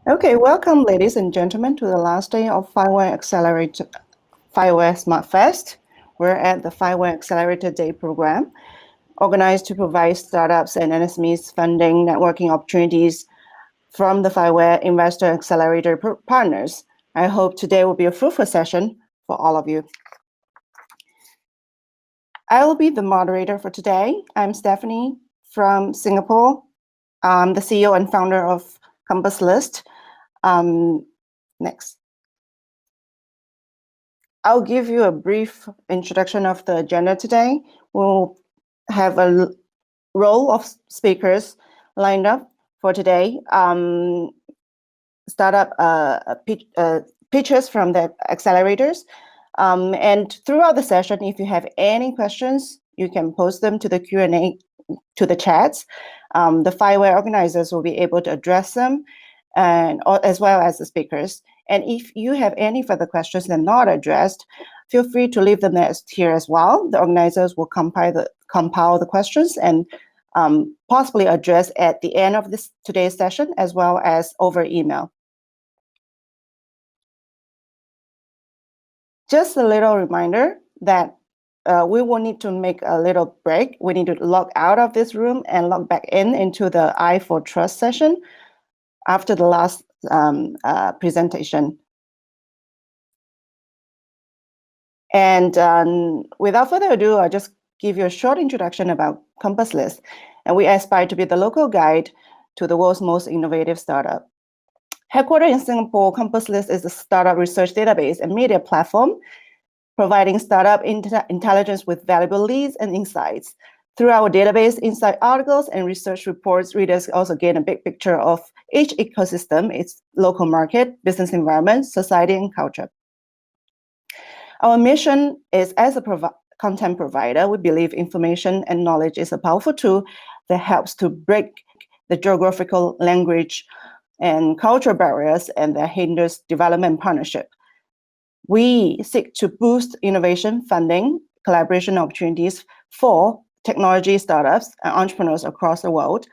Okay, welcome, ladies and gentlemen, to the last day of FIWARE Smart Fest. We're at the FIWARE Accelerator Day program, organized to provide startups and SMEs funding networking opportunities from the FIWARE Investor Accelerator partners. I hope today will be a fruitful session for all of you. I will be the moderator for today. I'm Stephanie from Singapore. I'm the CEO and founder of CompassList. Next. I'll give you a brief introduction of the agenda today. We'll have a row of speakers lined up for today. Startup pitches from the accelerators. And throughout the session, if you have any questions, you can post them to the Q&A, to the chats. The FIWARE organizers will be able to address them, and as well as the speakers. And if you have any further questions that are not addressed, feel free to leave them here as well. The organizers will compile the questions and possibly address at the end of today's session, as well as over email. Just a little reminder that we will need to make a little break. We need to log out of this room and log back into the i4Trust session after the last presentation. And without further ado, I'll just give you a short introduction about CompassList. And we aspire to be the local guide to the world's most innovative startup. Headquartered in Singapore, CompassList is a startup research database and media platform, providing startup intelligence with valuable leads and insights. Through our database, insight articles, and research reports, readers also gain a big picture of each ecosystem, its local market, business environment, society, and culture. Our mission is, as a content provider, we believe information and knowledge is a powerful tool that helps to break the geographical, language, and cultural barriers and that hinders development partnership. We seek to boost innovation, funding, collaboration opportunities for technology startups and entrepreneurs across the world.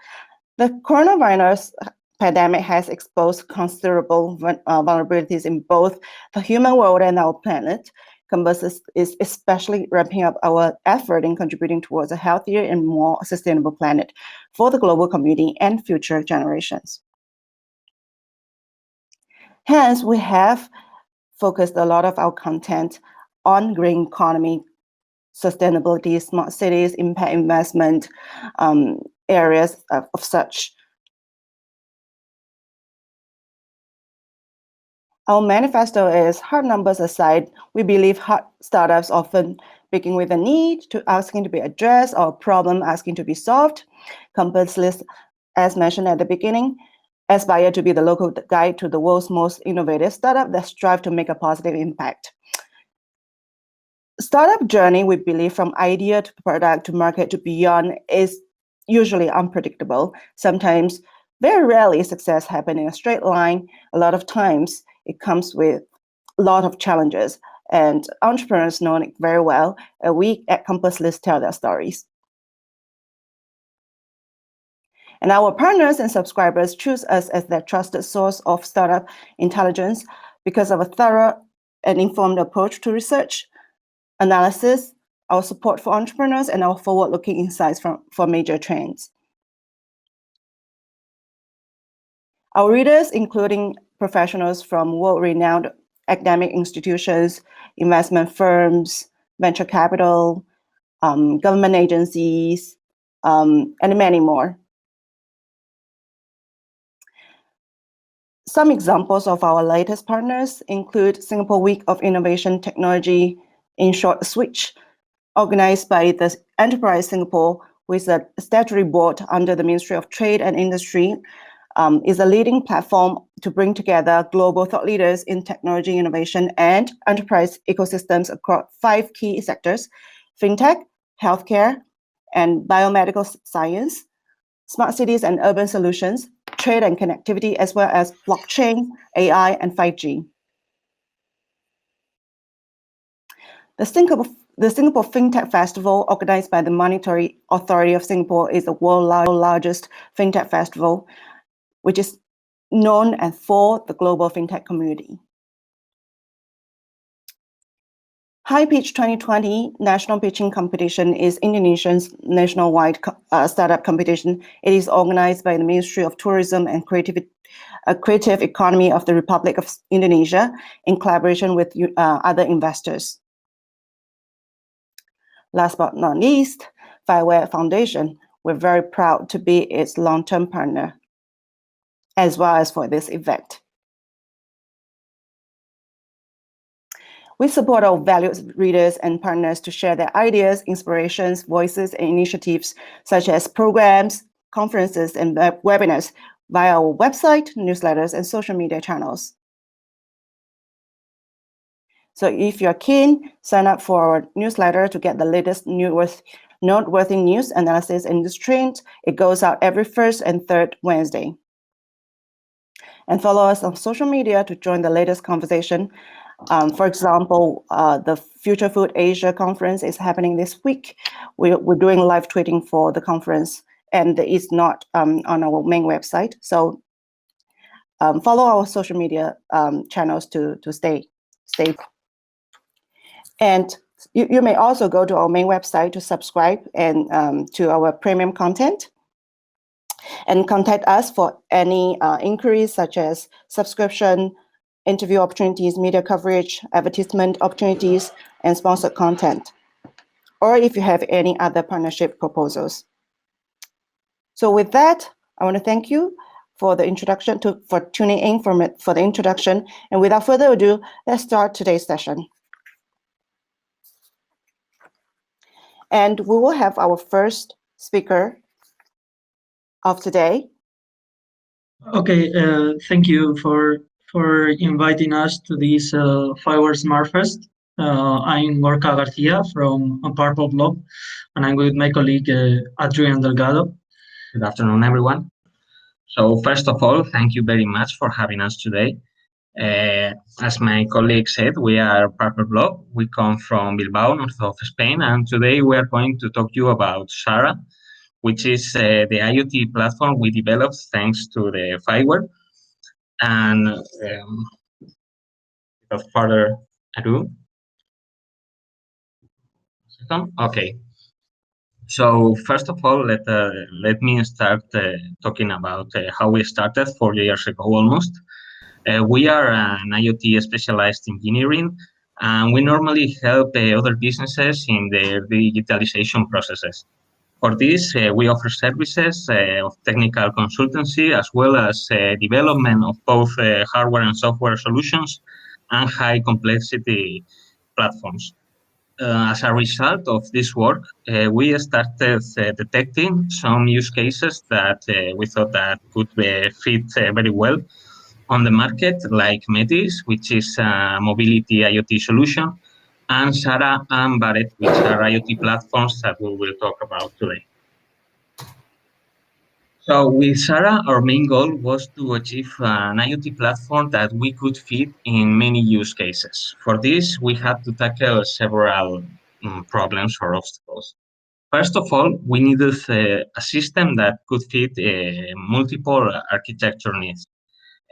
The coronavirus pandemic has exposed considerable vulnerabilities in both the human world and our planet. Compass is especially ramping up our effort in contributing towards a healthier and more sustainable planet for the global community and future generations. Hence, we have focused a lot of our content on green economy, sustainability, smart cities, impact investment, areas of such. Our manifesto is, hard numbers aside, we believe hard startups often begin with a need to asking to be addressed or a problem asking to be solved. CompassList, as mentioned at the beginning, aspire to be the local guide to the world's most innovative startup that strive to make a positive impact. Startup journey, we believe, from idea to product to market to beyond is usually unpredictable. Sometimes, very rarely, success happens in a straight line. A lot of times, it comes with a lot of challenges, and entrepreneurs know it very well. We at CompassList tell their stories. And our partners and subscribers choose us as their trusted source of startup intelligence because of a thorough and informed approach to research, analysis, our support for entrepreneurs, and our forward-looking insights for major trends. Our readers, including professionals from world-renowned academic institutions, investment firms, venture capital, government agencies, and many more. Some examples of our latest partners include Singapore Week of Innovation Technology, in short, SWITCH, organized by the Enterprise Singapore with a statutory board under the Ministry of Trade and Industry, is a leading platform to bring together global thought leaders in technology innovation and enterprise ecosystems across 5 key sectors: fintech, healthcare, and biomedical science, smart cities and urban solutions, trade and connectivity, as well as blockchain, AI, and 5G. The Singapore FinTech Festival, organized by the Monetary Authority of Singapore, is the world's largest FinTech festival, which is known and for the global fintech community. High Pitch 2020 National Pitching Competition is Indonesia's nationwide startup competition. It is organized by the Ministry of Tourism and Creative Economy of the Republic of Indonesia in collaboration with other investors. Last but not least, FIWARE Foundation. We're very proud to be its long-term partner, as well as for this event. We support our valued readers and partners to share their ideas, inspirations, voices, and initiatives, such as programs, conferences, and webinars via our website, newsletters, and social media channels. So if you're keen, sign up for our newsletter to get the latest noteworthy news, analysis, and news trends. It goes out every first and third Wednesday. And follow us on social media to join the latest conversation. For example, the Future Food Asia conference is happening this week. We're doing live tweeting for the conference, and it's not on our main website. So follow our social media channels to stay. And you may also go to our main website to subscribe and to our premium content, and contact us for any inquiries such as subscription, interview opportunities, media coverage, advertisement opportunities, and sponsored content, or if you have any other partnership proposals. So with that, I want to thank you for the introduction, for tuning in for the introduction. And without further ado, let's start today's session. And we will have our first speaker of today. Okay, thank you for inviting us to this FIWARE Smart Fest. I'm Gorka García from Purple Blob, and I'm with my colleague Adrián Delgado. Good afternoon, everyone. So first of all, thank you very much for having us today. As my colleague said, we are Purple Blob. We come from Bilbao, north of Spain, and today we are going to talk to you about SARA, which is the IoT platform we developed thanks to the FIWARE. And without further ado, okay. So first of all, let me start talking about how we started 4 years ago almost. We are an IoT specialized engineering, and we normally help other businesses in their digitalization processes. For this, we offer services of technical consultancy, as well as development of both hardware and software solutions and high complexity platforms. As a result of this work, we started detecting some use cases that we thought that could fit very well on the market, like Monetize, which is a mobility IoT solution, and SARA and Barrett, which are IoT platforms that we will talk about today. So with SARA, our main goal was to achieve an IoT platform that we could fit in many use cases. For this, we had to tackle several problems or obstacles. First of all, we needed a system that could fit multiple architecture needs.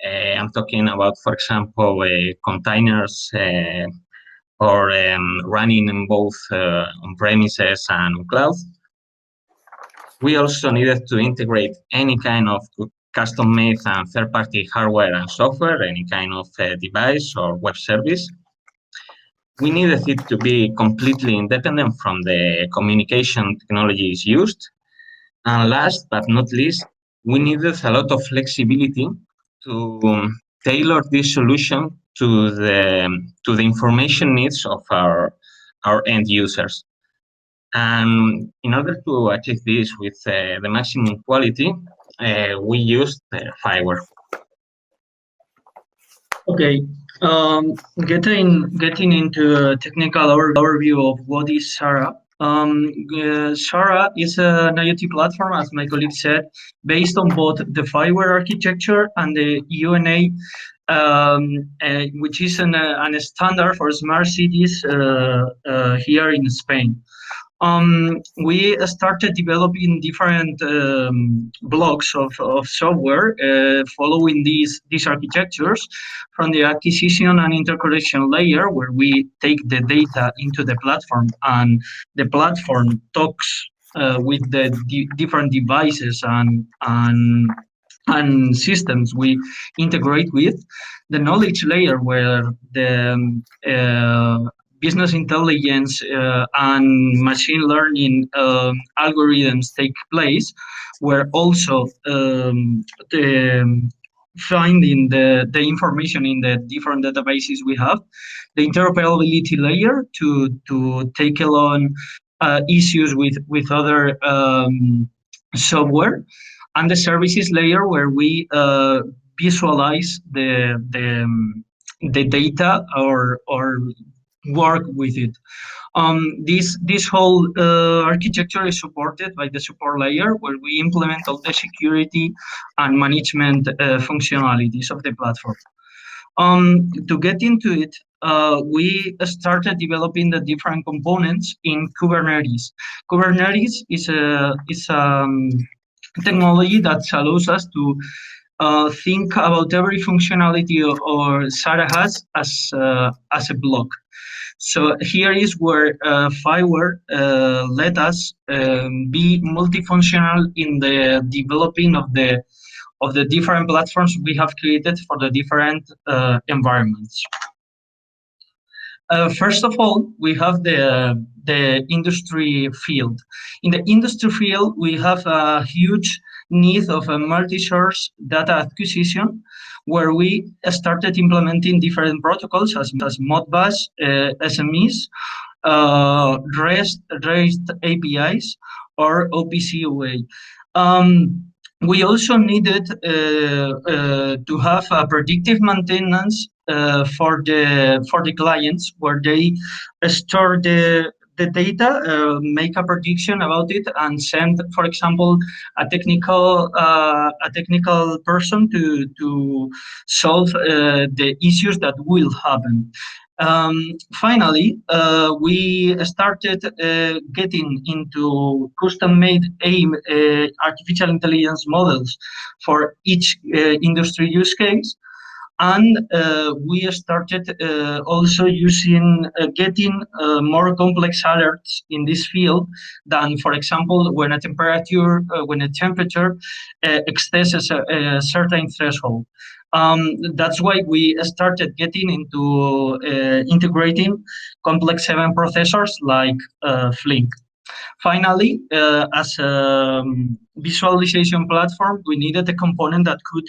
I'm talking about, for example, containers or running in both on-premises and on cloud. We also needed to integrate any kind of custom-made and third-party hardware and software, any kind of device or web service. We needed it to be completely independent from the communication technologies used. And last but not least, we needed a lot of flexibility to tailor this solution to the information needs of our end users. And in order to achieve this with the maximum quality, we used FIWARE. Okay, getting into a technical overview of what is SARA. SARA is an IoT platform, as my colleague said, based on both the FIWARE architecture and the UNA, which is a standard for smart cities here in Spain. We started developing different blocks of software following these architectures from the acquisition and interconnection layer, where we take the data into the platform and the platform talks with the different devices and systems we integrate with. The knowledge layer, where the business intelligence and machine learning algorithms take place, where also finding the information in the different databases we have. The interoperability layer to take along issues with other software, and the services layer, where we visualize the data or work with it. This whole architecture is supported by the support layer, where we implement all the security and management functionalities of the platform. To get into it, we started developing the different components in Kubernetes. Kubernetes is a technology that allows us to think about every functionality or SARA has as a block. So here is where FIWARE let us be multifunctional in the developing of the different platforms we have created for the different environments. First of all, we have the industry field. In the industry field, we have a huge need of a multi-source data acquisition, where we started implementing different protocols as Modbus, SMEs, REST APIs, or OPC UA. We also needed to have a predictive maintenance for the clients, where they store the data, make a prediction about it, and send, for example, a technical person to solve the issues that will happen. Finally, we started getting into custom-made artificial intelligence models for each industry use case. And we started also getting more complex alerts in this field than, for example, when a temperature exceeds a certain threshold. That's why we started getting into integrating complex event processors like Flink. Finally, as a visualization platform, we needed a component that could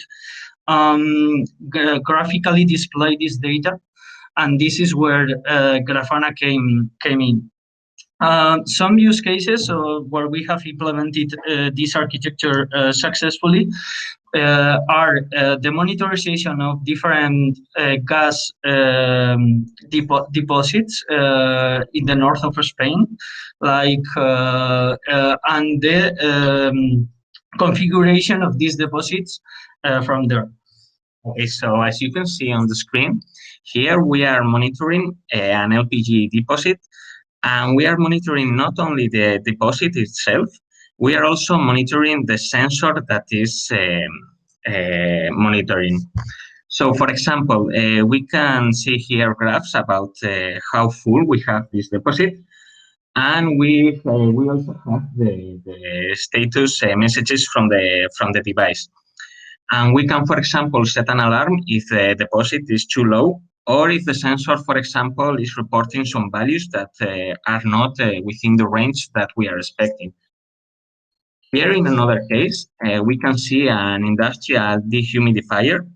graphically display this data, and this is where Grafana came in. Some use cases where we have implemented this architecture successfully are the monitorization of different gas deposits in the north of Spain, and the configuration of these deposits from there. Okay, so as you can see on the screen, here we are monitoring an LPG deposit, and we are monitoring not only the deposit itself, we are also monitoring the sensor that is monitoring. So, for example, we can see here graphs about how full we have this deposit, and we also have the status messages from the device. And we can, for example, set an alarm if the deposit is too low, or if the sensor, for example, is reporting some values that are not within the range that we are expecting. Here, in another case, we can see an industrial dehumidifier,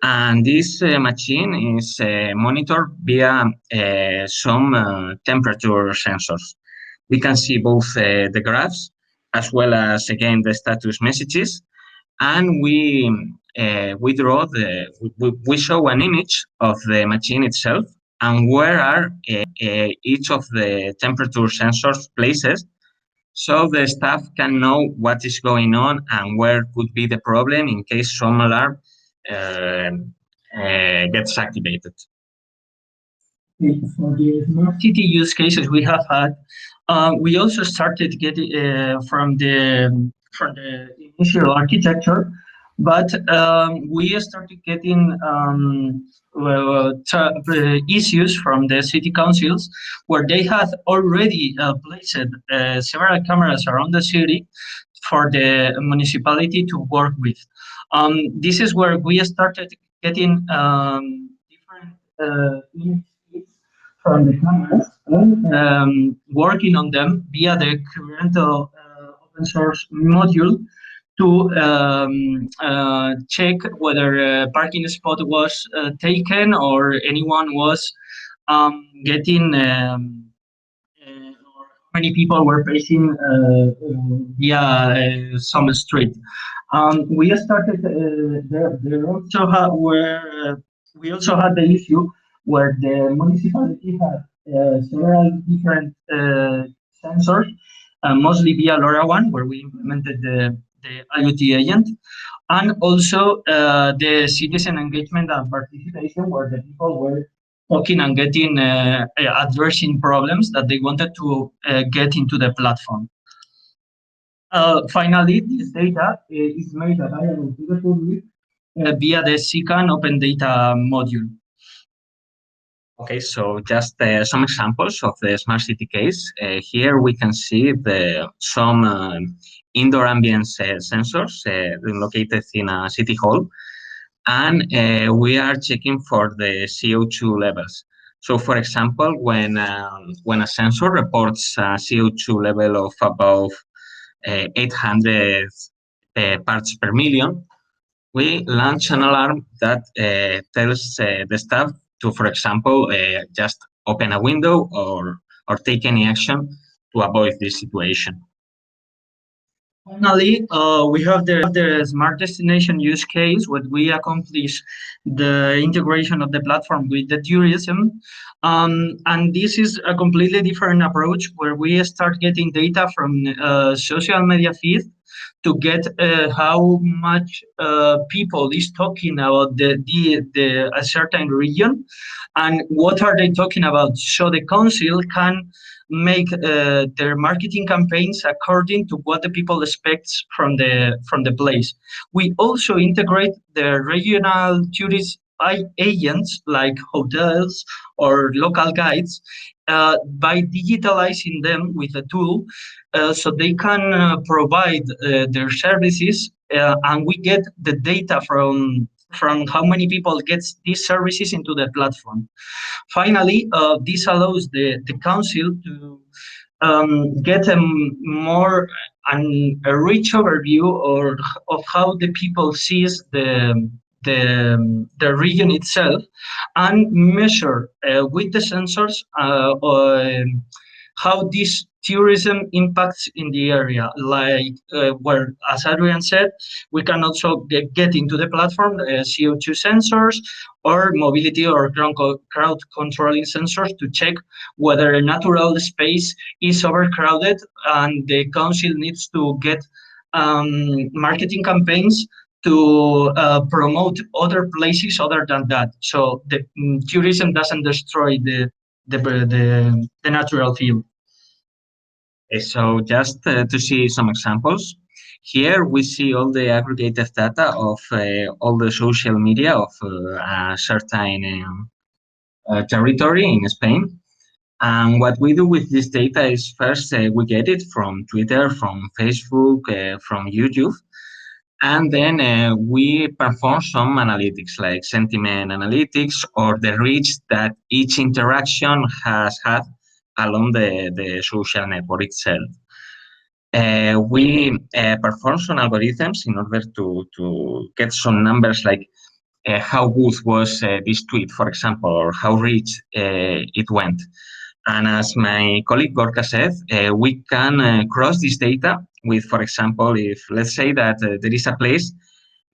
and this machine is monitored via some temperature sensors. We can see both the graphs as well as, again, the status messages, and we show an image of the machine itself and where are each of the temperature sensors places, so the staff can know what is going on and where could be the problem in case some alarm gets activated. For the smart city use cases we have had, We also started getting from the initial architecture, but we started getting issues from the city councils where they had already placed several cameras around the city for the municipality to work with. This is where we started getting different images from the cameras and working on them via the current open source module to check whether a parking spot was taken or anyone was getting or how many people were passing via some street. We started there also we also had the issue where the municipality had several different sensors, mostly via LoRaWAN, where we implemented the IoT agent, and also the citizen engagement and participation, where the people were talking and getting addressing problems that they wanted to get into the platform. Finally, this data is made available to the public via the CCAN Open Data module. Okay, so just some examples of the smart city case. Here we can see some indoor ambience sensors located in a city hall, and we are checking for the CO2 levels. So, for example, when a sensor reports a CO2 level of above 800 parts per million, we launch an alarm that tells the staff to, for example, just open a window or take any action to avoid this situation. Finally, we have the smart destination use case where we accomplish the integration of the platform with the tourism. And this is a completely different approach where we start getting data from social media feed to get how much people is talking about a certain region and what are they talking about. So the council can make their marketing campaigns according to what the people expect from the place. We also integrate the regional tourist agents like hotels or local guides by digitalizing them with a tool so they can provide their services and we get the data from how many people get these services into the platform. Finally, this allows the council to get a rich overview of how the people sees the region itself and measure with the sensors how this tourism impacts in the area, like where, as Adrián said, we can also get into the platform CO2 sensors or mobility or crowd controlling sensors to check whether a natural space is overcrowded and the council needs to get marketing campaigns to promote other places other than that. So the tourism doesn't destroy the natural field. So just to see some examples, here we see all the aggregated data of all the social media of a certain territory in Spain. And what we do with this data is first we get it from Twitter, from Facebook, from YouTube. And then we perform some analytics like sentiment analytics or the reach that each interaction has had along the social network itself. We perform some algorithms in order to get some numbers like how good was this tweet, for example, or how rich it went. And as my colleague Gorka said, we can cross this data with, for example, if let's say that there is a place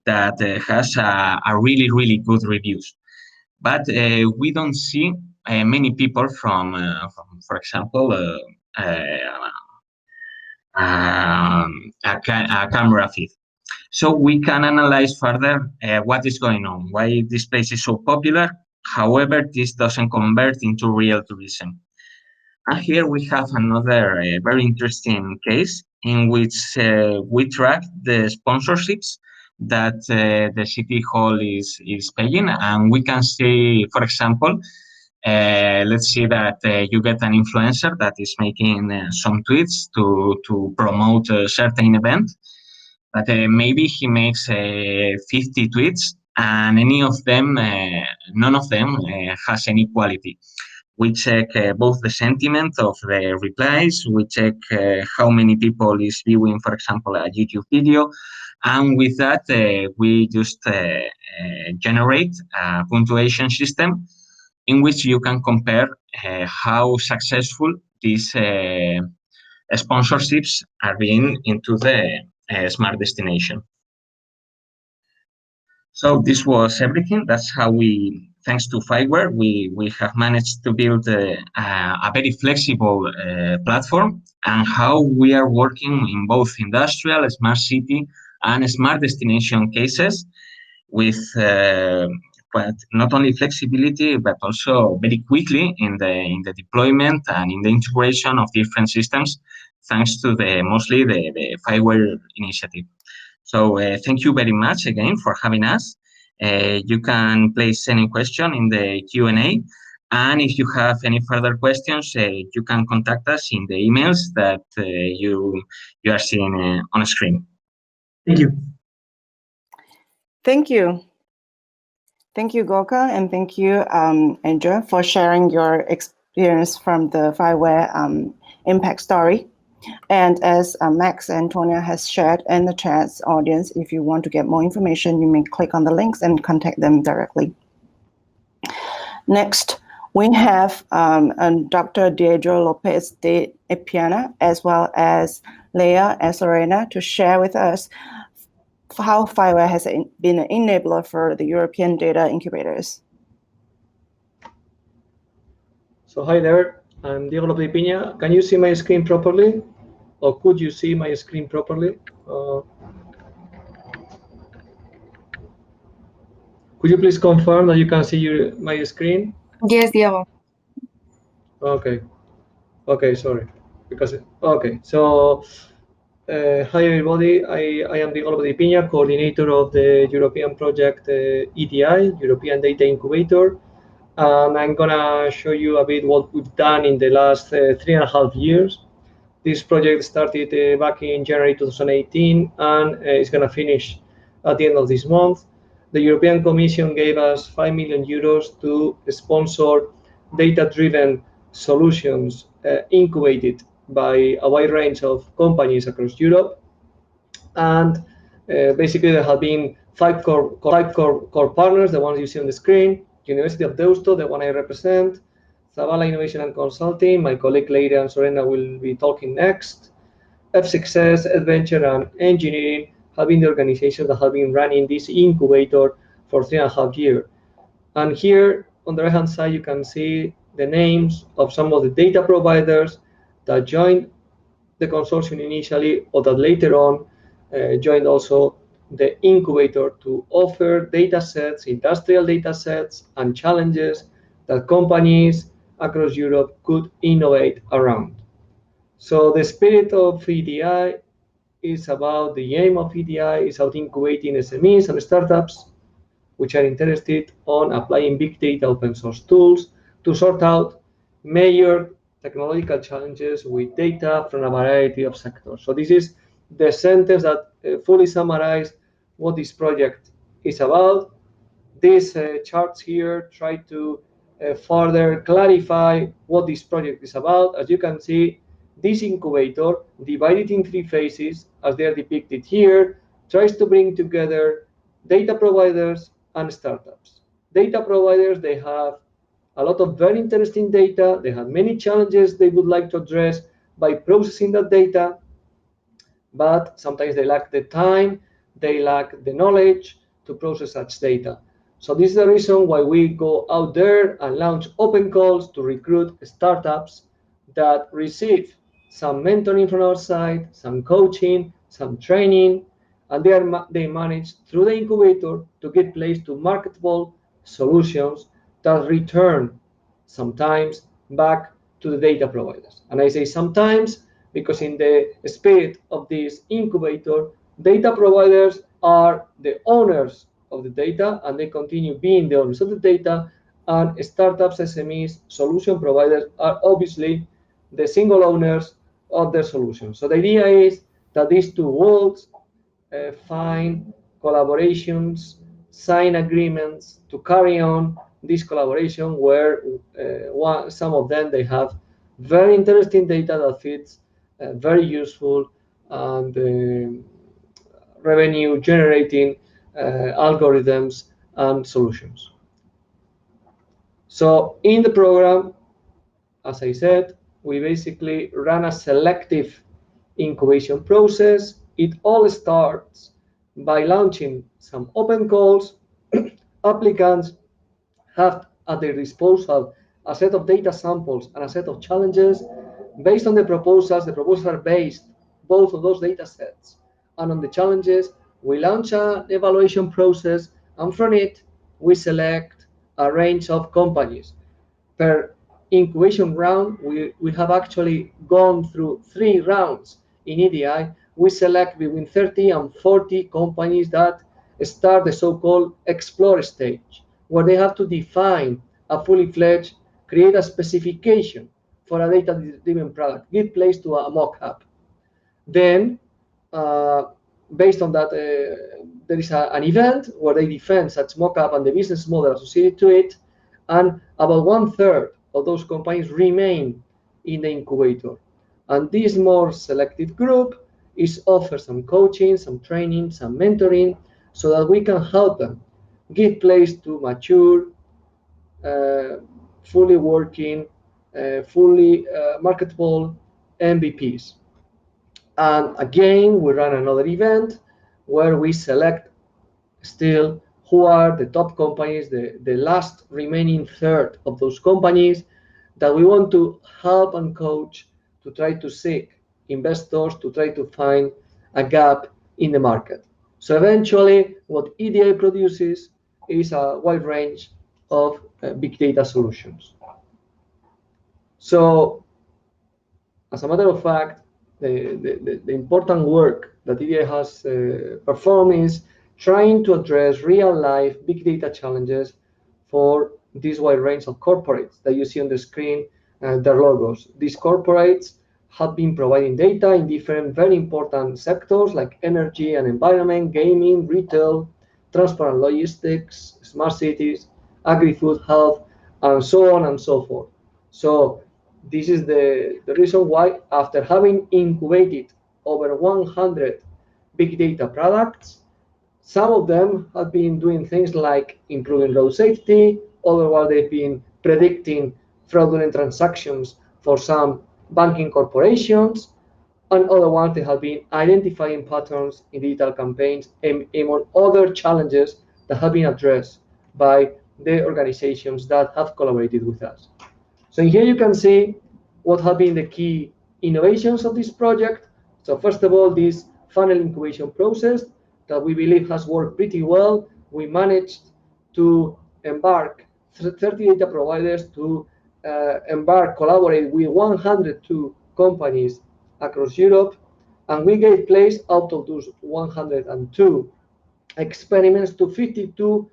that has a really, really good reviews, but we don't see many people from for example, a camera feed. So we can analyze further what is going on, why this place is so popular. However, this doesn't convert into real tourism. And here we have another very interesting case in which we track the sponsorships that the city hall is paying, and we can see, for example, let's see that you get an influencer that is making some tweets to promote a certain event, but maybe he makes 50 tweets, and none of them has any quality. We check both the sentiment of the replies, we check how many people is viewing, for example, a YouTube video, and with that, we just generate a punctuation system in which you can compare how successful these sponsorships are being into the smart destination. So this was everything. That's how thanks to FIWARE, we have managed to build a very flexible platform, and how we are working in both industrial, smart city, and smart destination cases with but not only flexibility, but also very quickly in the deployment and in the integration of different systems, thanks to mostly the FIWARE initiative. So thank you very much again for having us. You can place any question in the Q&A. And if you have any further questions, you can contact us in the emails that you are seeing on screen. Thank you. Thank you. Thank you, Gorka, and thank you, Andrew, for sharing your experience from the FIWARE impact story. And as Max and Tonya has shared in the chat audience, if you want to get more information, you may click on the links and contact them directly. Next, we have Dr. Diego López-de-Ipiña, as well as Leyre Ansorena, to share with us how FIWARE has been an enabler for the European data incubators. So hi there, I'm Diego López-de-Ipiña. Can you see my screen properly? Or could you see my screen properly? Could you please confirm that you can see my screen? Yes, Diego. Okay. Okay, sorry. Okay, so hi everybody. I am Diego López-de-Ipiña, coordinator of the European project EDI, European Data Incubator. And I'm gonna show you a bit what we've done in the last 3.5 years. This project started back in January 2018 and is going to finish at the end of this month. The European Commission gave us 5 million euros to sponsor data-driven solutions incubated by a wide range of companies across Europe. And basically there have been five core partners, the ones you see on the screen: University of Deusto, the one I represent; Zabala Innovation and Consulting, my colleague Leyre Ansorena will be talking next; F-Success, Adventure, and Engineering have been the organizations that have been running this incubator for 3.5 years. And here on the right-hand side, you can see the names of some of the data providers that joined the consortium initially, or that later on joined also the incubator to offer data sets, industrial data sets, and challenges that companies across Europe could innovate around. So the spirit of EDI is about, the aim of EDI is about incubating SMEs and startups which are interested on applying big data open source tools to sort out major technological challenges with data from a variety of sectors. So this is the sentence that fully summarizes what this project is about. These charts here try to further clarify what this project is about. As you can see, this incubator, divided in 3 phases, as they are depicted here, tries to bring together data providers and startups. Data providers, they have a lot of very interesting data. They have many challenges they would like to address by processing that data, but sometimes they lack the time, they lack the knowledge to process such data. So this is the reason why we go out there and launch open calls to recruit startups that receive some mentoring from our side, some coaching, some training, and they manage through the incubator to get placed to marketable solutions that return sometimes back to the data providers. And I say sometimes because in the spirit of this incubator, data providers are the owners of the data, and they continue being the owners of the data, and startups, SMEs, solution providers are obviously the single owners of their solution. So the idea is that these two worlds find collaborations, sign agreements to carry on this collaboration, where some of them, they have very interesting data that fits very useful and revenue generating algorithms and solutions. So in the program, as I said, we basically run a selective incubation process. It all starts by launching some open calls. Applicants have at their disposal a set of data samples and a set of challenges. Based on the proposals are based both on those data sets and on the challenges. We launch an evaluation process, and from it, we select a range of companies. Per incubation round, we have actually gone through 3 rounds in EDI. We select between 30 and 40 companies that start the so-called explore stage, where they have to define a fully fledged, create a specification for a data-driven product, give place to a mock-up. Then, based on that, there is an event where they defend such mock-up and the business model associated to it, and about 1/3 of those companies remain in the incubator. And this more selective group is offered some coaching, some training, some mentoring, so that we can help them give place to mature, fully working, fully marketable MVPs. And again, we run another event where we select still who are the top companies, the last remaining third of those companies that we want to help and coach to try to seek investors, to try to find a gap in the market. So eventually, what EDI produces is a wide range of big data solutions. So, as a matter of fact, the important work that EDI has performed is trying to address real-life big data challenges for this wide range of corporates that you see on the screen, their logos. These corporates have been providing data in different very important sectors like energy and environment, gaming, retail, transport and logistics, smart cities, agri-food, health, and so on and so forth. So this is the reason why, after having incubated over 100 big data products, some of them have been doing things like improving road safety, otherwise they've been predicting fraudulent transactions for some banking corporations, and other ones they have been identifying patterns in digital campaigns and among other challenges that have been addressed by the organizations that have collaborated with us. So here you can see what have been the key innovations of this project. So first of all, this funnel incubation process that we believe has worked pretty well. We managed to embark 30 data providers to collaborate with 102 companies across Europe, and we gave place out of those 102 experiments to 52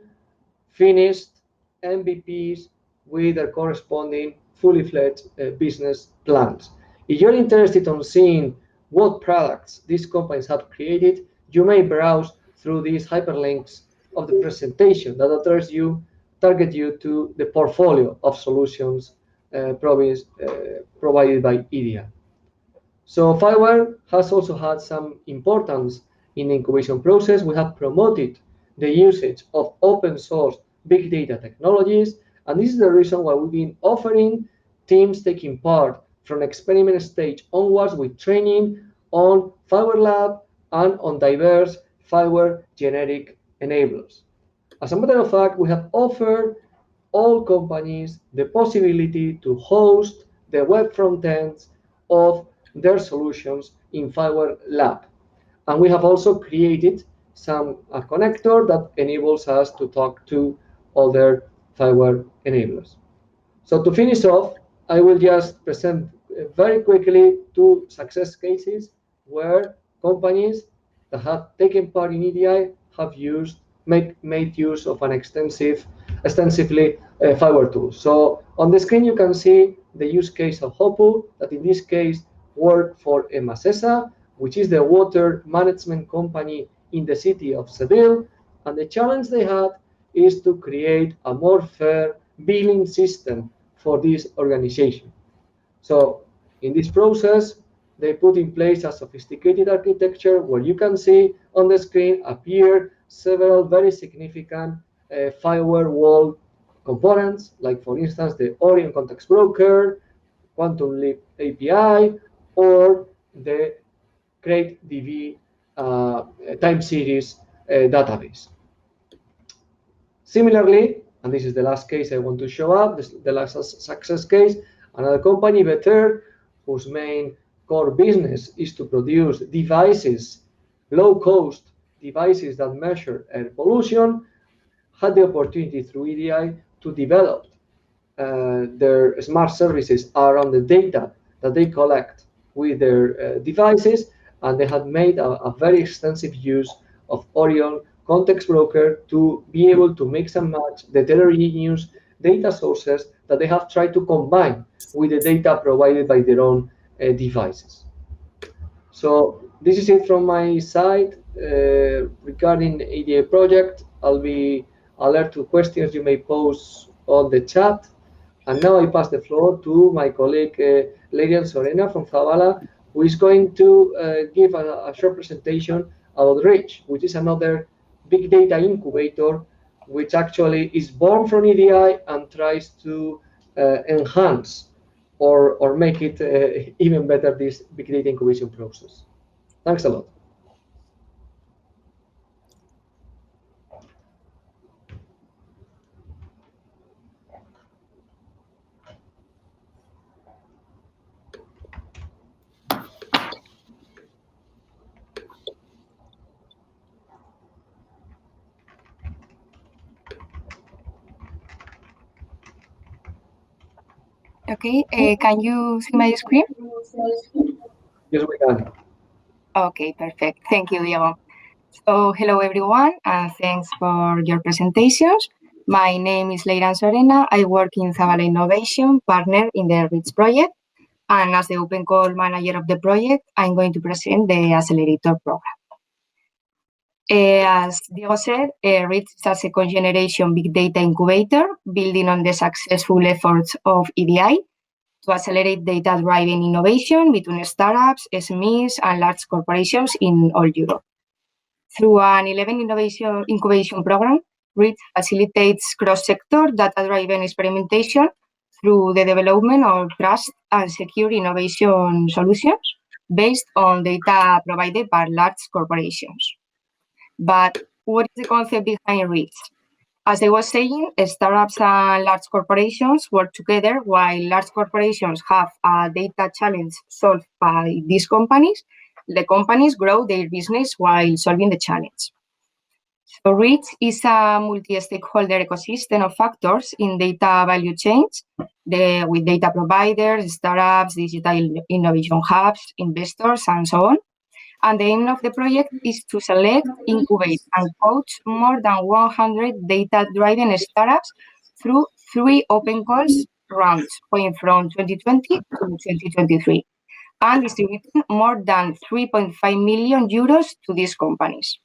finished MVPs with their corresponding fully fledged business plans. If you're interested in seeing what products these companies have created, you may browse through these hyperlinks of the presentation that target you to the portfolio of solutions provided by EDI. So FIWARE has also had some importance in the incubation process. We have promoted the usage of open source big data technologies, and this is the reason why we've been offering teams taking part from experiment stage onwards with training on FIWARE Lab and on diverse FIWARE generic enablers. As a matter of fact, we have offered all companies the possibility to host the web front ends of their solutions in FIWARE Lab. And we have also created a connector that enables us to talk to other FIWARE enablers. So to finish off, I will just present very quickly 2 success cases where companies that have taken part in EDI have made use of an extensively FIWARE tool. So on the screen you can see the use case of Hopu, that in this case worked for Emasesa, which is the water management company in the city of Seville. And the challenge they had is to create a more fair billing system for this organization. So in this process, they put in place a sophisticated architecture where you can see on the screen appear several very significant FIWARE wall components, like for instance, the Orion Context Broker, Quantum Leap API, or the CrateDB time series database. Similarly, and this is the last case I want to show up, the last success case, another company, Better, whose main core business is to produce devices, low-cost devices that measure air pollution, had the opportunity through EDI to develop their smart services around the data that they collect with their devices, and they had made a very extensive use of Orion Context Broker to be able to mix and match the heterogeneous data sources that they have tried to combine with the data provided by their own devices. So this is it from my side regarding the EDI project. I'll be alert to questions you may pose on the chat. And now I pass the floor to my colleague Leyre Ansorena from Zabala, who is going to give a short presentation about Reach, which is another big data incubator, which actually is born from EDI and tries to enhance or make it even better, this big data incubation process. Thanks a lot. Okay, can you see my screen? Yes, we can. Okay, perfect. Thank you, Diego. So hello, everyone, and thanks for your presentations. My name is Leyre Ansorena. I work in Zabala Innovation, partner in the REACH project. And as the open call manager of the project, I'm going to present the Accelerator program. As Diego said, REACH is a second generation big data incubator building on the successful efforts of EDI to accelerate data-driven innovation between startups, SMEs, and large corporations in all Europe. Through an 11 innovation incubation program, REACH facilitates cross-sector data-driven experimentation through the development of trust and secure innovation solutions based on data provided by large corporations. But what is the concept behind REACH? As I was saying, startups and large corporations work together, while large corporations have a data challenge solved by these companies. The companies grow their business while solving the challenge. So REACH is a multi-stakeholder ecosystem of factors in data value chains with data providers, startups, digital innovation hubs, investors, and so on. And the aim of the project is to select, incubate, and coach more than 100 data-driven startups through 3 open calls rounds, going from 2020 to 2023, and distributing more than 3.5 million euros to these companies.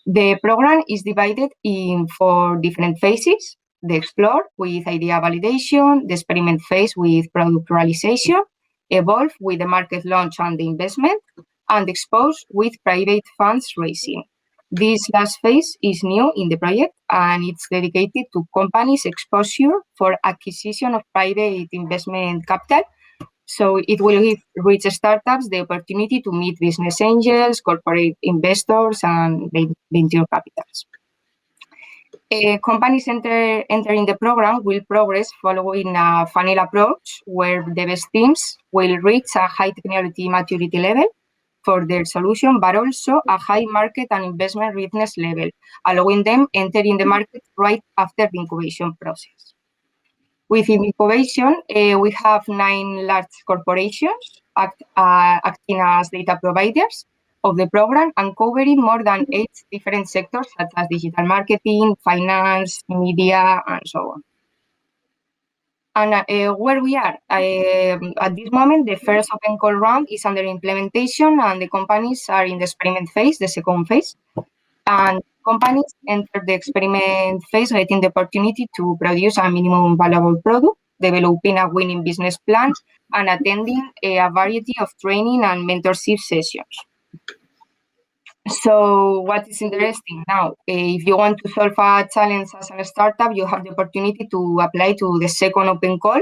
The program is divided in 4 different phases: the explore with idea validation, the experiment phase with product realization, evolve with the market launch and the investment, and expose with private funds raising. This last phase is new in the project, and it's dedicated to companies' exposure for acquisition of private investment capital. So it will give REACH startups the opportunity to meet business angels, corporate investors, and venture capitals. Companies entering the program will progress following a funnel approach where the best teams will reach a high technology maturity level for their solution, but also a high market and investment readiness level, allowing them entering the market right after the incubation process. Within incubation, we have 9 large corporations acting as data providers of the program and covering more than 8 different sectors such as digital marketing, finance, media, and so on. And where we are, at this moment, the first open call round is under implementation and the companies are in the experiment phase, the second phase. And companies enter the experiment phase getting the opportunity to produce a minimum valuable product, developing a winning business plan, and attending a variety of training and mentorship sessions. So what is interesting now, if you want to solve a challenge as a startup, you have the opportunity to apply to the second open call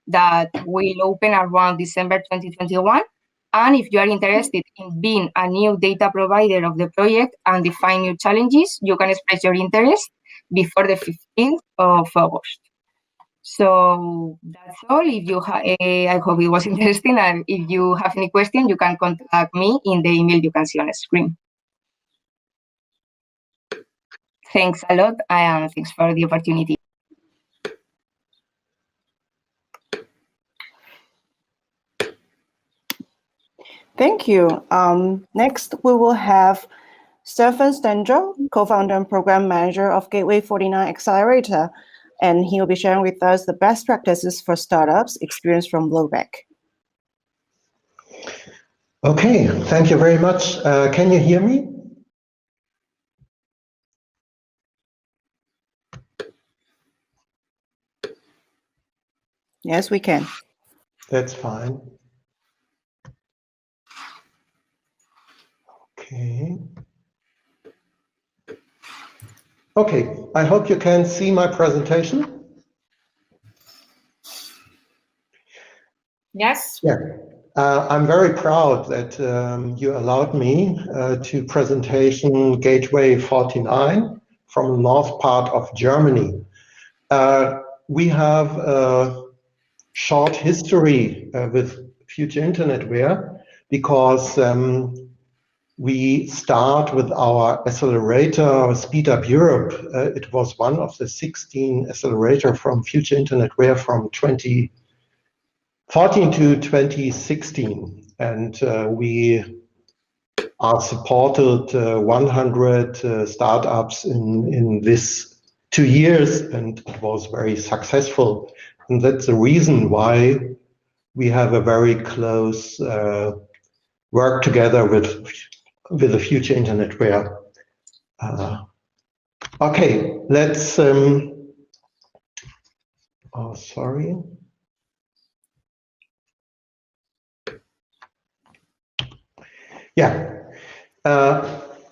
that will open around December 2021. And if you are interested in being a new data provider of the project and define new challenges, you can express your interest before the 15th of August. So that's all. If you I hope it was interesting. And if you have any question, you can contact me in the email you can see on the screen. Thanks a lot, and thanks for the opportunity. Thank you. Next, we will have Stefan Stengel, co-founder and program manager of Gateway 49 Accelerator, and he will be sharing with us the best practices for startups experienced from Lübeck. Okay, thank you very much. Can you hear me? Yes, we can. That's fine. Okay. Okay, I hope you can see my presentation. Yes. Yeah. I'm very proud that you allowed me to presentation Gateway 49 from the north part of Germany. We have a short history with Future Internetware because we start with our accelerator Speed Up Europe. It was one of the 16 accelerator from Future Internetware from 2014 to 2016. And we are supported 100 startups in this 2 years, and it was very successful. And that's the reason why we have a very close work together with the Future Internetware. Okay, let's, oh, sorry. Yeah,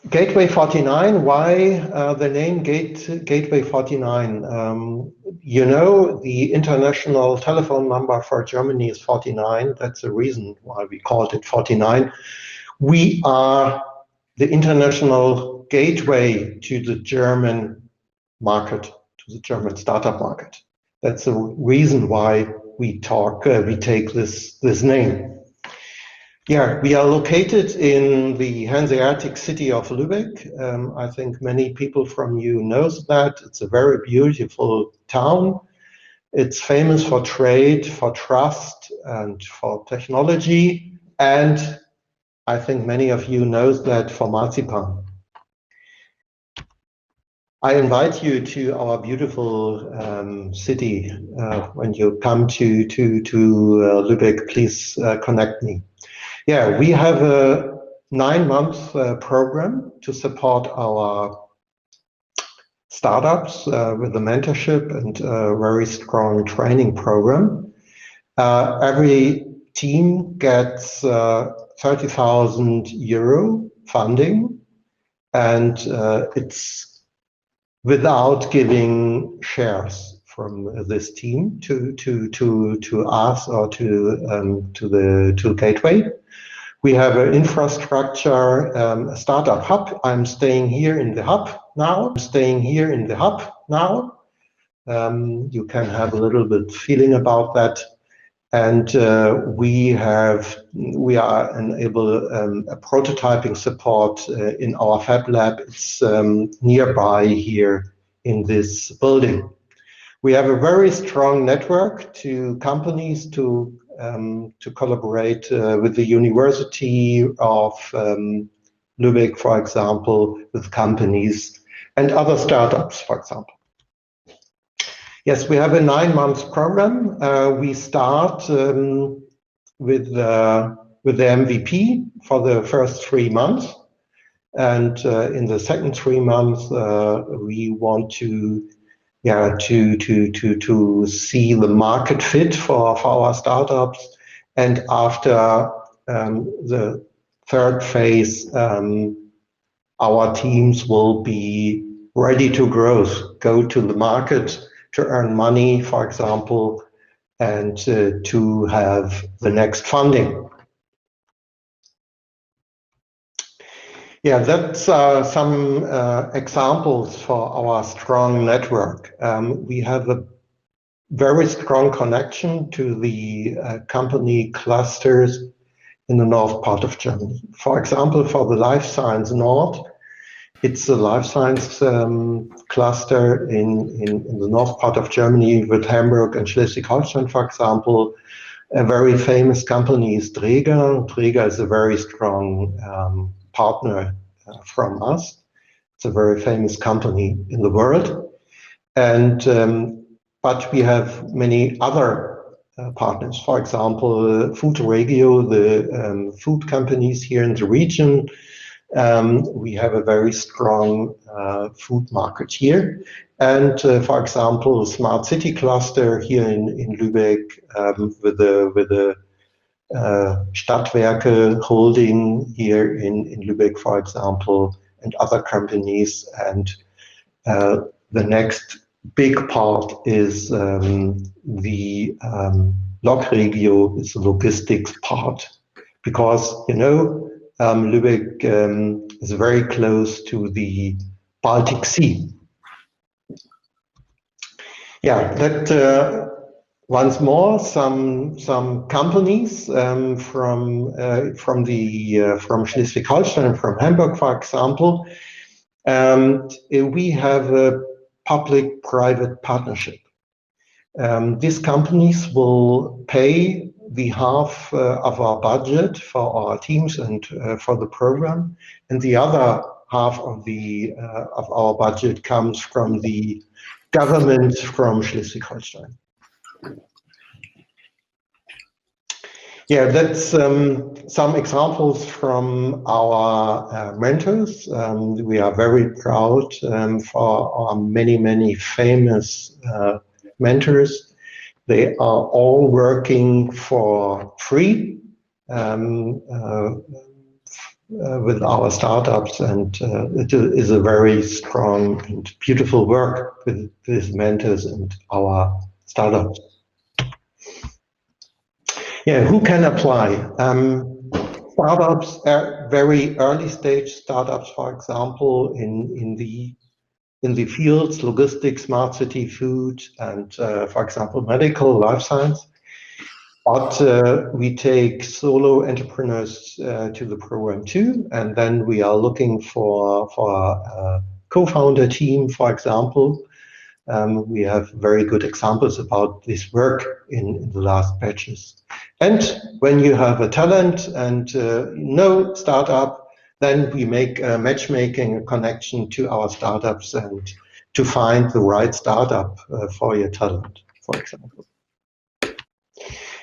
Gateway 49, why the name Gateway 49? You know, the international telephone number for Germany is 49. That's the reason why we called it 49. We are the international gateway to the German market, to the German startup market. That's the reason why we take this name. Yeah, we are located in the Hanseatic city of Lübeck. I think many people from you knows that. It's a very beautiful town. It's famous for trade, for trust, and for technology. And I think many of you knows that for marzipan. I invite you to our beautiful city. When you come to Lübeck, please connect me. Yeah, we have a 9-month program to support our startups with a mentorship and a very strong training program. Every team gets 30,000 euro funding, and it's without giving shares from this team to us or to Gateway. We have an infrastructure, a startup hub. I'm staying here in the hub now. You can have a little bit feeling about that. And we are enable a prototyping support in our Fab Lab. It's nearby here in this building. We have a very strong network to companies to collaborate with the University of Lübeck, for example, with companies and other startups, for example. Yes, we have a 9-month program. We start with the MVP for the first 3 months. And in the second 3 months, we want to see the market fit for our startups. And after the third phase, our teams will be ready to go to the market to earn money, for example, and to have the next funding. Yeah, that's some examples for our strong network. We have a very strong connection to the company clusters in the north part of Germany. For example, for the Life Science North, it's a life science cluster in the north part of Germany with Hamburg and Schleswig-Holstein, for example. A very famous company is Dräger. Dräger is a very strong partner from us. It's a very famous company in the world. And but we have many other partners. For example, Food Regio, the food companies here in the region. We have a very strong food market here. And for example, Smart City Cluster here in Lübeck with the Stadtwerke holding here in Lübeck, for example, and other companies. And the next big part is the Log-Regio, is the logistics part, because Lübeck is very close to the Baltic Sea. Yeah, that once more some companies from Schleswig-Holstein, from Hamburg, for example, and we have a public-private partnership. These companies will pay the half of our budget for our teams and for the program, and the other half of our budget comes from the government from Schleswig-Holstein. Yeah, that's some examples from our mentors. We are very proud for our many famous mentors. They are all working for free with our startups, and it is a very strong and beautiful work with these mentors and our startups. Yeah, who can apply? Startups, very early stage startups, for example, in the fields, logistics, smart city, food, and for example, medical, life science. But we take solo entrepreneurs to the program too, and then we are looking for a co-founder team, for example. We have very good examples about this work in the last batches. And when you have a talent and no startup, then we make a matchmaking, a connection to our startups and to find the right startup for your talent, for example.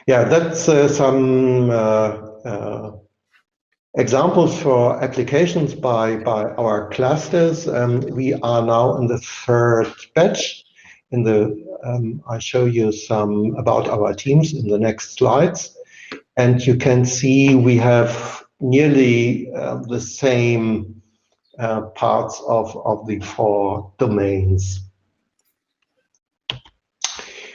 Yeah, that's some examples for applications by our clusters. We are now in the third batch. I show you some about our teams in the next slides, and you can see we have nearly the same parts of the 4 domains.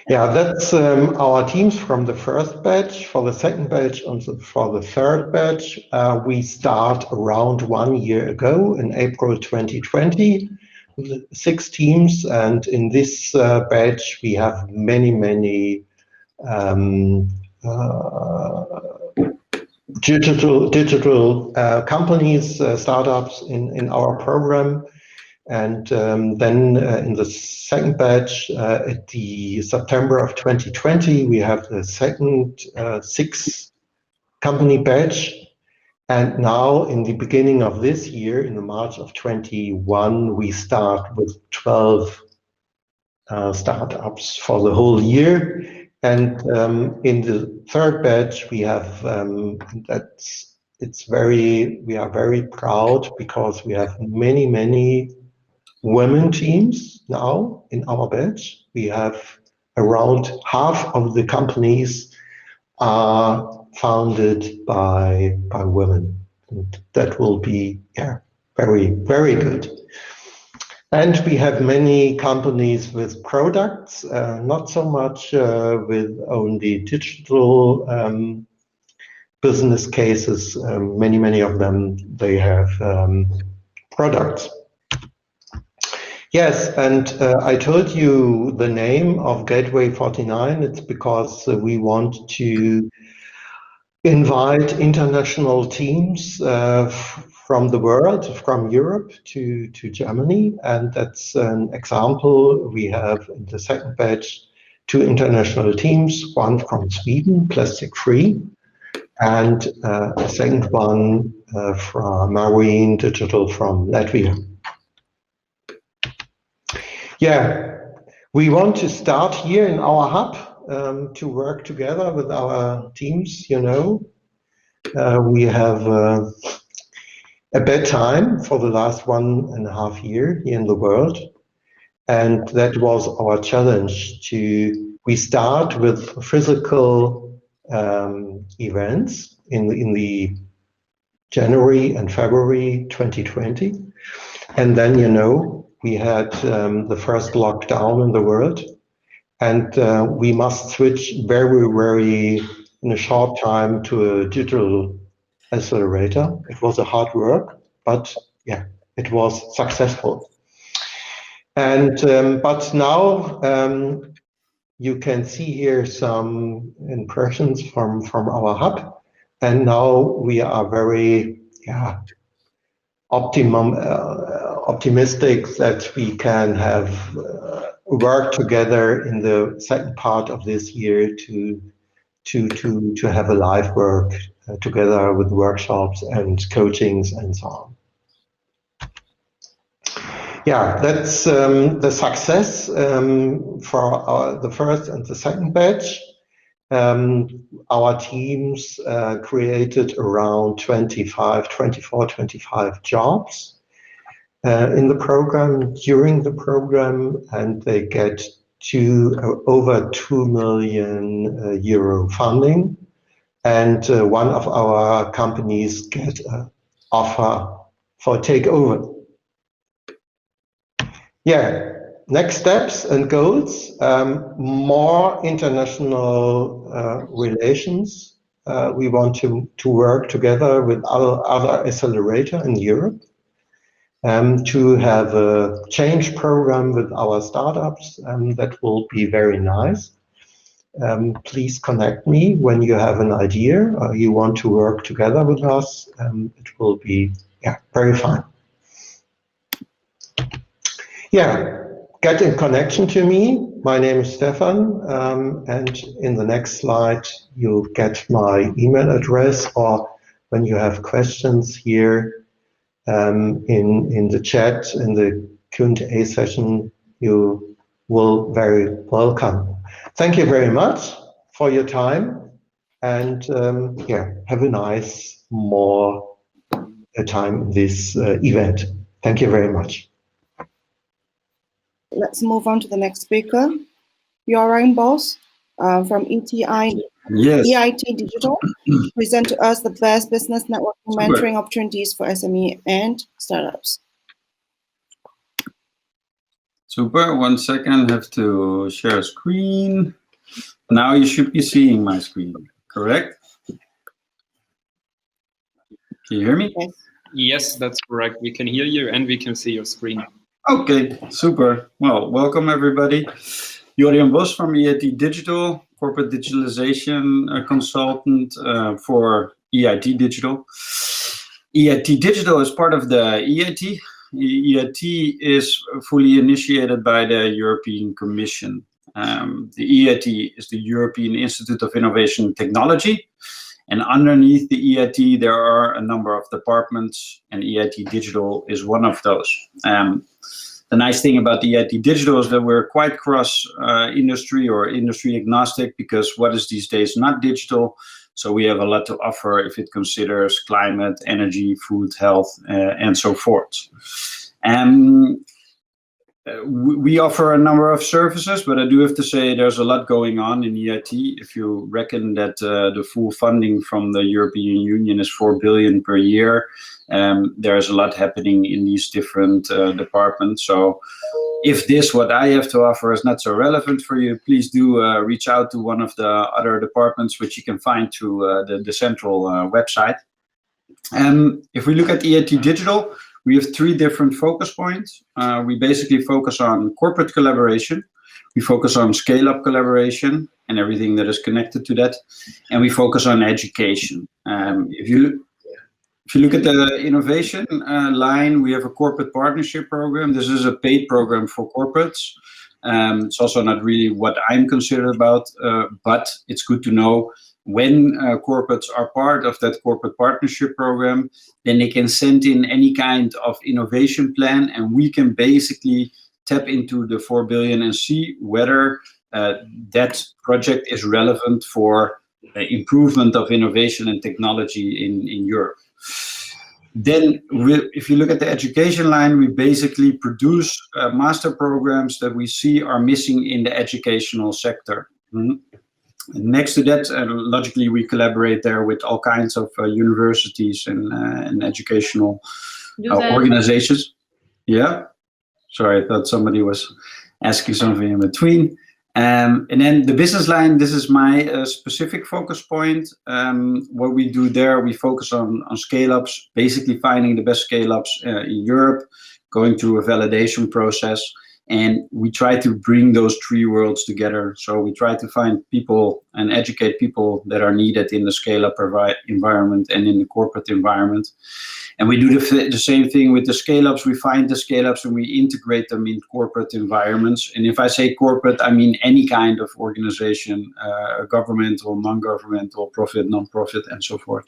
Yeah, that's our teams from the first batch. For the second batch and for the third batch, we start around 1 year ago in April 2020 with 6 teams, and in this batch we have many digital companies, startups in our program. And then in the second batch, at the September of 2020, we have the second 6-company batch. And now in the beginning of this year, in the March of 21, we start with 12 startups for the whole year. And in the third batch, we have, we are very proud because we have many women teams now in our batch. We have around half of the companies are founded by women. And that will be very good. And we have many companies with products, not so much with only digital business cases. Many of them, they have products. Yes, and I told you the name of Gateway 49. It's because we want to invite international teams from the world, from Europe to Germany. And that's an example. We have in the second batch 2 international teams, one from Sweden, plastic free, and a second one from Marine Digital from Latvia. Yeah, we want to start here in our hub to work together with our teams. You know, we have a bad time for the last 1.5 years here in the world, and that was our challenge. We start with physical events in the January and February 2020, and then, you know, we had the first lockdown in the world, and we must switch very in a short time to a digital accelerator. It was a hard work, but yeah, it was successful. And but now you can see here some impressions from our hub, and now we are very optimistic that we can have work together in the second part of this year to have a live work together with workshops and coachings and so on. Yeah, that's the success for the first and the second batch. Our teams created around 24-25 jobs in the program, during the program, and they get over 2 million euro funding. And one of our companies get an offer for takeover. Yeah, next steps and goals, more international relations. We want to work together with other accelerators in Europe, to have a change program with our startups. That will be very nice. Please connect me when you have an idea or you want to work together with us. It will be very fun. Yeah, get in connection to me. My name is Stefan, and in the next slide you'll get my email address, or when you have questions here in the chat, in the Q&A session, you will very welcome. Thank you very much for your time, and have a nice more time in this event. Thank you very much. Let's move on to the next speaker. Jorian Boss from EIT Digital. Present to us the best business networking mentoring opportunities for SME and startups. Super, 1 second, I have to share a screen. Now you should be seeing my screen, correct? Can you hear me? Yes. Yes, that's correct. We can hear you and we can see your screen. Okay, super. Well, welcome everybody. Jorian Boss from EIT Digital, corporate digitalization consultant for EIT Digital. EIT Digital is part of the EIT EIT is fully initiated by the European Commission. The EIT is the European Institute of Innovation and Technology, and underneath the EIT there are a number of departments, and EIT Digital is one of those. The nice thing about the EIT Digital is that we're quite cross industry or industry agnostic, because what is these days not digital? So we have a lot to offer if it considers climate, energy, food, health, and so forth. We offer a number of services, but I do have to say there's a lot going on in EIT. If you reckon that the full funding from the European Union is 4 billion per year, there's a lot happening in these different departments. So if this, what I have to offer, is not so relevant for you, please do reach out to one of the other departments, which you can find through the central website. If we look at EIT Digital, we have 3 different focus points. We basically focus on corporate collaboration, we focus on scale-up collaboration and everything that is connected to that, and we focus on education. If you look at the innovation line, we have a corporate partnership program. This is a paid program for corporates. It's also not really what I'm concerned about, but it's good to know when corporates are part of that corporate partnership program, then they can send in any kind of innovation plan, and we can basically tap into the 4 billion and see whether that project is relevant for improvement of innovation and technology in Europe. Then if you look at the education line, we basically produce master programs that we see are missing in the educational sector. Next to that, logically, we collaborate there with all kinds of universities and educational organizations. Yeah, sorry, I thought somebody was asking something in between. And then the business line, this is my specific focus point. What we do there, we focus on scale-ups, basically finding the best scale-ups in Europe, going through a validation process. And we try to bring those 3 worlds together. So we try to find people and educate people that are needed in the scale-up environment and in the corporate environment. And we do the same thing with the scale-ups. We find the scale-ups and we integrate them in corporate environments. And if I say corporate, I mean any kind of organization, governmental, non-governmental, profit, non-profit, and so forth.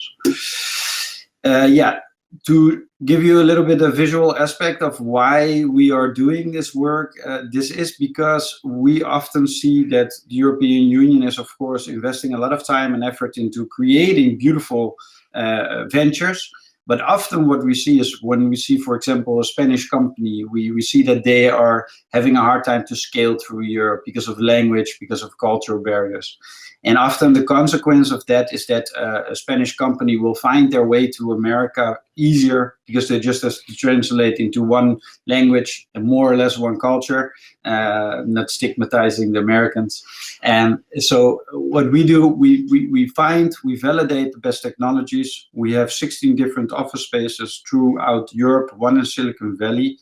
To give you a little bit of visual aspect of why we are doing this work, this is because we often see that the European Union is, of course, investing a lot of time and effort into creating beautiful ventures. But often what we see is when we see, for example, a Spanish company, we see that they are having a hard time to scale through Europe because of language, because of cultural barriers. And often the consequence of that is that a Spanish company will find their way to America easier because they just have to translate into one language and more or less one culture, not stigmatizing the Americans. And so what we do, we validate the best technologies. We have 16 different office spaces throughout Europe, one in Silicon Valley.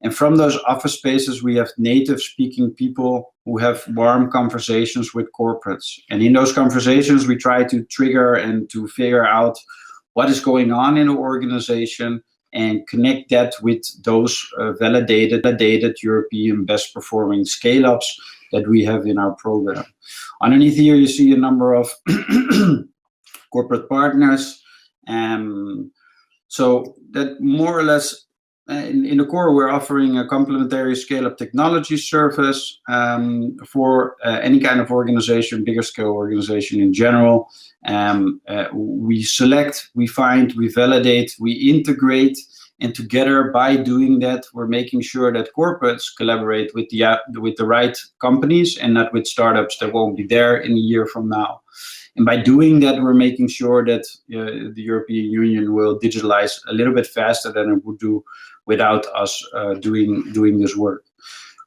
And from those office spaces, we have native speaking people who have warm conversations with corporates. And in those conversations, we try to trigger and to figure out what is going on in the organization and connect that with those validated European best performing scale-ups that we have in our program. Underneath here, you see a number of corporate partners. So that more or less, in the core, we're offering a complementary scale-up technology service for any kind of organization, bigger scale organization in general. We select, we find, we validate, we integrate, and together by doing that, we're making sure that corporates collaborate with the right companies and not with startups that won't be there in a year from now. And by doing that, we're making sure that the European Union will digitalize a little bit faster than it would do without us doing this work.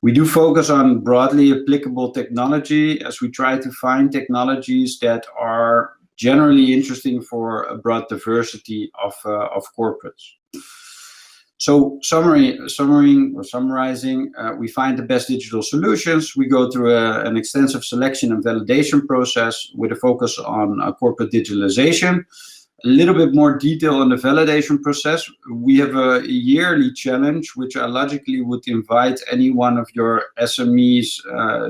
We do focus on broadly applicable technology as we try to find technologies that are generally interesting for a broad diversity of corporates. So summarizing, we find the best digital solutions. We go through an extensive selection and validation process with a focus on corporate digitalization. A little bit more detail on the validation process. We have a yearly challenge, which I logically would invite any one of your SMEs,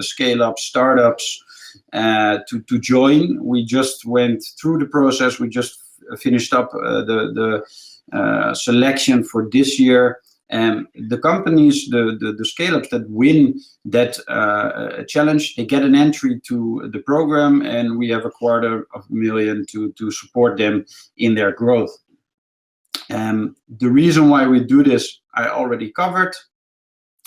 scale-ups, startups to join. We just went through the process. We just finished up the selection for this year. The companies, the scale-ups that win that challenge, they get an entry to the program, and we have $250,000 to support them in their growth. The reason why we do this, I already covered.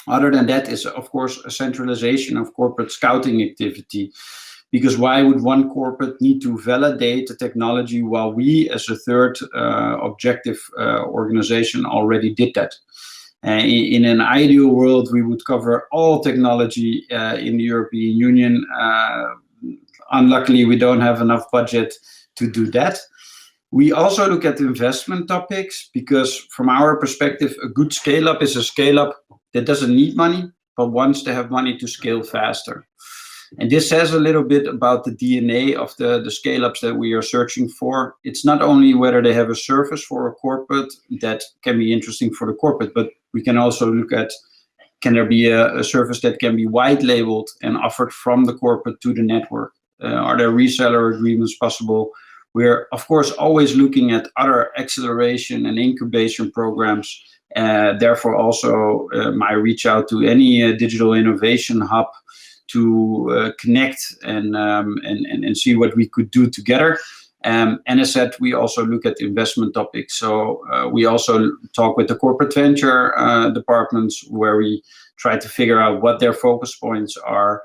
Other than that is, of course, a centralization of corporate scouting activity. Because why would one corporate need to validate the technology while we, as a third objective organization, already did that? In an ideal world, we would cover all technology in the European Union. Unluckily, we don't have enough budget to do that. We also look at investment topics because from our perspective, a good scale-up is a scale-up that doesn't need money, but wants to have money to scale faster. And this says a little bit about the DNA of the scale-ups that we are searching for. It's not only whether they have a service for a corporate that can be interesting for the corporate, but we can also look at, can there be a service that can be white labeled and offered from the corporate to the network? Are there reseller agreements possible? We're, of course, always looking at other acceleration and incubation programs. Therefore, also my reach out to any digital innovation hub to connect and see what we could do together. And as said, we also look at investment topics. So we also talk with the corporate venture departments where we try to figure out what their focus points are.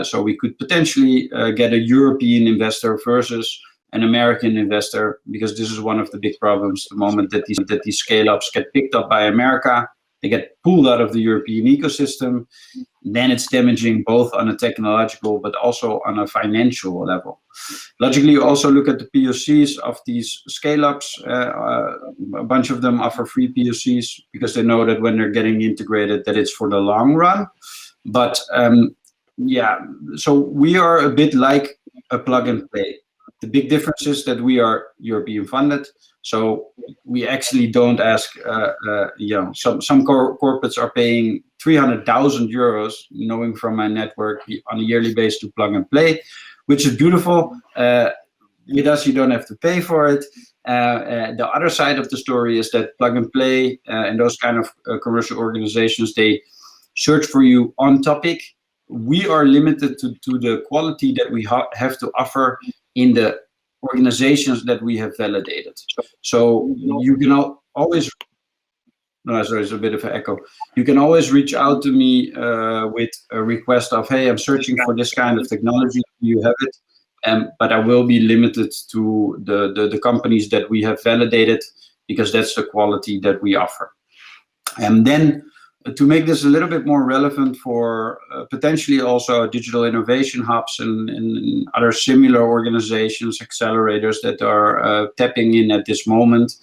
So we could potentially get a European investor versus an American investor, because this is one of the big problems the moment that these scale-ups get picked up by America. They get pulled out of the European ecosystem. Then it's damaging both on a technological but also on a financial level. Logically, you also look at the POCs of these scale-ups. A bunch of them offer free POCs because they know that when they're getting integrated, that it's for the long run. But yeah, so we are a bit like a plug and play. The big difference is that we are European funded. So we actually don't ask, some corporates are paying 300,000 euros, knowing from my network, on a yearly basis to plug and play, which is beautiful. With us, you don't have to pay for it. The other side of the story is that plug and play and those kind of commercial organizations, they search for you on topic. We are limited to the quality that we have to offer in the organizations that we have validated. So you can always, no, sorry, it's a bit of an echo. You can always reach out to me with a request of, hey, I'm searching for this kind of technology. You have it, but I will be limited to the companies that we have validated because that's the quality that we offer. And then to make this a little bit more relevant for potentially also digital innovation hubs and other similar organizations, accelerators that are tapping in at this moment.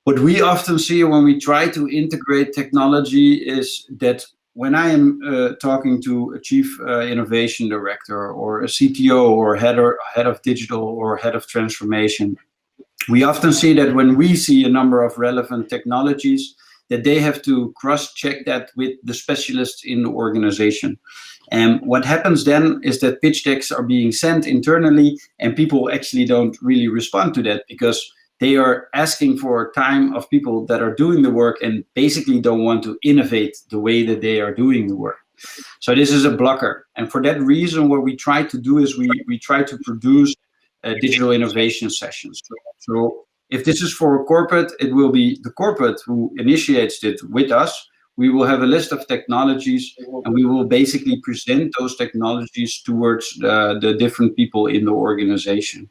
What we often see when we try to integrate technology is that when I am talking to a chief innovation director or a CTO or head of digital or head of transformation, we often see that when we see a number of relevant technologies, that they have to cross-check that with the specialists in the organization. And what happens then is that pitch decks are being sent internally and people actually don't really respond to that because they are asking for time of people that are doing the work and basically don't want to innovate the way that they are doing the work. So this is a blocker. And for that reason, what we try to do is we try to produce digital innovation sessions. So if this is for a corporate, it will be the corporate who initiates it with us. We will have a list of technologies and we will basically present those technologies towards the different people in the organization.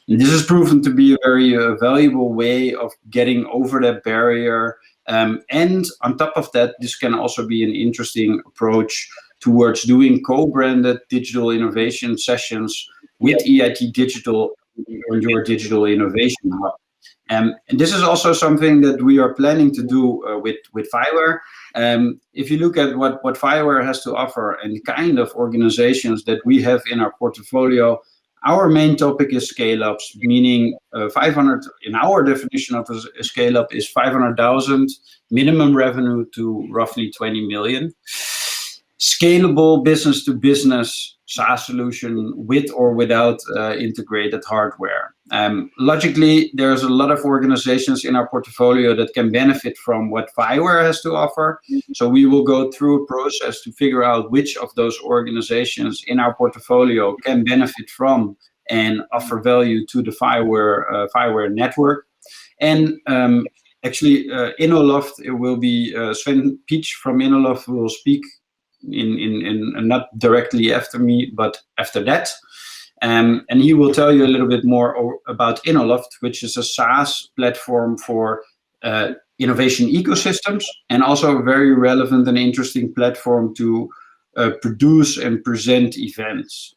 And this has proven to be a very valuable way of getting over that barrier. And on top of that, this can also be an interesting approach towards doing co-branded digital innovation sessions with EIT Digital or your digital innovation hub. And this is also something that we are planning to do with FIWARE. If you look at what FIWARE has to offer and the kind of organizations that we have in our portfolio, Our main topic is scale-ups, meaning 500, in our definition of a scale-up is 500,000 minimum revenue to roughly 20 million. Scalable business-to-business SaaS solution with or without integrated hardware. Logically, there's a lot of organizations in our portfolio that can benefit from what FIWARE has to offer. So we will go through a process to figure out which of those organizations in our portfolio can benefit from and offer value to the FIWARE network. And actually, Innoloft, it will be Sven Peach from Innoloft will speak in not directly after me, but after that. And he will tell you a little bit more about Innoloft, which is a SaaS platform for innovation ecosystems, and also a very relevant and interesting platform to produce and present events.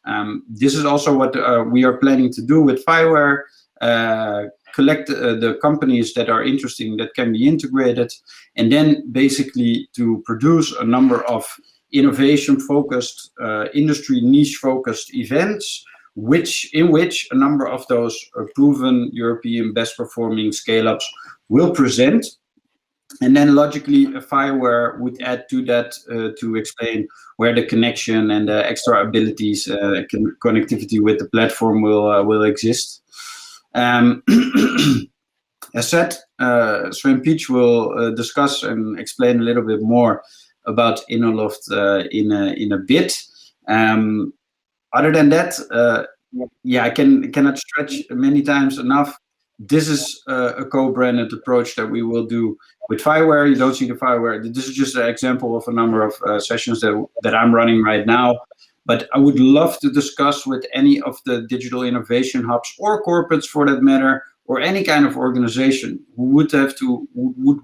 This is also what we are planning to do with FIWARE, collect the companies that are interesting that can be integrated, and then basically to produce a number of innovation-focused, industry niche-focused events, in which a number of those proven European best-performing scale-ups will present. And then logically, FIWARE would add to that to explain where the connection and the extra abilities, connectivity with the platform will exist. As said, Sven Peach will discuss and explain a little bit more about Innoloft in a bit. Other than that, yeah, I cannot stretch many times enough. This is a co-branded approach that we will do with FIWARE. You don't see the FIWARE. This is just an example of a number of sessions that I'm running right now. But I would love to discuss with any of the digital innovation hubs or corporates for that matter, or any kind of organization who would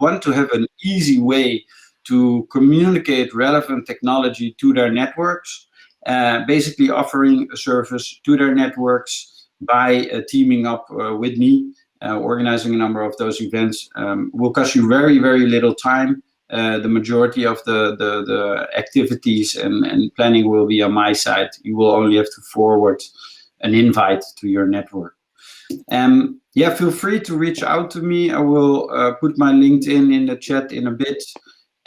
want to have an easy way to communicate relevant technology to their networks, basically offering a service to their networks by teaming up with me, organizing a number of those events. Will cost you very, very little time. The majority of the activities and planning will be on my side. You will only have to forward an invite to your network. Yeah, feel free to reach out to me. I will put my LinkedIn in the chat in a bit.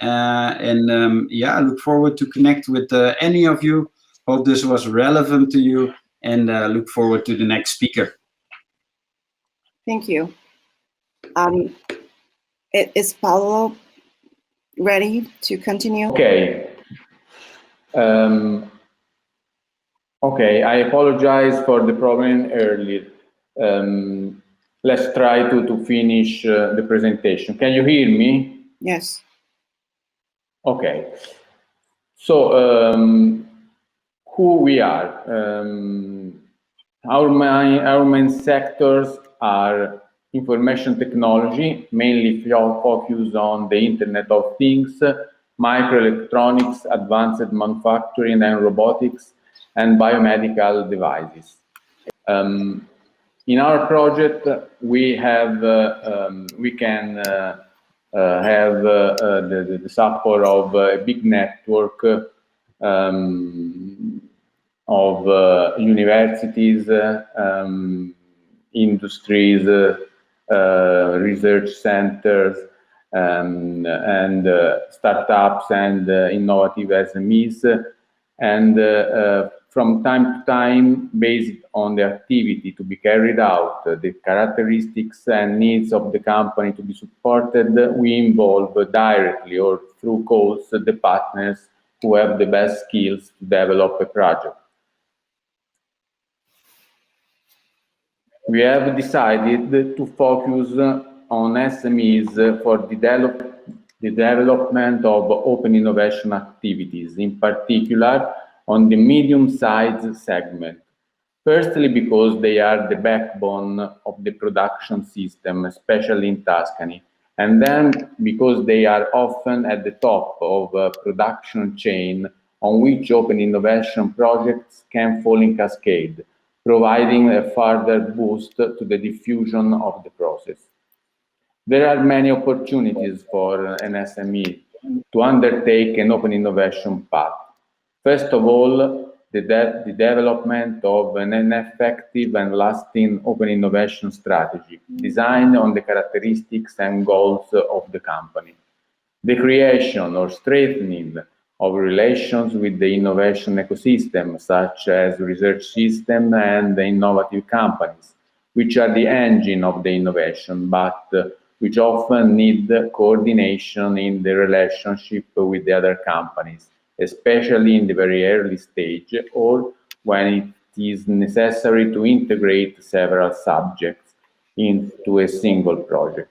Yeah, I look forward to connect with any of you. Hope this was relevant to you, and look forward to the next speaker. Thank you. Is Paolo ready to continue? Okay. Okay, I apologize for the problem earlier. Let's try to finish the presentation. Can you hear me? Yes. Okay. So, who we are? Our main sectors are information technology, mainly focused on the Internet of Things, microelectronics, advanced manufacturing and robotics, and biomedical devices. In our project, we have we can have the support of a big network of universities, industries, research centers, and startups and innovative SMEs, and from time to time, based on the activity to be carried out, the characteristics and needs of the company to be supported, we involve directly or through calls the partners who have the best skills to develop a project. We have decided to focus on SMEs for the development of open innovation activities, in particular on the medium-sized segment. Firstly, because they are the backbone of the production system, especially in Tuscany, and then because they are often at the top of a production chain on which open innovation projects can fall in cascade, providing a further boost to the diffusion of the process. There are many opportunities for an SME to undertake an open innovation path. First of all, the development of an effective and lasting open innovation strategy designed on the characteristics and goals of the company. The creation or strengthening of relations with the innovation ecosystem, such as research systems and innovative companies, which are the engine of the innovation, but which often need coordination in the relationship with the other companies, especially in the very early stage or when it is necessary to integrate several subjects into a single project.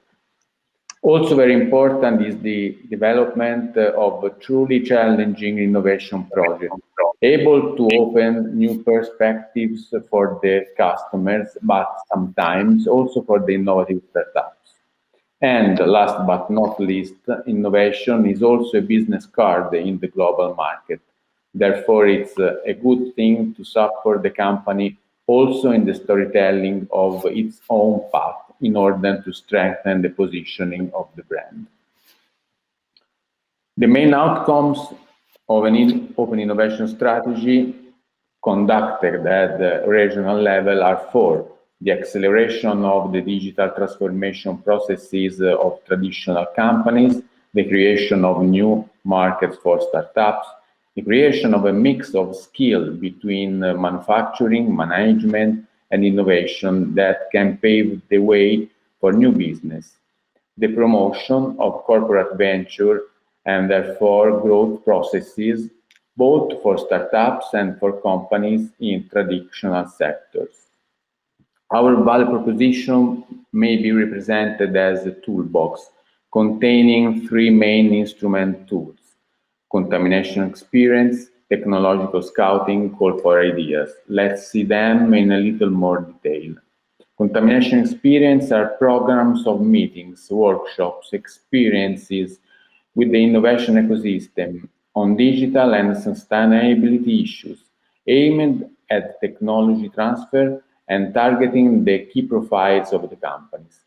Also very important is the development of a truly challenging innovation project, able to open new perspectives for the customers, but sometimes also for the innovative startups. And last but not least, innovation is also a business card in the global market. Therefore, it's a good thing to support the company also in the storytelling of its own path in order to strengthen the positioning of the brand. The main outcomes of an open innovation strategy conducted at the regional level are four: the acceleration of the digital transformation processes of traditional companies, the creation of new markets for startups, the creation of a mix of skill between manufacturing, management, and innovation that can pave the way for new business, the promotion of corporate venture and therefore growth processes, both for startups and for companies in traditional sectors. Our value proposition may be represented as a toolbox containing three main instrument tools: contamination experience, technological scouting, call for ideas. Let's see them in a little more detail. Contamination experience are programs of meetings, workshops, experiences with the innovation ecosystem on digital and sustainability issues, aimed at technology transfer and targeting the key profiles of the companies.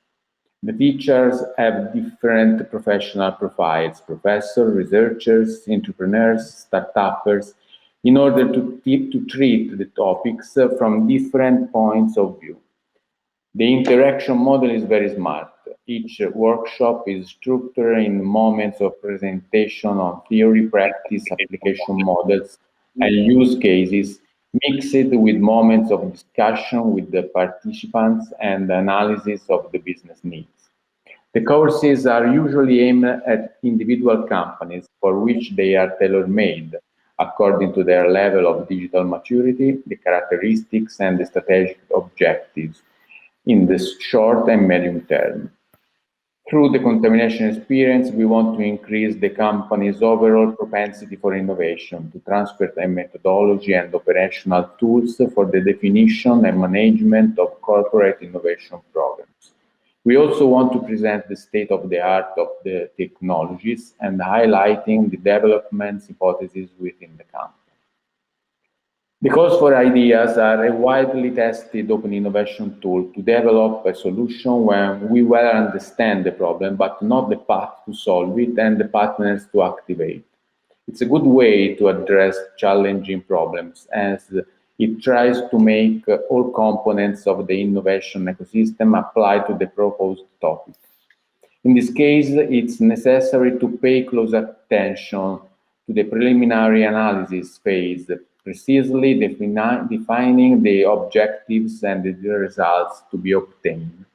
The teachers have different professional profiles: professors, researchers, entrepreneurs, start-uppers, in order to treat the topics from different points of view. The interaction model is very smart. Each workshop is structured in moments of presentation on theory, practice, application models, and use cases, mixed with moments of discussion with the participants and analysis of the business needs. The courses are usually aimed at individual companies for which they are tailor-made according to their level of digital maturity, the characteristics, and the strategic objectives in the short and medium term. Through the contamination experience, we want to increase the company's overall propensity for innovation, to transfer a methodology and operational tools for the definition and management of corporate innovation programs. We also want to present the state of the art of the technologies and highlighting the development hypotheses within the company. The calls for ideas are a widely tested open innovation tool to develop a solution when we well understand the problem, but not the path to solve it and the partners to activate. It's a good way to address challenging problems, as it tries to make all components of the innovation ecosystem apply to the proposed topic. In this case, it's necessary to pay close attention to the preliminary analysis phase, precisely defining the objectives and the results to be obtained.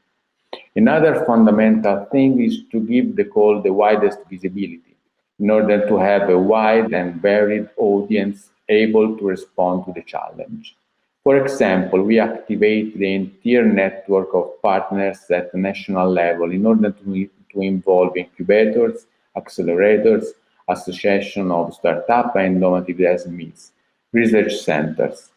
Another fundamental thing is to give the call the widest visibility, in order to have a wide and varied audience able to respond to the challenge. For example, we activate the entire network of partners at the national level in order to involve incubators, accelerators, association of startup and innovative SMEs, research centers.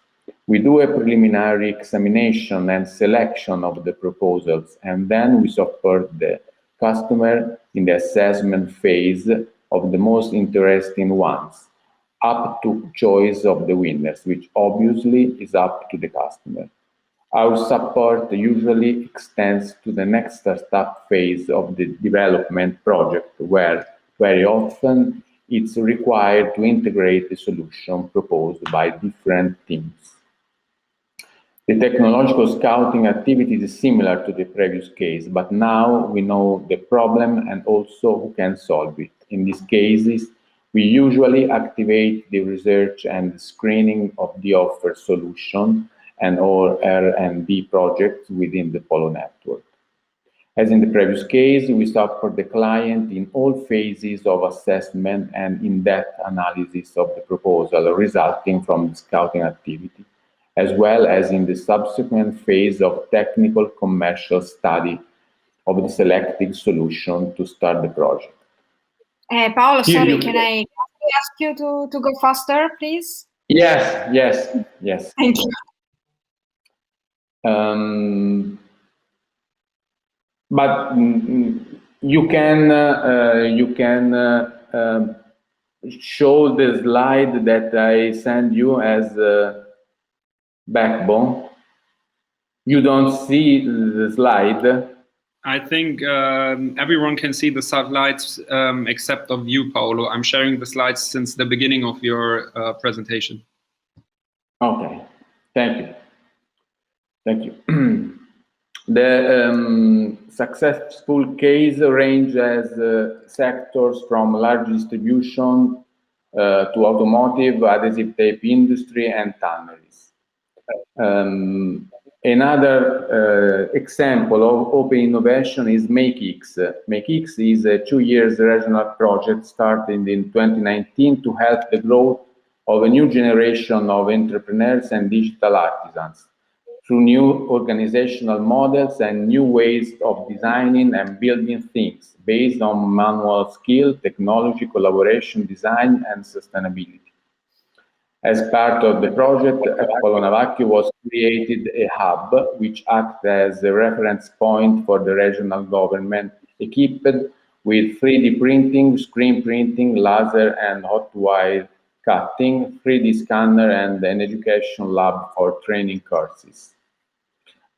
We do a preliminary examination and selection of the proposals, and then we support the customer in the assessment phase of the most interesting ones, up to choice of the winners, which obviously is up to the customer. Our support usually extends to the next startup phase of the development project, where very often it's required to integrate the solution proposed by different teams. The technological scouting activity is similar to the previous case, but now we know the problem and also who can solve it. In these cases, we usually activate the research and screening of the offered solution and or R&D projects within the Polo network. As in the previous case, we support the client in all phases of assessment and in-depth analysis of the proposal resulting from the scouting activity, as well as in the subsequent phase of technical commercial study of the selected solution to start the project. Paolo, sorry, can I ask you to go faster, please? Yes. Thank you. But you can show the slide that I send you as a backbone. You don't see the slide. I think everyone can see the slides except of you, Paolo. I'm sharing the slides since the beginning of your presentation. Okay, thank you. The successful case ranges sectors from large distribution to automotive, adhesive tape industry, and tanneries. Another example of open innovation is MakeX. MakeX is a 2-year regional project started in 2019 to help the growth of a new generation of entrepreneurs and digital artisans through new organizational models and new ways of designing and building things based on manual skill, technology, collaboration, design, and sustainability. As part of the project, at Polo Navacchio was created a hub which acts as a reference point for the regional government, equipped with 3D printing, screen printing, laser and hot wire cutting, 3D scanner, and an education lab for training courses.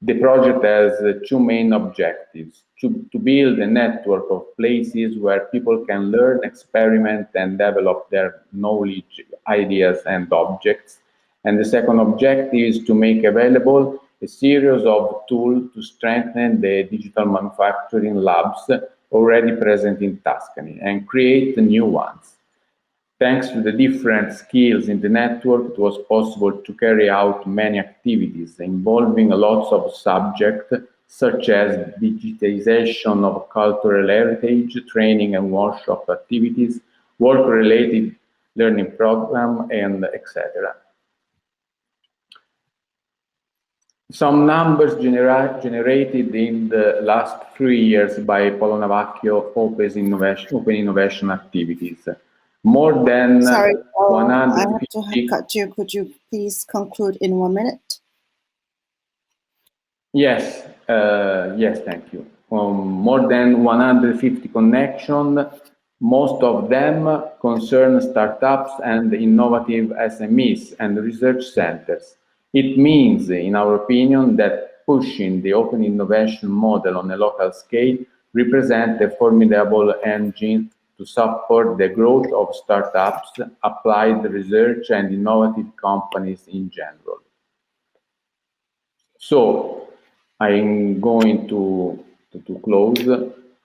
The project has 2 main objectives: to build a network of places where people can learn, experiment, and develop their knowledge, ideas, and objects. And the second objective is to make available a series of tools to strengthen the digital manufacturing labs already present in Tuscany and create new ones. Thanks to the different skills in the network, it was possible to carry out many activities involving lots of subjects, such as digitization of cultural heritage, training and workshop activities, work-related learning program, and etc. Some numbers generated in the last 3 years by Polo Navacchio Open Innovation activities. More than Sorry, Paolo, 150. I have to cut you. Could you please conclude in 1 minute? Yes, thank you. More than 150 connections, most of them concern startups and innovative SMEs and research centers. It means, in our opinion, that pushing the open innovation model on a local scale represents a formidable engine to support the growth of startups, applied research, and innovative companies in general. So, I'm going to close.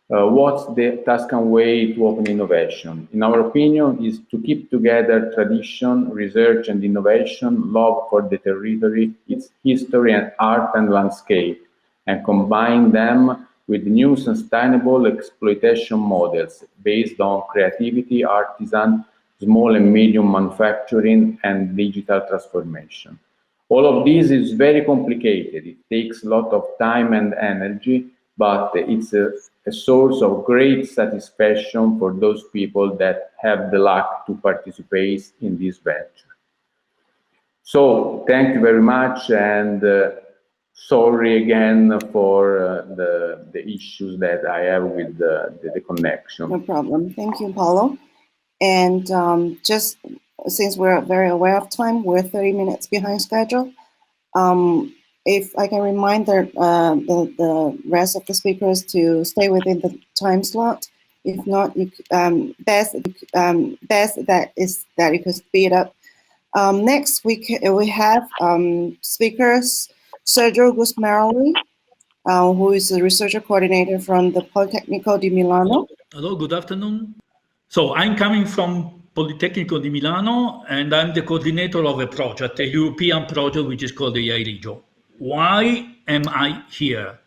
What's the Tuscan way to open innovation? In our opinion, is to keep together tradition, research, and innovation, love for the territory, its history and art and landscape, and combine them with new sustainable exploitation models based on creativity, artisan, small and medium manufacturing, and digital transformation. All of this is very complicated. It takes a lot of time and energy, but it's a source of great satisfaction for those people that have the luck to participate in this venture. So, thank you very much, and sorry again for the issues that I have with the connection. No problem. Thank you, Paolo. And just since we're very aware of time, we're 30 minutes behind schedule. If I can remind the rest of the speakers to stay within the time slot, If not, best that you could speed up. Next week we have speakers Sergio Gusmeroli, who is a researcher coordinator from the Politecnico di Milano. Hello, good afternoon. So I'm coming from Politecnico di Milano, and I'm the coordinator of a project, a European project which is called AI Regio. Why am I here?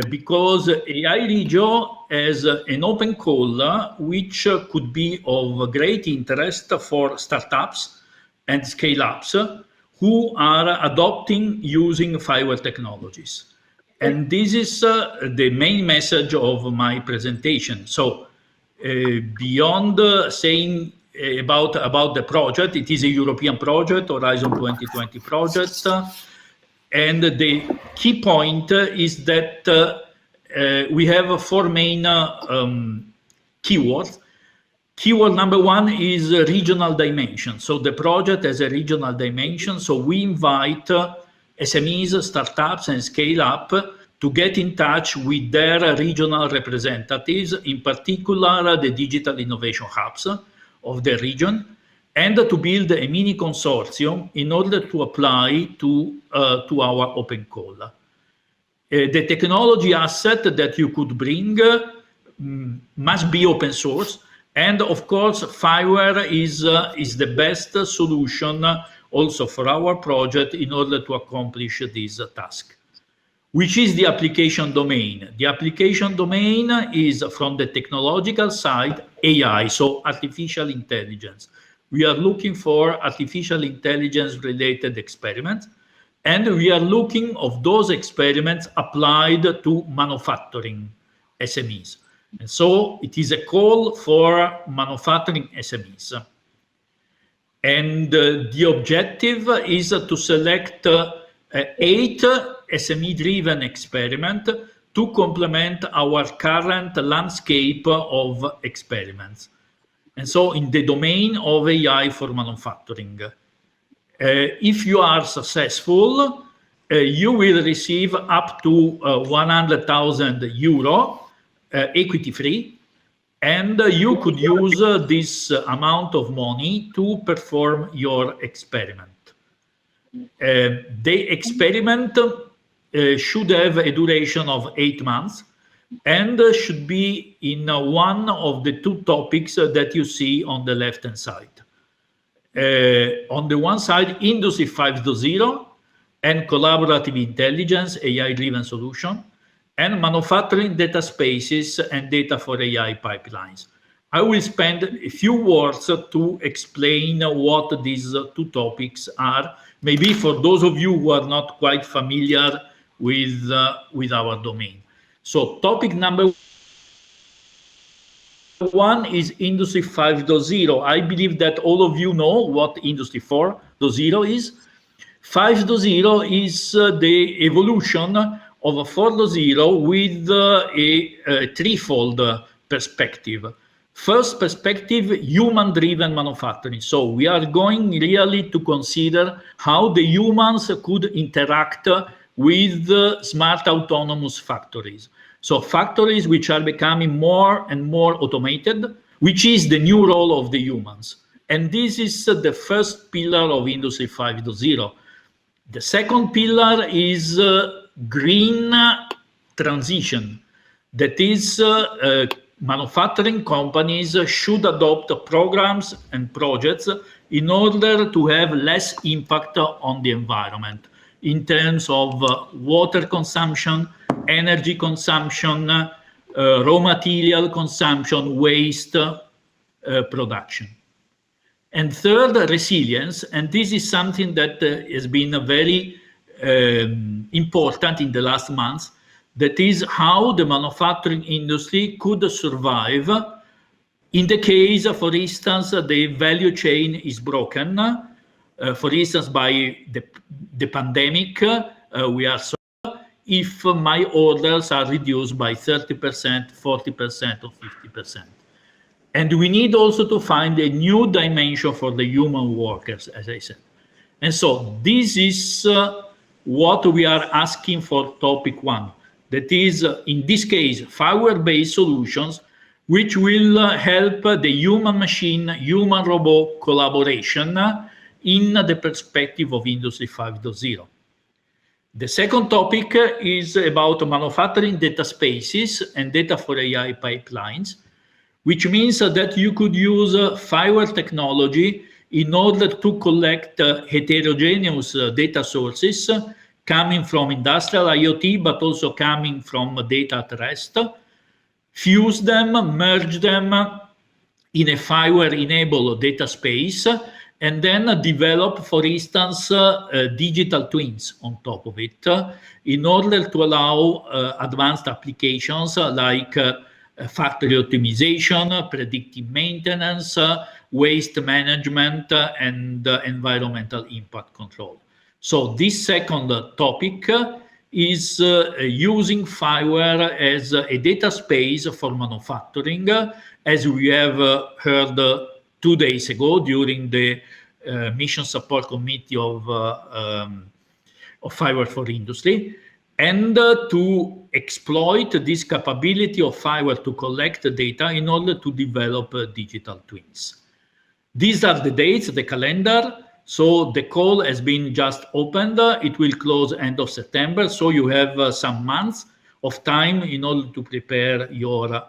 Because AI Regio has an open call which could be of great interest for startups and scale-ups who are adopting using FIWARE technologies. And this is the main message of my presentation. So beyond saying about the project, it is a European project, Horizon 2020 project. And the key point is that we have four main keywords. Keyword number one is regional dimension. So the project has a regional dimension. So we invite SMEs, startups, and scale-up to get in touch with their regional representatives, in particular the digital innovation hubs of the region, and to build a mini consortium in order to apply to our open call. The technology asset that you could bring must be open source, and of course FIWARE is the best solution also for our project in order to accomplish this task. Which is the application domain? The application domain is, from the technological side, AI, so artificial intelligence. We are looking for artificial intelligence related experiments, and we are looking of those experiments applied to manufacturing SMEs. And so it is a call for manufacturing SMEs. And the objective is to select 8 SME-driven experiments to complement our current landscape of experiments. And so in the domain of AI for manufacturing. If you are successful, you will receive up to 100,000 euro equity free, and you could use this amount of money to perform your experiment. The experiment should have a duration of 8 months and should be in one of the 2 topics that you see on the left-hand side. On the one side, Industry 5.0 and collaborative intelligence, AI-driven solution, and manufacturing data spaces and data for AI pipelines. I will spend a few words to explain what these 2 topics are, maybe for those of you who are not quite familiar with our domain. So topic number 1 is Industry 5.0. I believe that all of you know what Industry 4.0 is. 5.0 is the evolution of a 4.0 with a threefold perspective. First perspective, human-driven manufacturing. So we are going really to consider how the humans could interact with smart autonomous factories. So factories which are becoming more and more automated, which is the new role of the humans. And this is the first pillar of Industry 5.0. The second pillar is green transition. That is, manufacturing companies should adopt programs and projects in order to have less impact on the environment in terms of water consumption, energy consumption, raw material consumption, waste production. And third, resilience, and this is something that has been very important in the last months. That is how the manufacturing industry could survive in the case, for instance, the value chain is broken. For instance, by the pandemic, we are so if my orders are reduced by 30%, 40%, or 50%. And we need also to find a new dimension for the human workers, as I said. And so this is what we are asking for topic 1. That is, in this case, FIWARE-based solutions which will help the human-machine, human-robot collaboration in the perspective of Industry 5.0. The second topic is about manufacturing data spaces and data for AI pipelines, which means that you could use FIWARE technology in order to collect heterogeneous data sources coming from industrial IoT, but also coming from data at rest, fuse them, merge them in a FIWARE-enabled data space, and then develop, for instance, digital twins on top of it in order to allow advanced applications like factory optimization, predictive maintenance, waste management, and environmental impact control. So this second topic is using FIWARE as a data space for manufacturing, as we have heard 2 days ago during the Mission Support Committee of FIWARE for Industry, and to exploit this capability of FIWARE to collect data in order to develop digital twins. These are the dates, the calendar. So the call has been just opened. It will close end of September. So you have some months of time in order to prepare your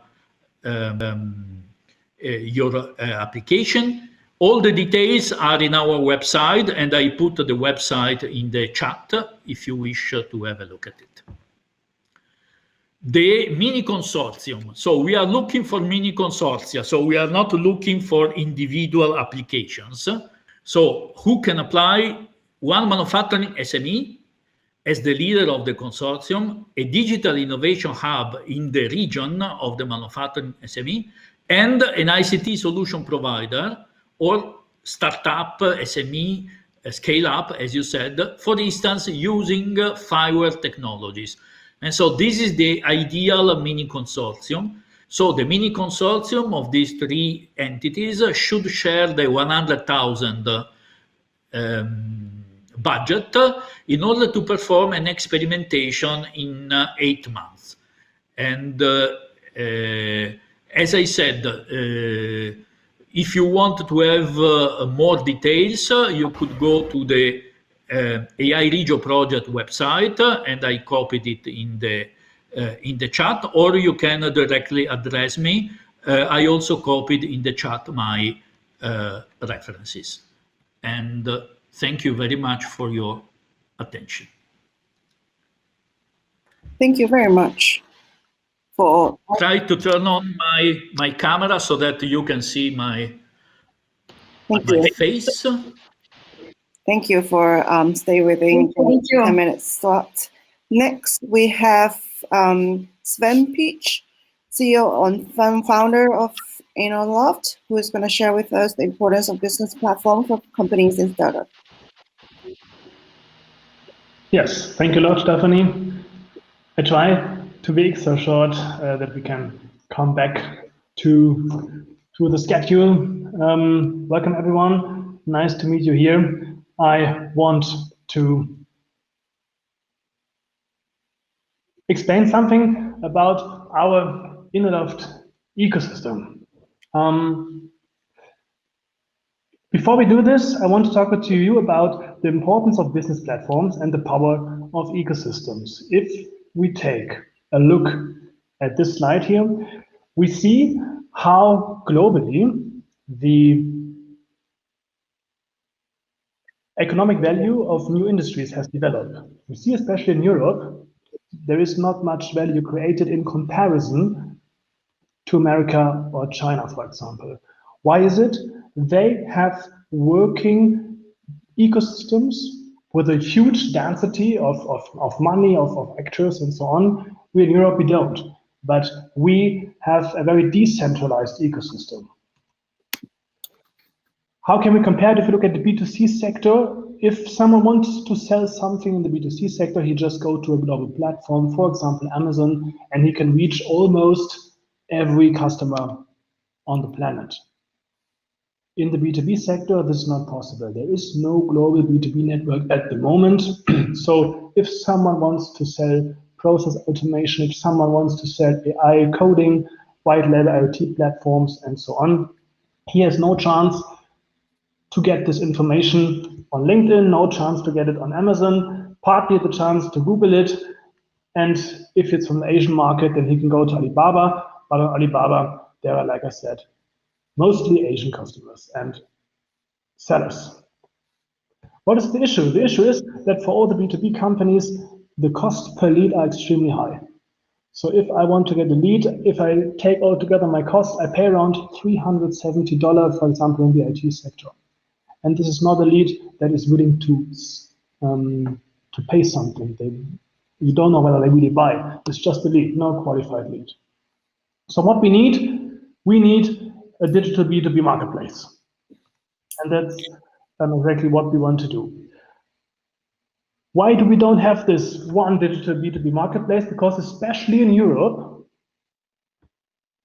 application. All the details are in our website, and I put the website in the chat if you wish to have a look at it. The mini consortium. So we are looking for mini consortia. So we are not looking for individual applications. So who can apply? One manufacturing SME as the leader of the consortium, a digital innovation hub in the region of the manufacturing SME, and an ICT solution provider or startup SME scale up, as you said, for instance, using FIWARE technologies. And so this is the ideal mini consortium. So the mini consortium of these 3 entities should share the 100,000 budget in order to perform an experimentation in 8 months. And as I said, if you want to have more details, you could go to the AI Regio project website, and I copied it in the chat, or you can directly address me. I also copied in the chat my references. And thank you very much for your attention. Thank you very much. Try to turn on my camera so that you can see my face. Thank you for stay within 10 minutes slot. Next, we have Sven Peach, CEO and founder of InnoLoft, who is going to share with us the importance of business platform for companies and startups. Yes, thank you a lot, Stephanie. I try to be extra short that we can come back to the schedule. Welcome, everyone. Nice to meet you here. I want to explain something about our InnoLoft ecosystem. Before we do this, I want to talk to you about the importance of business platforms and the power of ecosystems. If we take a look at this slide here, we see how globally the economic value of new industries has developed. We see, especially in Europe, there is not much value created in comparison to America or China, for example. Why is it? They have working ecosystems with a huge density of money, of actors and so on. We in Europe, we don't, but we have a very decentralized ecosystem. How can we compare it if you look at the B2C sector? If someone wants to sell something in the B2C sector, he just go to a global platform, for example, Amazon, and he can reach almost every customer on the planet. In the B2B sector, this is not possible. There is no global B2B network at the moment. So if someone wants to sell process automation, if someone wants to sell AI coding, white label IoT platforms, and so on. He has no chance to get this information on LinkedIn, no chance to get it on Amazon, partly the chance to Google it. And if it's from the Asian market, then he can go to Alibaba. But on Alibaba, there are, like I said, mostly Asian customers and sellers. What is the issue? The issue is that for all the B2B companies, the cost per lead are extremely high. So if I want to get a lead, if I take all together my costs, I pay around $370, for example, in the IT sector. And this is not a lead that is willing to pay something. You don't know whether they really buy. It's just a lead, no qualified lead. So what we need a digital B2B marketplace. And that's exactly what we want to do. Why do we don't have this one digital B2B marketplace? Because especially in Europe,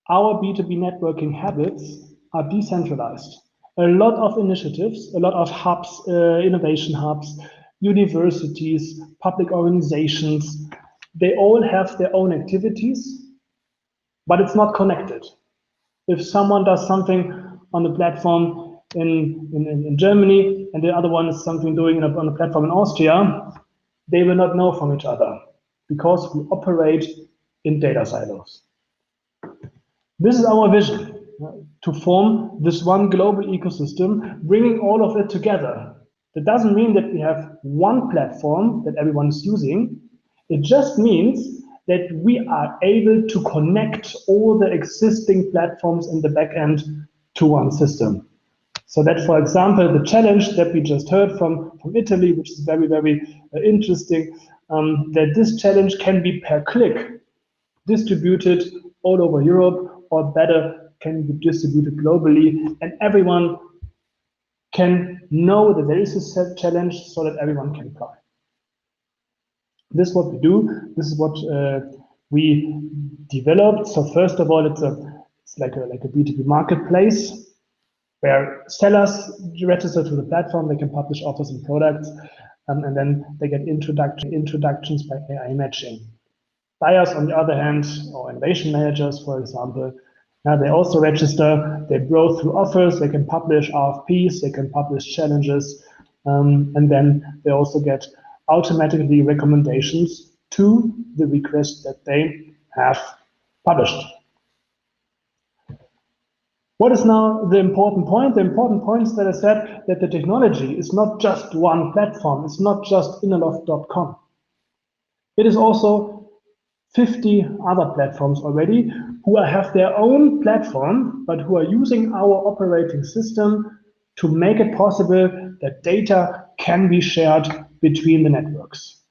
our B2B networking habits are decentralized. A lot of initiatives, a lot of hubs, innovation hubs, universities, public organizations, they all have their own activities, but it's not connected. If someone does something on the platform in Germany and the other one is something doing on a platform in Austria, they will not know from each other because we operate in data silos. This is our vision, to form this one global ecosystem, bringing all of it together. That doesn't mean that we have one platform that everyone is using. It just means that we are able to connect all the existing platforms in the backend to one system. So that, for example, the challenge that we just heard from Italy, which is very, very interesting, that this challenge can be per click distributed all over Europe, or better, can be distributed globally, and everyone can know that there is a set challenge so that everyone can apply. This is what we do. This is what we developed. So first of all, it's like a B2B marketplace where sellers register to the platform, they can publish offers and products, and then they get introductions by AI matching. Buyers, on the other hand, or innovation managers, for example, now they also register, they browse through offers, they can publish RFPs, they can publish challenges, and then they also get automatically recommendations to the request that they have published. What is now the important point? The important point is that I said that the technology is not just one platform. It's not just innerloft.com. It is also 50 other platforms already who have their own platform, but who are using our operating system to make it possible that data can be shared between the networks.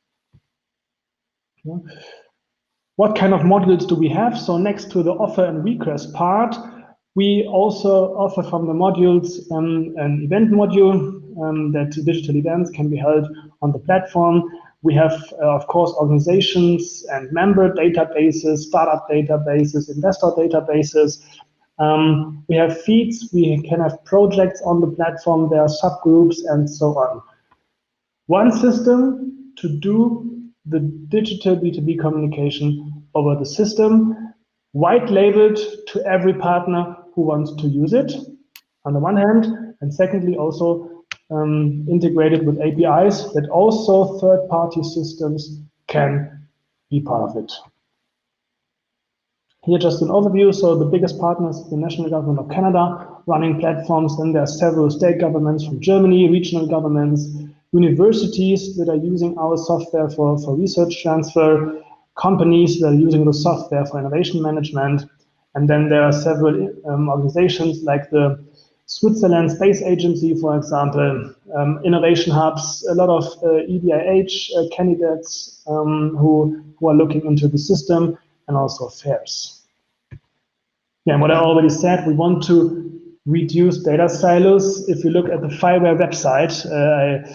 What kind of modules do we have? So next to the offer and request part, we also offer from the modules an event module that digital events can be held on the platform. We have, of course, organizations and member databases, startup databases, investor databases. We have feeds, we can have projects on the platform, there are subgroups and so on. One system to do the digital B2B communication over the system, white labeled to every partner who wants to use it, on the one hand, and secondly also integrated with APIs that also third-party systems can be part of it. Here just an overview. So the biggest partners, the national government of Canada, running platforms. Then there are several state governments from Germany, regional governments, universities that are using our software for research transfer, companies that are using the software for innovation management. And then there are several organizations like the Switzerland Space Agency, for example, innovation hubs, a lot of EDIH candidates who are looking into the system, and also fairs. Yeah, and what I already said, we want to reduce data silos. If you look at the FIWARE website, I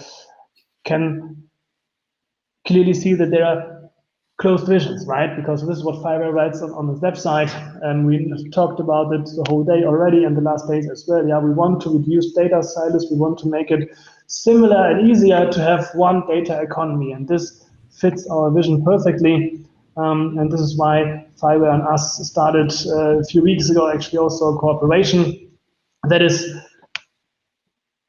can clearly see that there are closed visions, right? Because this is what FIWARE writes on the website, and we talked about it the whole day already and the last days as well. Yeah, we want to reduce data silos. We want to make it similar and easier to have one data economy, and this fits our vision perfectly. And this is why FIWARE and us started a few weeks ago, actually also a cooperation that is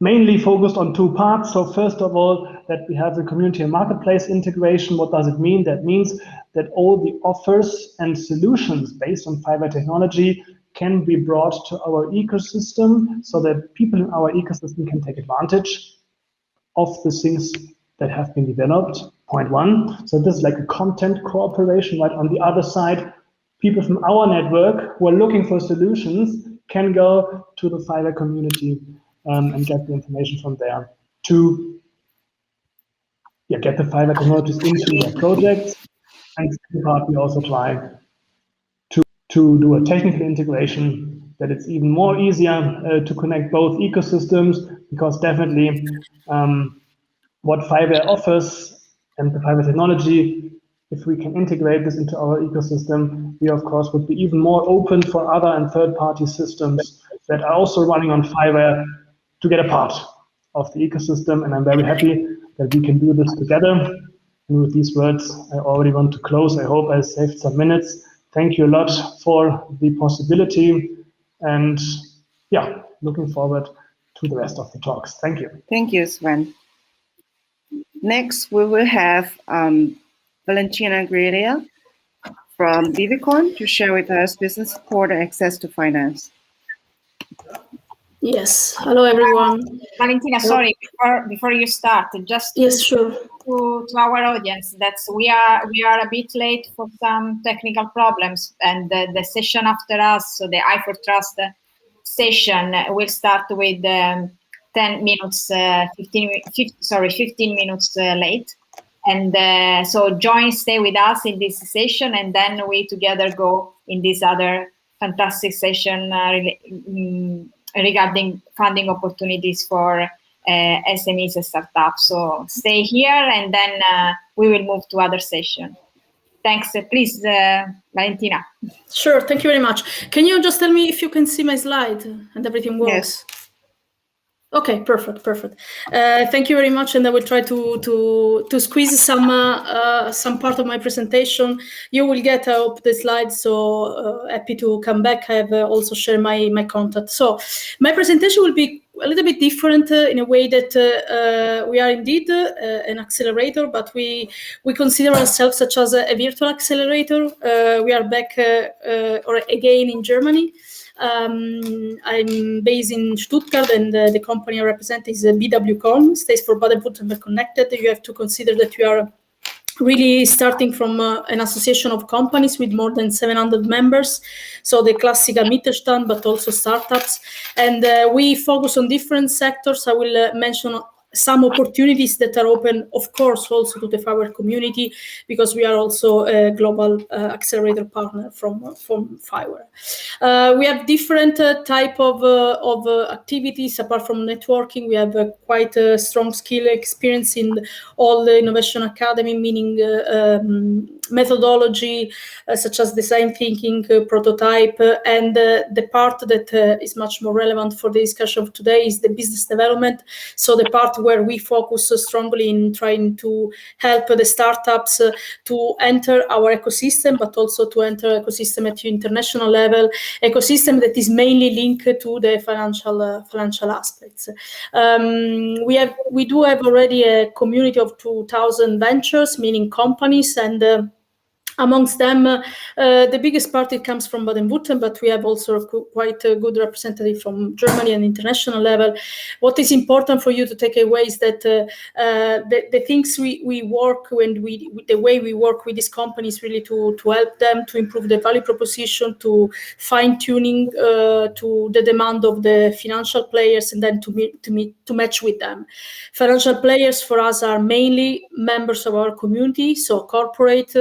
mainly focused on two parts. So first of all, that we have the community and marketplace integration. What does it mean? That means that all the offers and solutions based on FIWARE technology can be brought to our ecosystem so that people in our ecosystem can take advantage of the things that have been developed, point one. So this is like a content cooperation, right? On the other side, people from our network who are looking for solutions can go to the FIWARE community and get the information from there to get the FIWARE technologies into their projects. And second part, we also try to do a technical integration that it's even more easier to connect both ecosystems, because definitely what FIWARE offers and the FIWARE technology, if we can integrate this into our ecosystem, we of course would be even more open for other and third-party systems that are also running on FIWARE to get a part of the ecosystem. And I'm very happy that we can do this together. And with these words, I already want to close. I hope I saved some minutes. Thank you a lot for the possibility. And yeah, looking forward to the rest of the talks. Thank you. Thank you, Sven. Next, we will have Valentina Grelia from Vivicorn to share with us business support and access to finance. Yes, hello everyone. Valentina, sorry, before you start, just yes, sure. To our audience, that's we are a bit late for some technical problems, and the session after us, so the i4Trust session, will start with 10 minutes, 15 minutes late. And so stay with us in this session, and then we together go in this other fantastic session regarding funding opportunities for SMEs and startups. So stay here, and then we will move to other session. Thanks. Please, Valentina. Sure. Thank you very much. Can you just tell me if you can see my slide and everything works? Yes. Okay, perfect. Thank you very much, and I will try to squeeze some part of my presentation. You will get, I hope, the slides. So happy to come back. I have also shared my contact. So my presentation will be a little bit different in a way that we are indeed an accelerator, but we consider ourselves such as a virtual accelerator. We are back or again in Germany. I'm based in Stuttgart, and the company I represent is BWCon, stands for Baden-Württemberg Connected. You have to consider that we are really starting from an association of companies with more than 700 members. So the classic Mittelstand, but also startups. And we focus on different sectors. I will mention some opportunities that are open, of course, also to the FIWARE community, because we are also a global accelerator partner from FIWARE. We have different type of activities. Apart from networking, we have quite a strong skill experience in all the Innovation Academy, meaning methodology, such as design thinking, prototype, and the part that is much more relevant for the discussion of today is the business development. So the part where we focus strongly in trying to help the startups to enter our ecosystem, but also to enter ecosystem at international level, ecosystem that is mainly linked to the financial aspects. We do have already a community of 2,000 ventures, meaning companies, and amongst them, the biggest part it comes from Baden-Württemberg, but we have also quite a good representative from Germany and international level. What is important for you to take away is that the things we work and the way we work with these companies really to help them to improve the value proposition, to fine-tuning to the demand of the financial players, and then to match with them. Financial players for us are mainly members of our community, so corporate.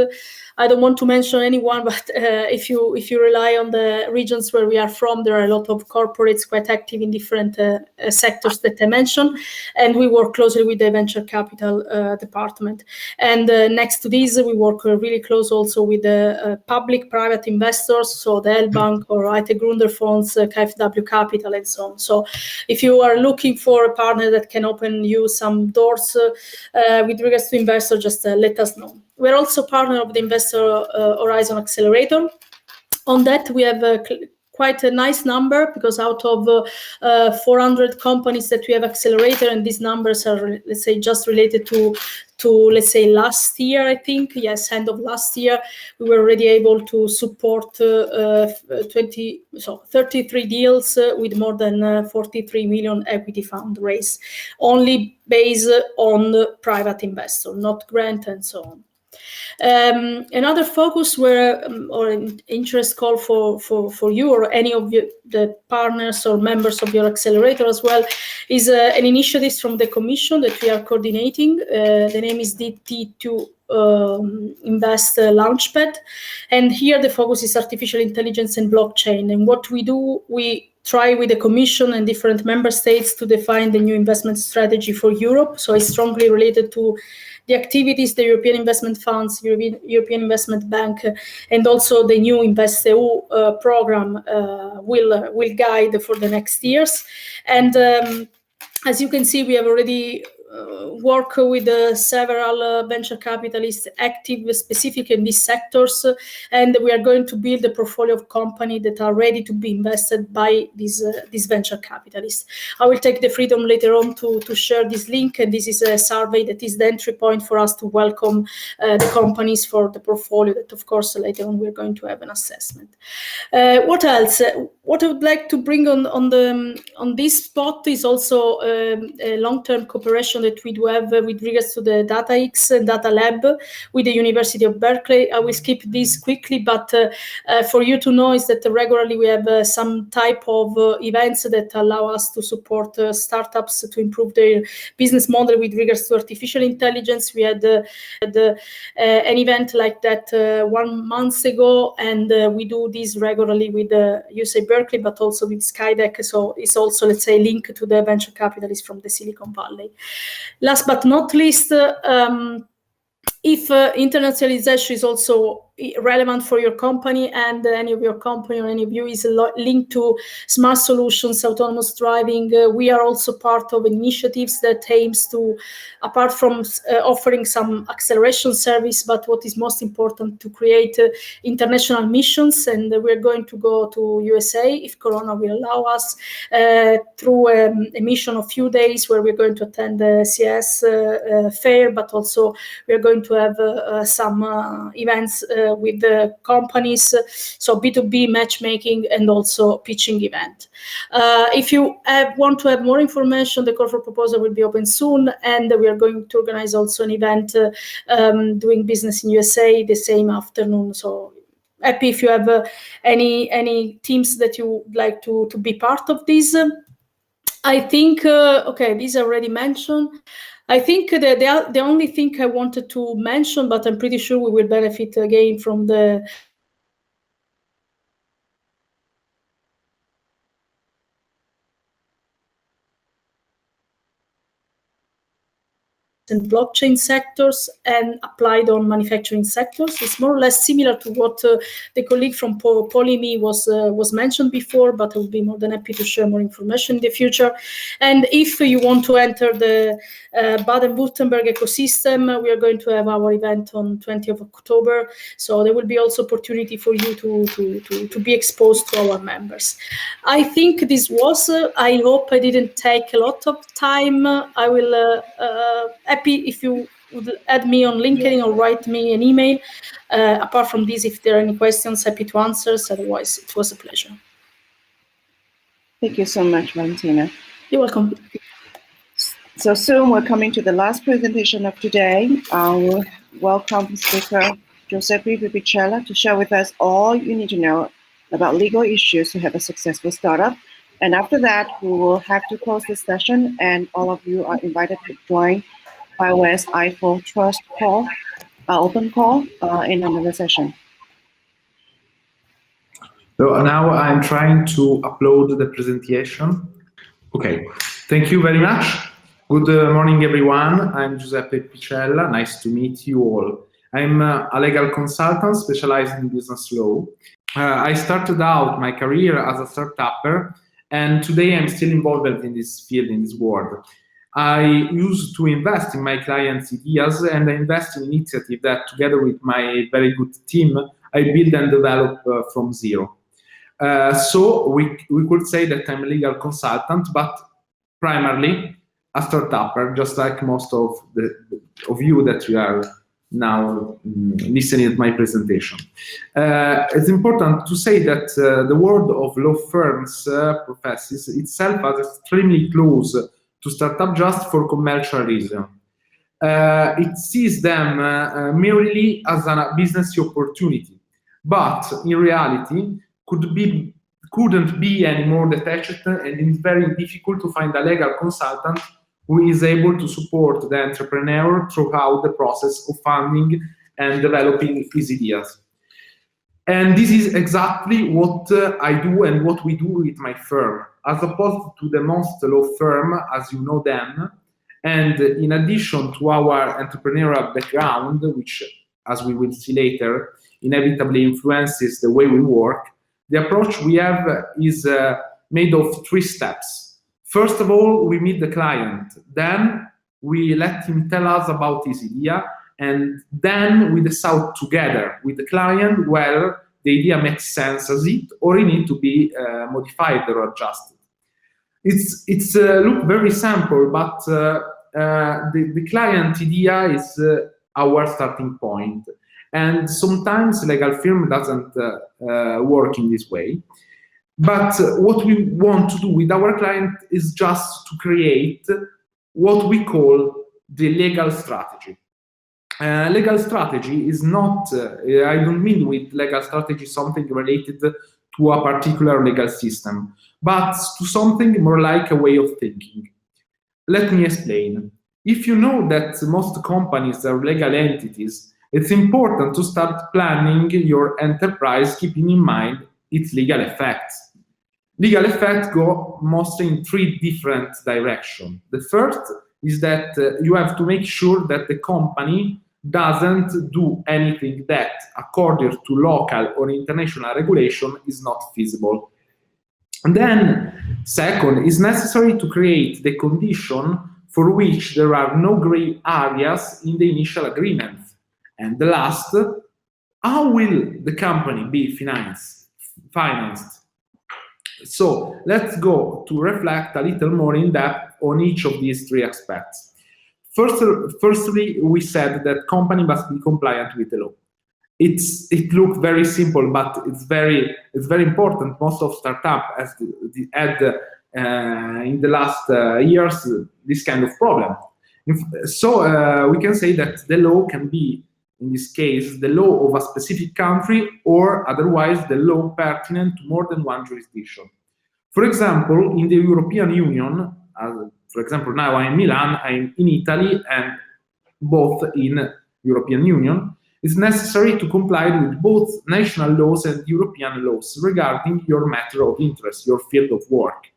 I don't want to mention anyone, but if you rely on the regions where we are from, there are a lot of corporates quite active in different sectors that I mentioned, and we work closely with the venture capital department. And next to this, we work really close also with the public-private investors, so the L-Bank or IT Gründerfonds, KfW Capital, and so on. So if you are looking for a partner that can open you some doors with regards to investors, just let us know. we're also partner of the Investor Horizon Accelerator. On that, we have quite a nice number, because out of 400 companies that we have accelerated, and these numbers are, let's say, just related to let's say last year, I think, yes, end of last year, we were already able to support 33 deals with more than 43 million equity fund raised, only based on private investor, not grant and so on. Another focus or an interest call for you or any of the partners or members of your accelerator as well is an initiative from the Commission that we are coordinating. The name is DT2 Invest Launchpad, and here the focus is artificial intelligence and blockchain. And what we do, we try with the Commission and different member states to define the new investment strategy for Europe. So it's strongly related to the activities the European Investment Funds, European Investment Bank, and also the new InvestEU program will guide for the next years. And as you can see, we have already work with several venture capitalists active specific in these sectors, and we are going to build a portfolio of companies that are ready to be invested by these venture capitalists. I will take the freedom later on to share this link, and this is a survey that is the entry point for us to welcome the companies for the portfolio that, of course, later on we're going to have an assessment. What else? What I would like to bring on this spot is also a long-term cooperation that we do have with regards to the DataX Data Lab with the University of Berkeley. I will skip this quickly, but for you to know is that regularly we have some type of events that allow us to support startups to improve their business model with regards to artificial intelligence. We had an event like that 1 month ago, and we do this regularly with UC Berkeley, but also with Skydeck. So it's also, let's say, linked to the venture capitalists from the Silicon Valley. Last but not least, if internationalization is also relevant for your company, and any of your company or any of you is linked to smart solutions, autonomous driving, we are also part of initiatives that aims to, apart from offering some acceleration service, but what is most important, to create international missions. And we're going to go to USA, if Corona will allow us, through a mission of few days where we're going to attend the CS fair, but also we're going to have some events with the companies, so B2B matchmaking and also pitching event. If you want to have more information, the call for proposal will be open soon, and we are going to organize also an event doing business in USA the same afternoon. So happy if you have any teams that you would like to be part of this. I think, okay, these are already mentioned. I think the only thing I wanted to mention, but I'm pretty sure we will benefit again from the and blockchain sectors and applied on manufacturing sectors. It's more or less similar to what the colleague from Polyme was mentioned before, but I will be more than happy to share more information in the future. And if you want to enter the Baden-Württemberg ecosystem, we are going to have our event on 20th of October. So there will be also opportunity for you to be exposed to our members. I think this was, I hope I didn't take a lot of time. I will happy if you would add me on LinkedIn or write me an email. Apart from this, if there are any questions, happy to answer. Otherwise, it was a pleasure. Thank you so much, Valentina. You're welcome. So soon we're coming to the last presentation of today. We'll welcome speaker Giuseppe Pipicella to share with us all you need to know about legal issues to have a successful startup. And after that, we will have to close the session, and all of you are invited to join FIWARE's i4Trust call, open call in another session. So now I'm trying to upload the presentation. Okay, thank you very much. Good morning, everyone. I'm Giuseppe Picella. Nice to meet you all. I'm a legal consultant specialized in business law. I started out my career as a startupper, and today I'm still involved in this field, in this world. I used to invest in my clients' ideas, and I invest in initiative that, together with my very good team, I build and develop from zero. So we could say that I'm a legal consultant, but primarily a startupper, just like most of you that you are now listening at my presentation. It's important to say that the world of law firms professes itself as extremely close to startup just for commercial reasons. It sees them merely as a business opportunity, but in reality couldn't be any more detached, and it's very difficult to find a legal consultant who is able to support the entrepreneur throughout the process of funding and developing his ideas. And this is exactly what I do and what we do with my firm, as opposed to the most law firm as you know them. And in addition to our entrepreneurial background, which, as we will see later, inevitably influences the way we work, the approach we have is made of 3 steps. First of all, we meet the client. Then we let him tell us about his idea, and then we decide together with the client whether the idea makes sense as it, or it needs to be modified or adjusted. It's look very simple, but the client idea is our starting point. And sometimes legal firm doesn't work in this way. But what we want to do with our client is just to create what we call the legal strategy. Legal strategy is not, I don't mean with legal strategy something related to a particular legal system, but to something more like a way of thinking. Let me explain. If you know that most companies are legal entities, it's important to start planning your enterprise keeping in mind its legal effects. Legal effects go mostly in 3 different directions. The first is that you have to make sure that the company doesn't do anything that, according to local or international regulation, is not feasible. And then, second, it's necessary to create the condition for which there are no gray areas in the initial agreement. And the last, how will the company be financed? So let's go to reflect a little more in depth on each of these 3 aspects. Firstly, we said that company must be compliant with the law. It looks very simple, but it's very important. Most of startups had in the last years this kind of problem. So we can say that the law can be, in this case, the law of a specific country, or otherwise the law pertinent to more than one jurisdiction. For example, in the European Union, for example, now I'm in Milan, I'm in Italy, and both in European Union, it's necessary to comply with both national laws and European laws regarding your matter of interest, your field of work.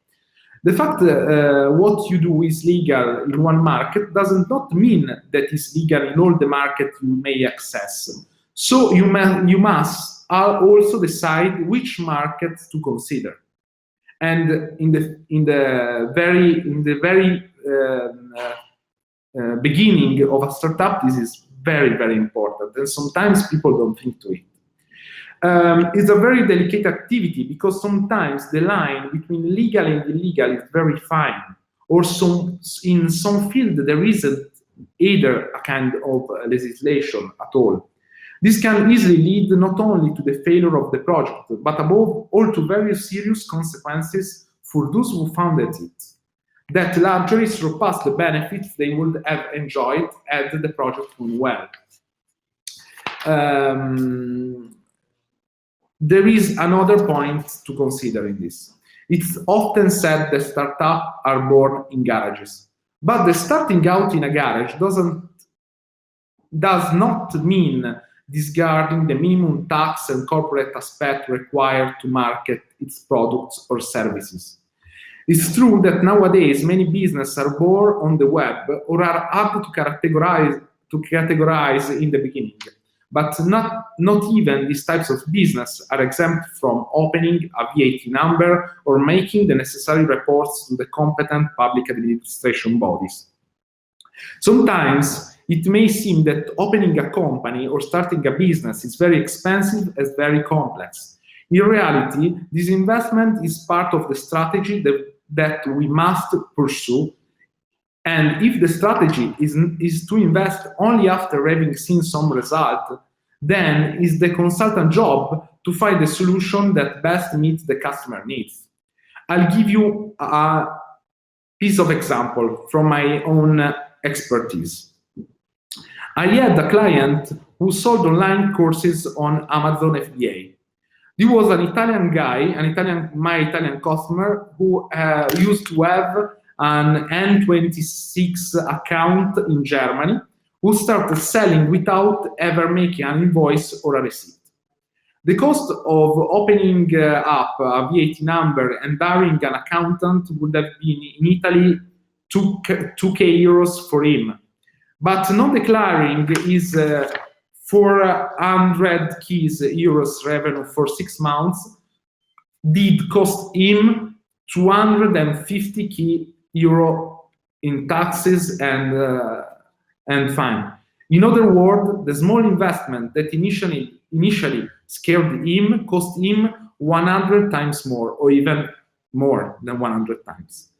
The fact that what you do is legal in one market doesn't not mean that it's legal in all the market you may access. So you must also decide which markets to consider. And in the very beginning of a startup, this is very, very important, and sometimes people don't think to it. It's a very delicate activity because sometimes the line between legal and illegal is very fine, or in some field there isn't either a kind of legislation at all. This can easily lead not only to the failure of the project, but above all to very serious consequences for those who founded it, that largely surpass the benefits they would have enjoyed had the project gone well. There is another point to consider in this. It's often said that startups are born in garages, but the starting out in a garage does not mean discarding the minimum tax and corporate aspect required to market its products or services. It's true that nowadays many businesses are born on the web or are hard to categorize in the beginning. But not even these types of business are exempt from opening a VAT number or making the necessary reports to the competent public administration bodies. Sometimes it may seem that opening a company or starting a business is very expensive and very complex. In reality, this investment is part of the strategy that we must pursue. And if the strategy is to invest only after having seen some result, then it's the consultant job to find the solution that best meets the customer needs. I'll give you a piece of example from my own expertise. I had a client who sold online courses on Amazon FBA. He was an Italian guy, my Italian customer, who used to have an N26 account in Germany, who started selling without ever making an invoice or a receipt. The cost of opening up a VAT number and hiring an accountant would have been in Italy 2k euros for him. But not declaring his 400 euros revenue for 6 months did cost him 250 euro in taxes and fine. In other words, the small investment that initially scared him cost him 100 times more, or even more than 100 times.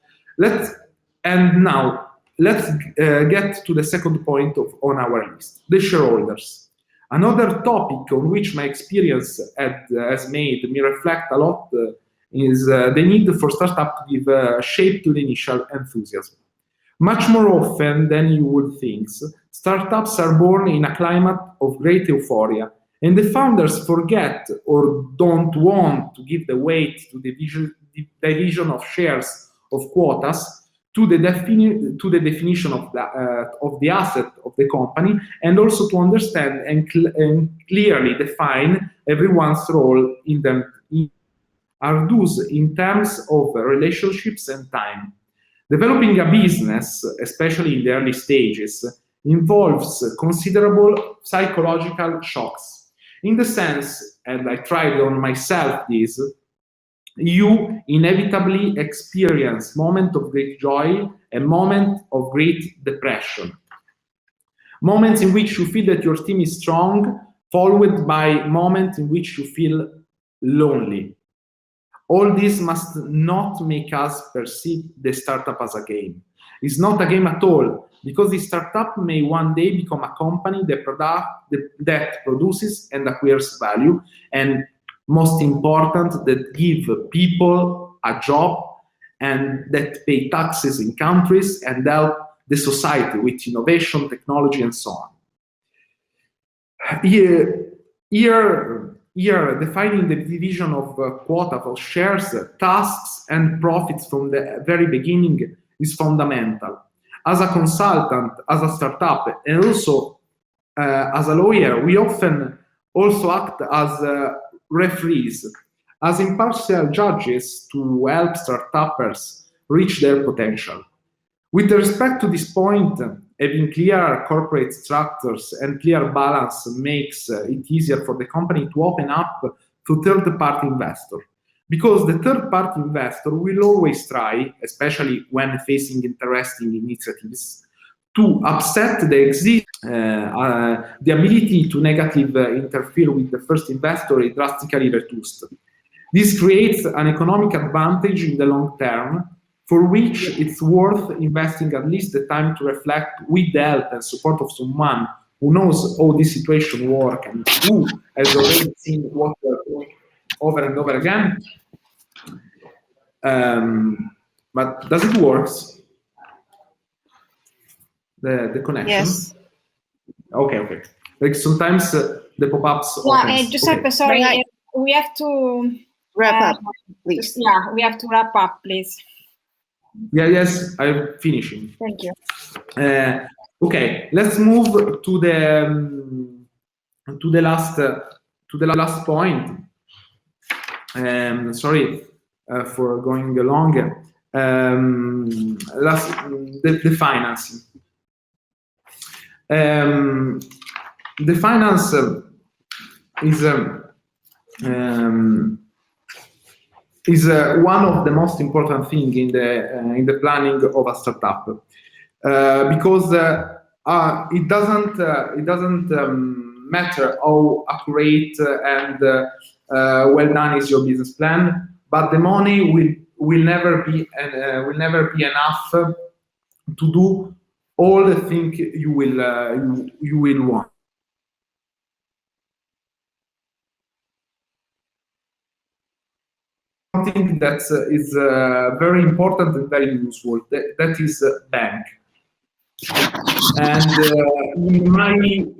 Now let's get to the second point on our list, the shareholders. Another topic on which my experience has made me reflect a lot is the need for startups to give shape to the initial enthusiasm. Much more often than you would think, startups are born in a climate of great euphoria, and the founders forget or don't want to give the weight to the division of shares of quotas, to the definition of the asset of the company, and also to understand and clearly define everyone's role in them, are those in terms of relationships and time. Developing a business, especially in the early stages, involves considerable psychological shocks. In the sense, and I tried on myself this, you inevitably experience moments of great joy and moments of great depression. Moments in which you feel that your team is strong, followed by moments in which you feel lonely. All this must not make us perceive the startup as a game. It's not a game at all, because the startup may one day become a company that produces and acquires value, and most important, that give people a job and that pay taxes in countries and help the society with innovation, technology, and so on. Here, defining the division of quota of shares, tasks, and profits from the very beginning is fundamental. As a consultant, as a startup, and also as a lawyer, we often also act as referees, as impartial judges to help startuppers reach their potential. With respect to this point, having clear corporate structures and clear balance makes it easier for the company to open up to third-party investor, because the third-party investor will always try, especially when facing interesting initiatives, to upset the ability to negatively interfere with the first investor is drastically reduced. This creates an economic advantage in the long term, for which it's worth investing at least the time to reflect with the help and support of someone who knows how this situation works and who has already seen what we're doing over and over again. But does it work? The connection? Yes. Okay. Like sometimes the pop-ups. Yeah, Giuseppe, sorry, we have to wrap up, please. Yeah, we have to wrap up, please. Yes, I'm finishing. Thank you. Okay, let's move to the last point. Sorry for going long. The financing. the finance is one of the most important things in the planning of a startup, because it doesn't matter how accurate and well done is your business plan, but the money will never be enough to do all the things you will want. Something that is very important and very useful. That is bank. And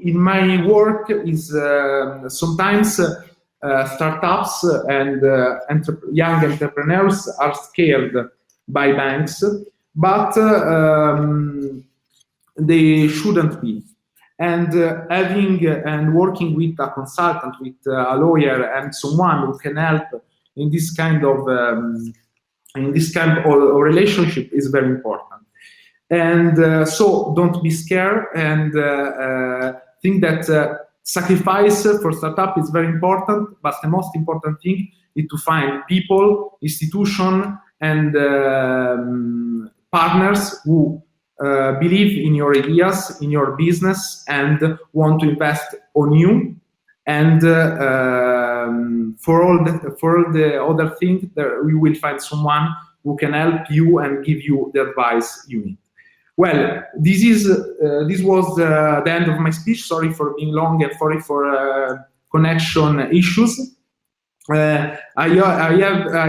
in my work is sometimes startups and young entrepreneurs are scared by banks, but they shouldn't be. And having and working with a consultant, with a lawyer, and someone who can help in this kind of relationship is very important. And so don't be scared, and think that sacrifice for startup is very important, but the most important thing is to find people, institutions, and partners who believe in your ideas, in your business, and want to invest on you. And for all the other things, we will find someone who can help you and give you the advice you need. Well, this was the end of my speech. Sorry for being long and sorry for connection issues. I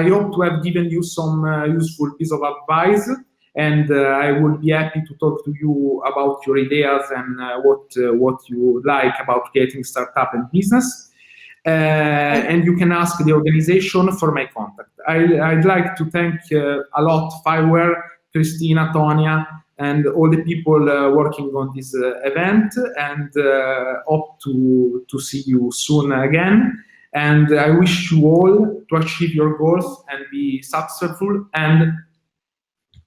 hope to have given you some useful piece of advice, and I will be happy to talk to you about your ideas and what you like about getting startup and business. And you can ask the organization for my contact. I'd like to thank a lot FIWARE, Christina, Tonia, and all the people working on this event, and hope to see you soon again. And I wish you all to achieve your goals and be successful, and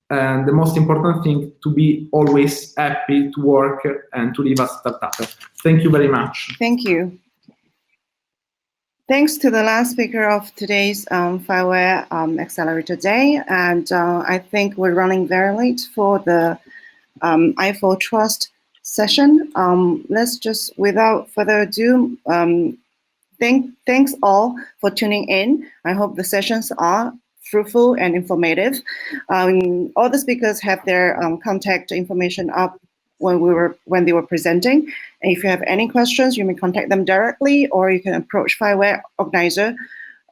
the most important thing, to be always happy to work and to live as a startup. Thank you very much. Thank you. Thanks to the last speaker of today's FIWARE Accelerator Day, and I think we're running very late for the i4Trust session. Let's just, without further ado, thanks all for tuning in. I hope the sessions are fruitful and informative. All the speakers have their contact information up when they were presenting. And if you have any questions, you may contact them directly, or you can approach FIWARE organizer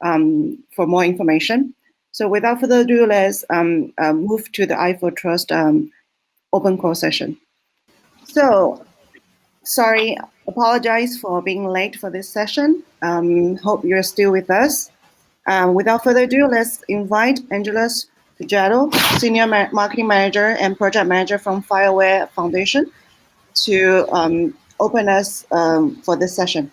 for more information. So without further ado, let's move to the i4Trust open call session. So, sorry, apologize for being late for this session. Hope you're still with us. Without further ado, let's invite Angelos Fujado, Senior Marketing Manager and Project Manager from FIWARE Foundation, to open us for this session.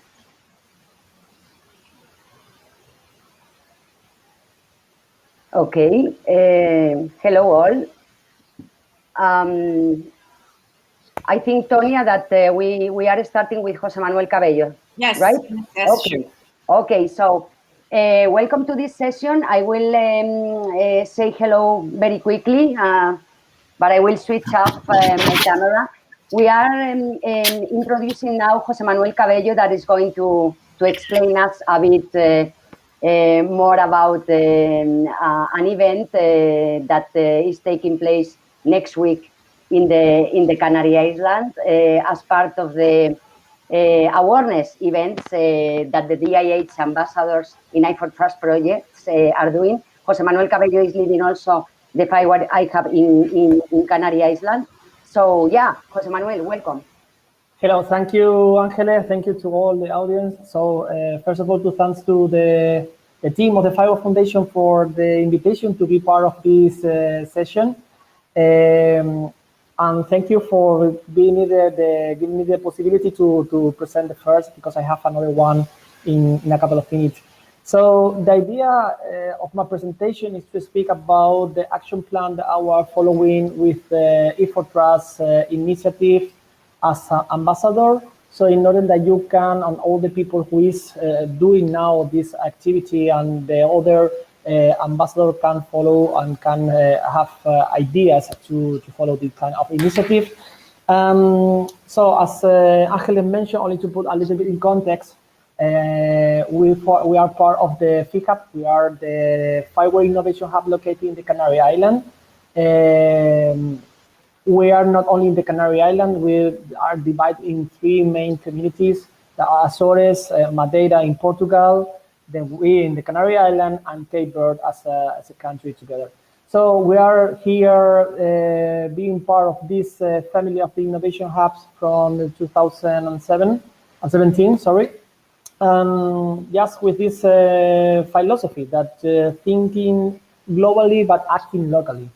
Okay, hello all. I think, Tonia, that we are starting with José Manuel Cabello. Yes. Right? Yes, okay. sure. Okay, so welcome to this session. I will say hello very quickly, but I will switch off my camera. We are introducing now José Manuel Cabello, that is going to explain us a bit more about an event that is taking place next week in the Canary Islands as part of the awareness events that the DIH ambassadors in i4Trust projects are doing. José Manuel Cabello is leading also the FIWARE iHub in Canary Islands. So yeah, José Manuel, welcome. Hello, thank you, Angela. Thank you to all the audience. So first of all, thanks to the team of the FIWARE Foundation for the invitation to be part of this session. And thank you for giving me the possibility to present the first, because I have another one in a couple of minutes. So the idea of my presentation is to speak about the action plan that we are following with the i4Trust initiative as an ambassador. So in order that you can, and all the people who is doing now this activity and the other ambassador can follow and can have ideas to follow this kind of initiative. So as Angel mentioned, only to put a little bit in context, we are part of the FICAP. We are the FIWARE Innovation Hub located in the Canary Island. We are not only in the Canary Island, we are divided in 3 main communities, the Azores, Madeira in Portugal, then we in the Canary Island, and Cape Verde as a country together. So we are here being part of this family of the innovation hubs from 2017, sorry. Just with this philosophy that thinking globally but acting locally.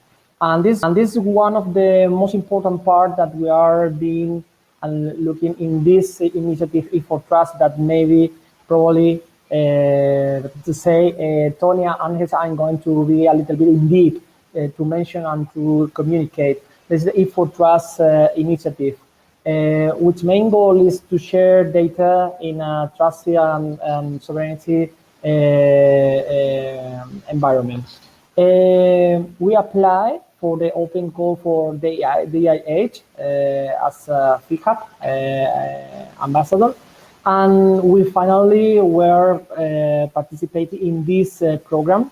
And this is one of the most important part that we are being and looking in this initiative i4Trust that maybe probably to say Tonya and Angel, I'm going to be a little bit in deep to mention and to communicate. This is the i4Trust initiative, which main goal is to share data in a trusted and sovereignty environment. We apply for the open call for the DIH as a FICAP ambassador, and we finally were participating in this program.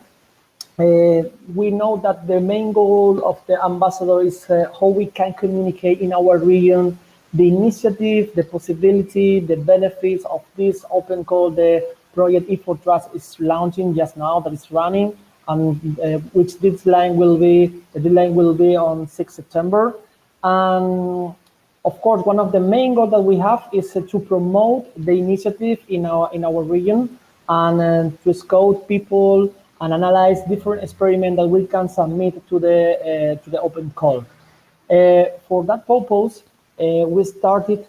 We know that the main goal of the ambassador is how we can communicate in our region the initiative, the possibility, the benefits of this open call. The project i4Trust is launching just now, that is running, and which deadline will be, the deadline will be on 6 September. And of course, one of the main goals that we have is to promote the initiative in our region and to scout people and analyze different experiments that we can submit to the open call. For that purpose, we started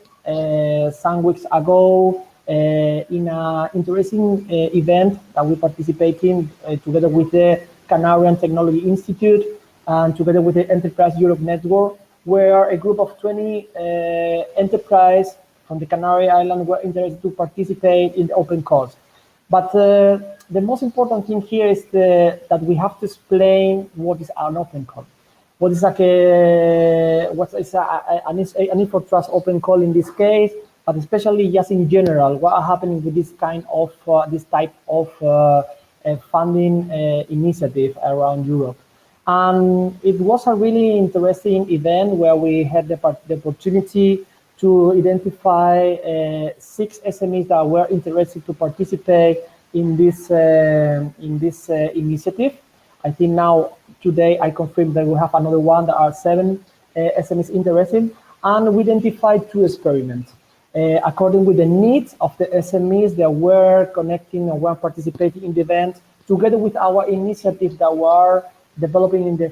some weeks ago in an interesting event that we participate in together with the Canarian Technology Institute and together with the Enterprise Europe Network, where a group of 20 enterprises from the Canary Islands were interested to participate in the open calls. But the most important thing here is that we have to explain what is an open call. What is an i4Trust open call in this case, but especially just in general, what are happening with this kind of this type of funding initiative around Europe. And it was a really interesting event where we had the opportunity to identify 6 SMEs that were interested to participate in this initiative. I think now today I confirm that we have another one. There are 7 SMEs interested, and we identified 2 experiments. According with the needs of the SMEs that were connecting and were participating in the event, together with our initiative that were developing in the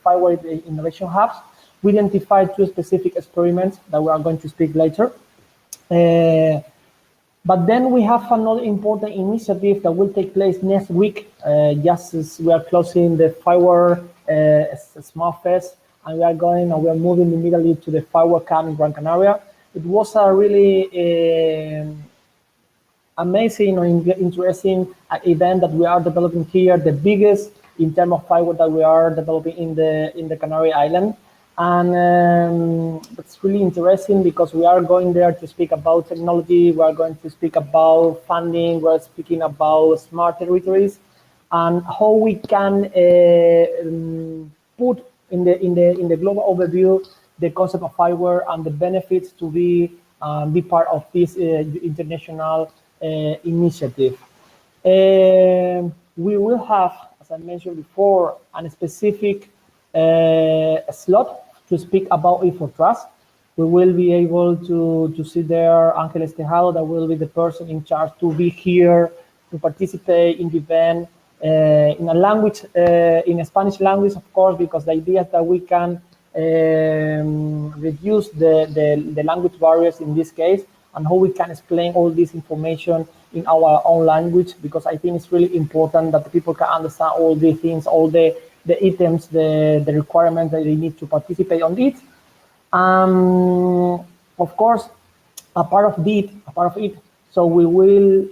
FIWARE Innovation Hubs, we identified 2 specific experiments that we are going to speak later. But then we have another important initiative that will take place next week, just as we are closing the FIWARE Smart Fest, and we are moving immediately to the FIWARE Camp in Gran Canaria. It was a really amazing or interesting event that we are developing here, the biggest in terms of FIWARE that we are developing in the Canary Island. And it's really interesting because we are going there to speak about technology, we are going to speak about funding, we're speaking about smart territories, and how we can put in the global overview the concept of FIWARE and the benefits to be part of this international initiative. We will have, as I mentioned before, a specific slot to speak about i4Trust. We will be able to see there Ángeles Tejado, that will be the person in charge to be here to participate in the event in a language, in a Spanish language, of course, because the idea is that we can reduce the language barriers in this case, and how we can explain all this information in our own language, because I think it's really important that the people can understand all the things, all the items, the requirements that they need to participate on it. Of course, a part of it. So we will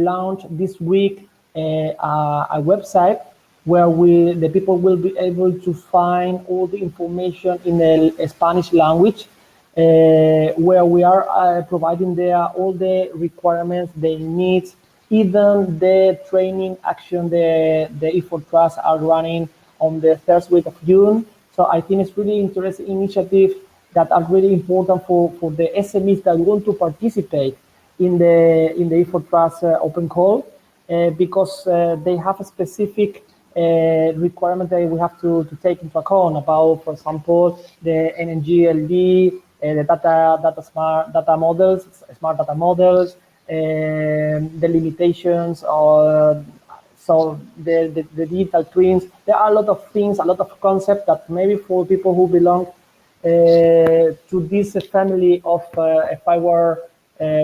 launch this week a website where the people will be able to find all the information in the Spanish language, where we are providing there all the requirements they need, even the training action the i4Trust are running on the first week of June. So I think it's really interesting initiative that are really important for the SMEs that want to participate in the i4Trust open call, because they have a specific requirement that we have to take into account about, for example, the NNGLD, the smart data models, the limitations, or so the digital twins. There are a lot of things, a lot of concepts that maybe for people who belong to this family of FIWARE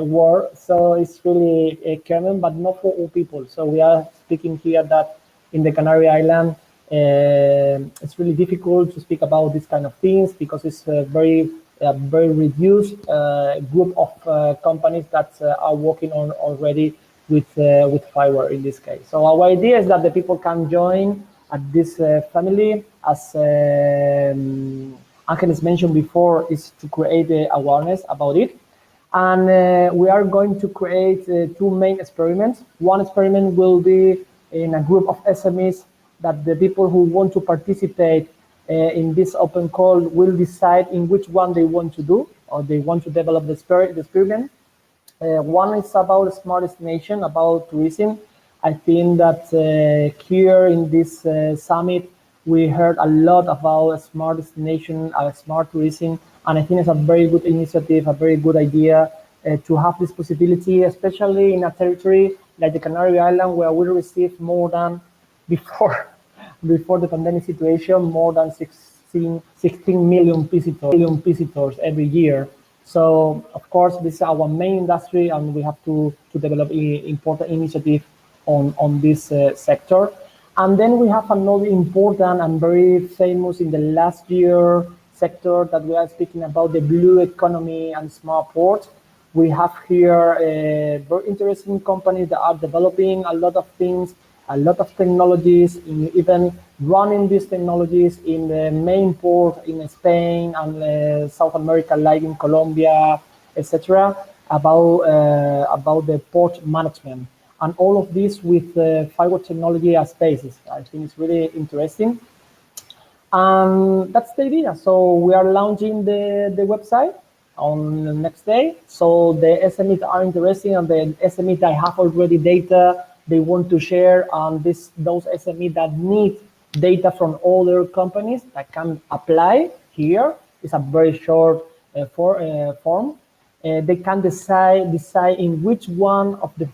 world, so it's really common, but not for all people. So we are speaking here that in the Canary Island, it's really difficult to speak about these kind of things because it's a very reduced group of companies that are working on already with FIWARE in this case. So our idea is that the people can join at this family, as Angeles mentioned before, is to create awareness about it. And we are going to create two main experiments. One experiment will be in a group of SMEs that the people who want to participate in this open call will decide in which one they want to do, or they want to develop the experiment. One is about smart destination, about tourism. I think that here in this summit, we heard a lot about smart destination, smart tourism, and I think it's a very good initiative, a very good idea to have this possibility, especially in a territory like the Canary Island, where we received more than, before the pandemic situation, more than 16 million visitors every year. So, of course, this is our main industry, and we have to develop important initiative on this sector. And then we have another important and very famous in the last year sector that we are speaking about, the blue economy and smart ports. We have here very interesting companies that are developing a lot of things, a lot of technologies, even running these technologies in the main port in Spain and South America, like in Colombia, etc., about the port management. And all of this with FIWARE technology as basis. I think it's really interesting. And that's the idea. So we are launching the website on the next day. So the SMEs are interested, and the SMEs that have already data they want to share, and those SMEs that need data from other companies that can apply here. It's a very short form. They can decide in which one of the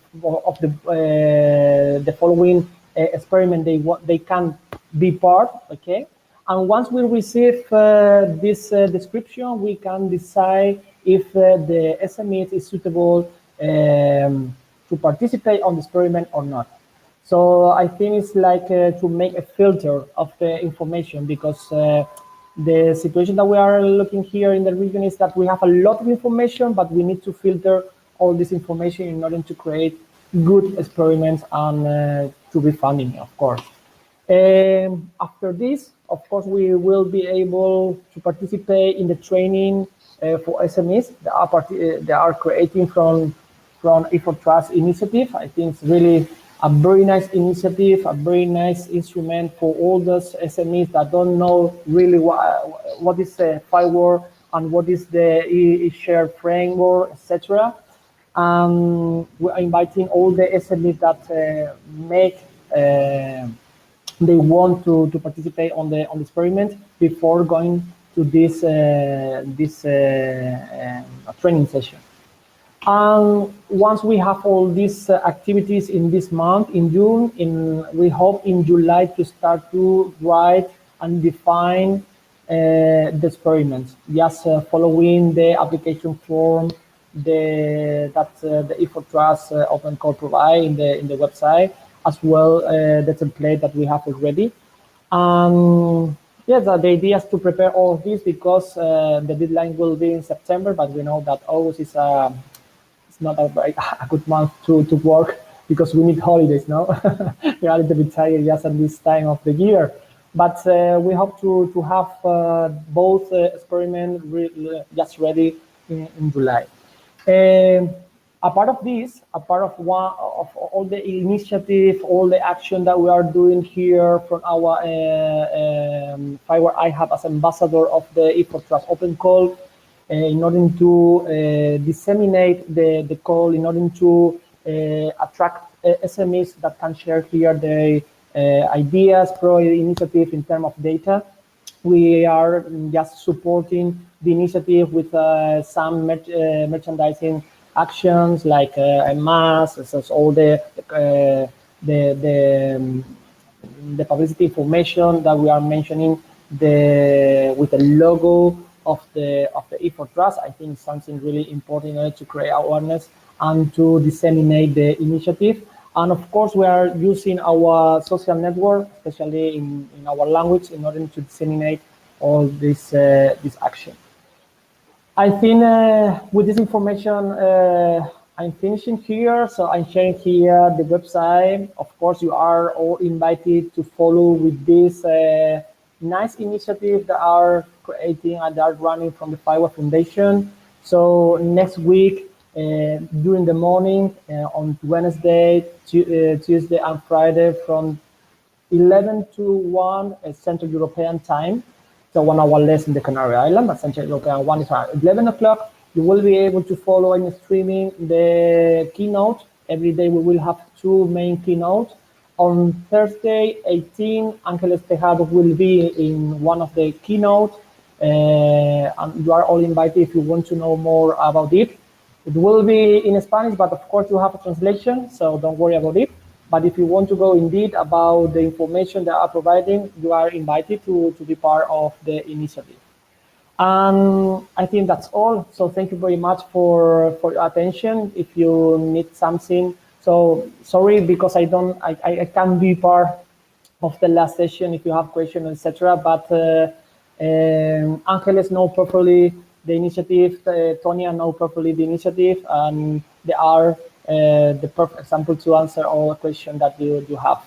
following experiment they can be part. Okay, and once we receive this description, we can decide if the SME is suitable to participate on the experiment or not. So I think it's like to make a filter of the information, because the situation that we are looking here in the region is that we have a lot of information, but we need to filter all this information in order to create good experiments and to be funding, of course. After this, of course, we will be able to participate in the training for SMEs that are creating from i4Trust initiative. I think it's really a very nice initiative, a very nice instrument for all those SMEs that don't know really what is FIWARE and what is the e-share framework, etc. We're inviting all the SMEs that they want to participate on the experiment before going to this training session. And once we have all these activities in this month, in June, we hope in July to start to write and define the experiments, just following the application form that the i4Trust open call provide in the website, as well the template that we have already. Yes, the idea is to prepare all of this, because the deadline will be in September, but we know that August is a it's not a good month to work because we need holidays now. We are a little bit tired just at this time of the year. But we hope to have both experiments just ready in July. A part of this, a part of all the initiative, all the action that we are doing here from our FIWARE iHub as ambassador of the i4Trust open call, in order to disseminate the call, in order to attract SMEs that can share here their ideas, initiative in terms of data. We are just supporting the initiative with some merchandising actions like masks, all the publicity information that we are mentioning with the logo of the i4Trust. I think something really important to create awareness and to disseminate the initiative. And of course, we are using our social network, especially in our language, in order to disseminate all this action. I think with this information, I'm finishing here. So I'm sharing here the website. Of course, you are all invited to follow with this nice initiative that are creating and are running from the FIWARE Foundation. So next week, during the morning, on Wednesday, Tuesday, and Friday, from 11 to 1 Central European time. So 1 hour less in the Canary Islands, but Central European 1 is at 11 o'clock. You will be able to follow in streaming the keynote. Every day we will have 2 main keynotes. On Thursday, 18, Ángeles Tejado will be in one of the keynotes. And you are all invited if you want to know more about it. It will be in Spanish, but of course you have a translation, so don't worry about it. But if you want to go indeed about the information they are providing, you are invited to be part of the initiative. And I think that's all. So thank you very much for your attention. If you need something, so sorry because I can't be part of the last session if you have questions, etc. But Ángeles know properly the initiative, Tonia know properly the initiative, and they are the perfect example to answer all the questions that you have.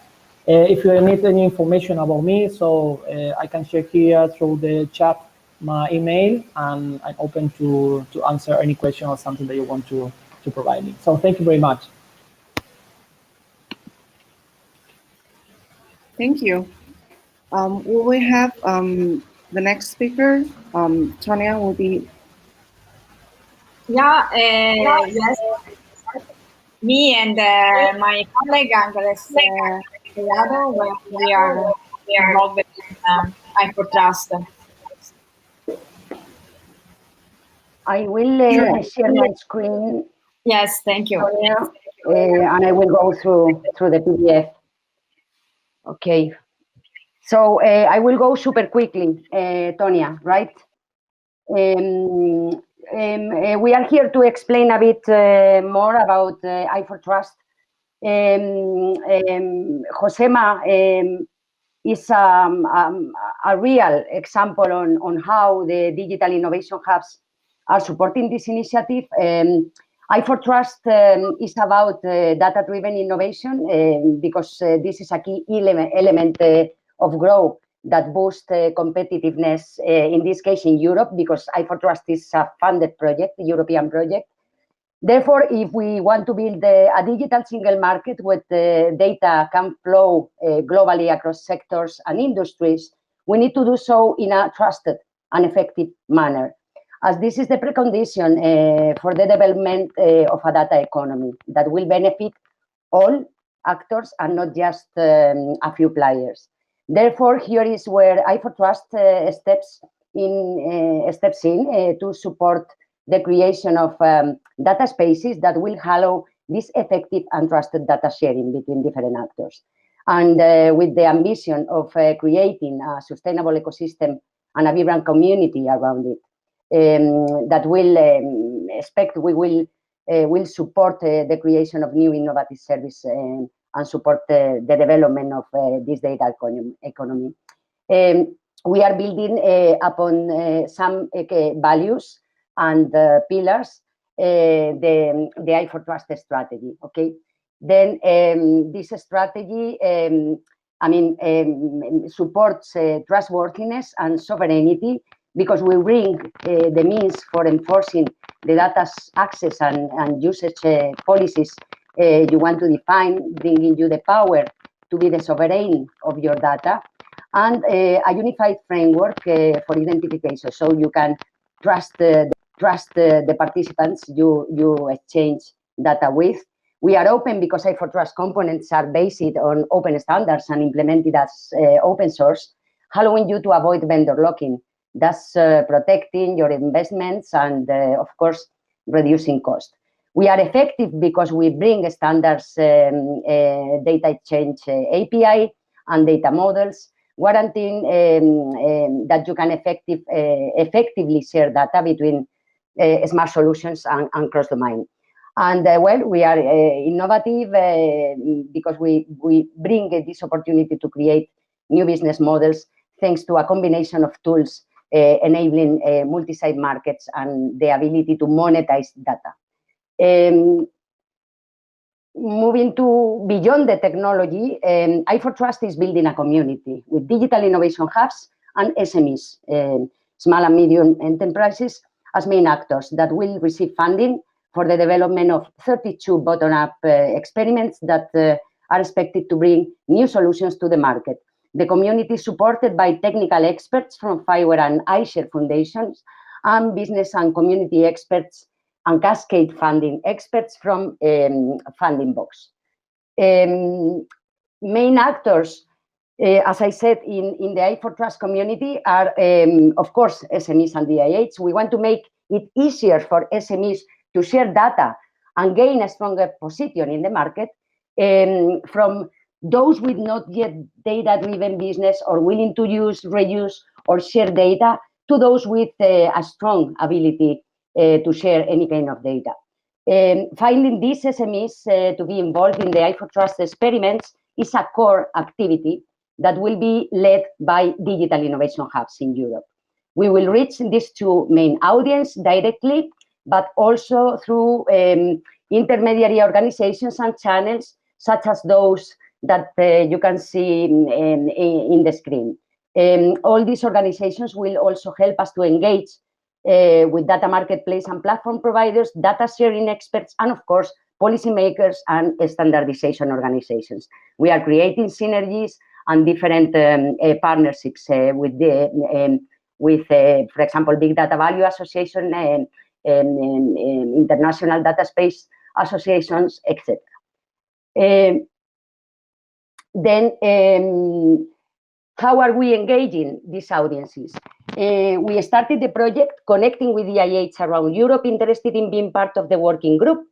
If you need any information about me, so I can share here through the chat my email, and I'm open to answer any question or something that you want to provide me. So thank you very much. Thank you. Will we have the next speaker? Tonia will be. Yeah, yes. Me and my colleague Ángeles Delgado, we are involved in i4Trust. I will share my screen. Yes, thank you. And I will go through the PDF. Okay. So I will go super quickly, Tonia, right? We are here to explain a bit more about i4Trust. Josema is a real example on how the digital innovation hubs are supporting this initiative. i4Trust is about data-driven innovation because this is a key element of growth that boosts competitiveness, in this case in Europe, because i4Trust is a funded project, a European project. Therefore, if we want to build a digital single market where the data can flow globally across sectors and industries, we need to do so in a trusted and effective manner, as this is the precondition for the development of a data economy that will benefit all actors and not just a few players. Therefore, here is where i4Trust steps in to support the creation of data spaces that will allow this effective and trusted data sharing between different actors. And with the ambition of creating a sustainable ecosystem and a vibrant community around it, that will support the creation of new innovative services and support the development of this data economy. We are building upon some values and pillars the i4Trust strategy. Okay, then this strategy, supports trustworthiness and sovereignty, because we bring the means for enforcing the data access and usage policies you want to define, bringing you the power to be the sovereign of your data, and a unified framework for identification, so you can trust the participants you exchange data with. We are open because i4Trust components are based on open standards and implemented as open source, allowing you to avoid vendor locking, thus protecting your investments and, of course, reducing cost. We are effective because we bring standards, data exchange API and data models, guaranteeing that you can effectively share data between smart solutions and cross-domain. And well, we are innovative because we bring this opportunity to create new business models thanks to a combination of tools enabling multi-site markets and the ability to monetize data. Moving to beyond the technology, i4Trust is building a community with digital innovation hubs and SMEs, small and medium enterprises, as main actors that will receive funding for the development of 32 bottom-up experiments that are expected to bring new solutions to the market. The community is supported by technical experts from FIWARE and iShare foundations, and business and community experts and cascade funding experts from Funding Box. Main actors, as I said, in the i4Trust community are, of course, SMEs and DIH. We want to make it easier for SMEs to share data and gain a stronger position in the market, from those with not yet data-driven business or willing to use, reuse, or share data, to those with a strong ability to share any kind of data. Finding these SMEs to be involved in the i4Trust experiments is a core activity that will be led by digital innovation hubs in Europe. We will reach these two main audiences directly, but also through intermediary organizations and channels, such as those that you can see in the screen. All these organizations will also help us to engage with data marketplace and platform providers, data sharing experts, and of course, policymakers and standardization organizations. We are creating synergies and different partnerships with, for example, Big Data Value Association, International Data Space Associations, etc. Then, how are we engaging these audiences? We started the project connecting with DIH around Europe interested in being part of the working group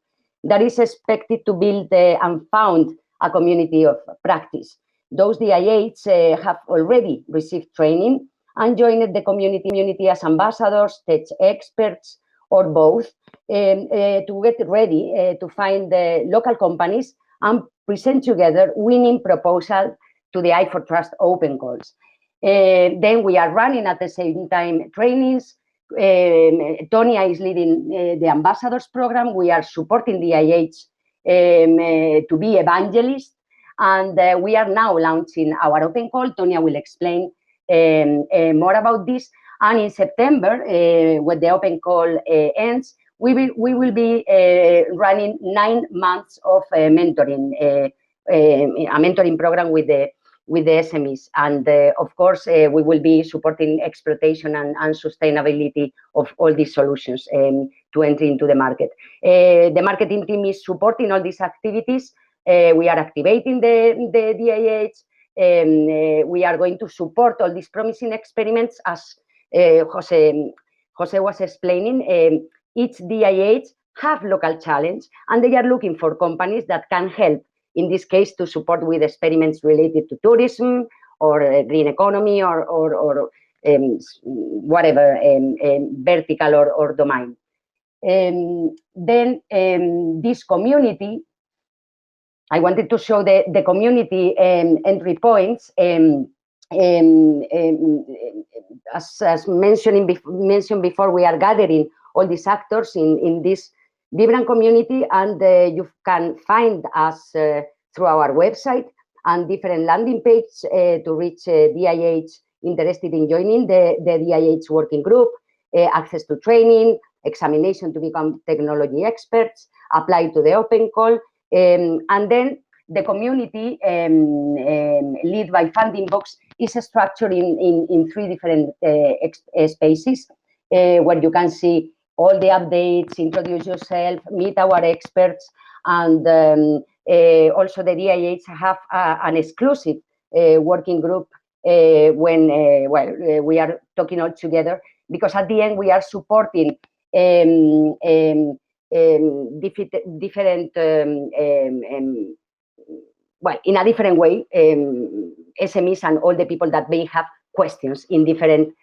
that is expected to build and found a community of practice. Those DIH have already received training and joined the community as ambassadors, tech experts, or both, to get ready to find the local companies and present together winning proposal to the i4Trust open calls. Then we are running at the same time trainings. Tonia is leading the ambassadors program. We are supporting the DIH to be evangelists, and we are now launching our open call. Tonia will explain more about this. And in September, when the open call ends, we will be running 9 months of mentoring, a mentoring program with the SMEs. And of course, we will be supporting exploitation and sustainability of all these solutions to enter into the market. The marketing team is supporting all these activities. We are activating the DIH. We are going to support all these promising experiments, as Jose was explaining. Each DIH have local challenge, and they are looking for companies that can help, in this case, to support with experiments related to tourism or green economy or whatever vertical or domain. Then this community, I wanted to show the community entry points. As mentioned before, we are gathering all these actors in this vibrant community, and you can find us through our website and different landing pages to reach DIH interested in joining the DIH working group, access to training, examination to become technology experts, apply to the open call, and then the community led by Funding Box is structured in 3 different spaces where you can see all the updates, introduce yourself, meet our experts, and also the DIH have an exclusive working group when we are talking all together, because at the end we are supporting different in a different way, SMEs and all the people that may have questions in different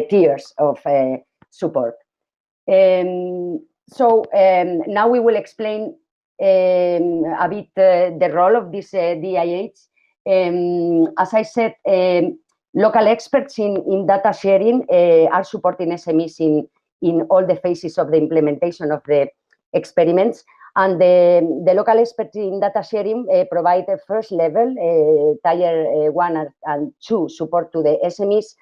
tiers of support. So now we will explain a bit the role of this DIH. As I said, local experts in data sharing are supporting SMEs in all the phases of the implementation of the experiments. And the local experts in data sharing provide a first level, tier 1 and 2 support to the SMEs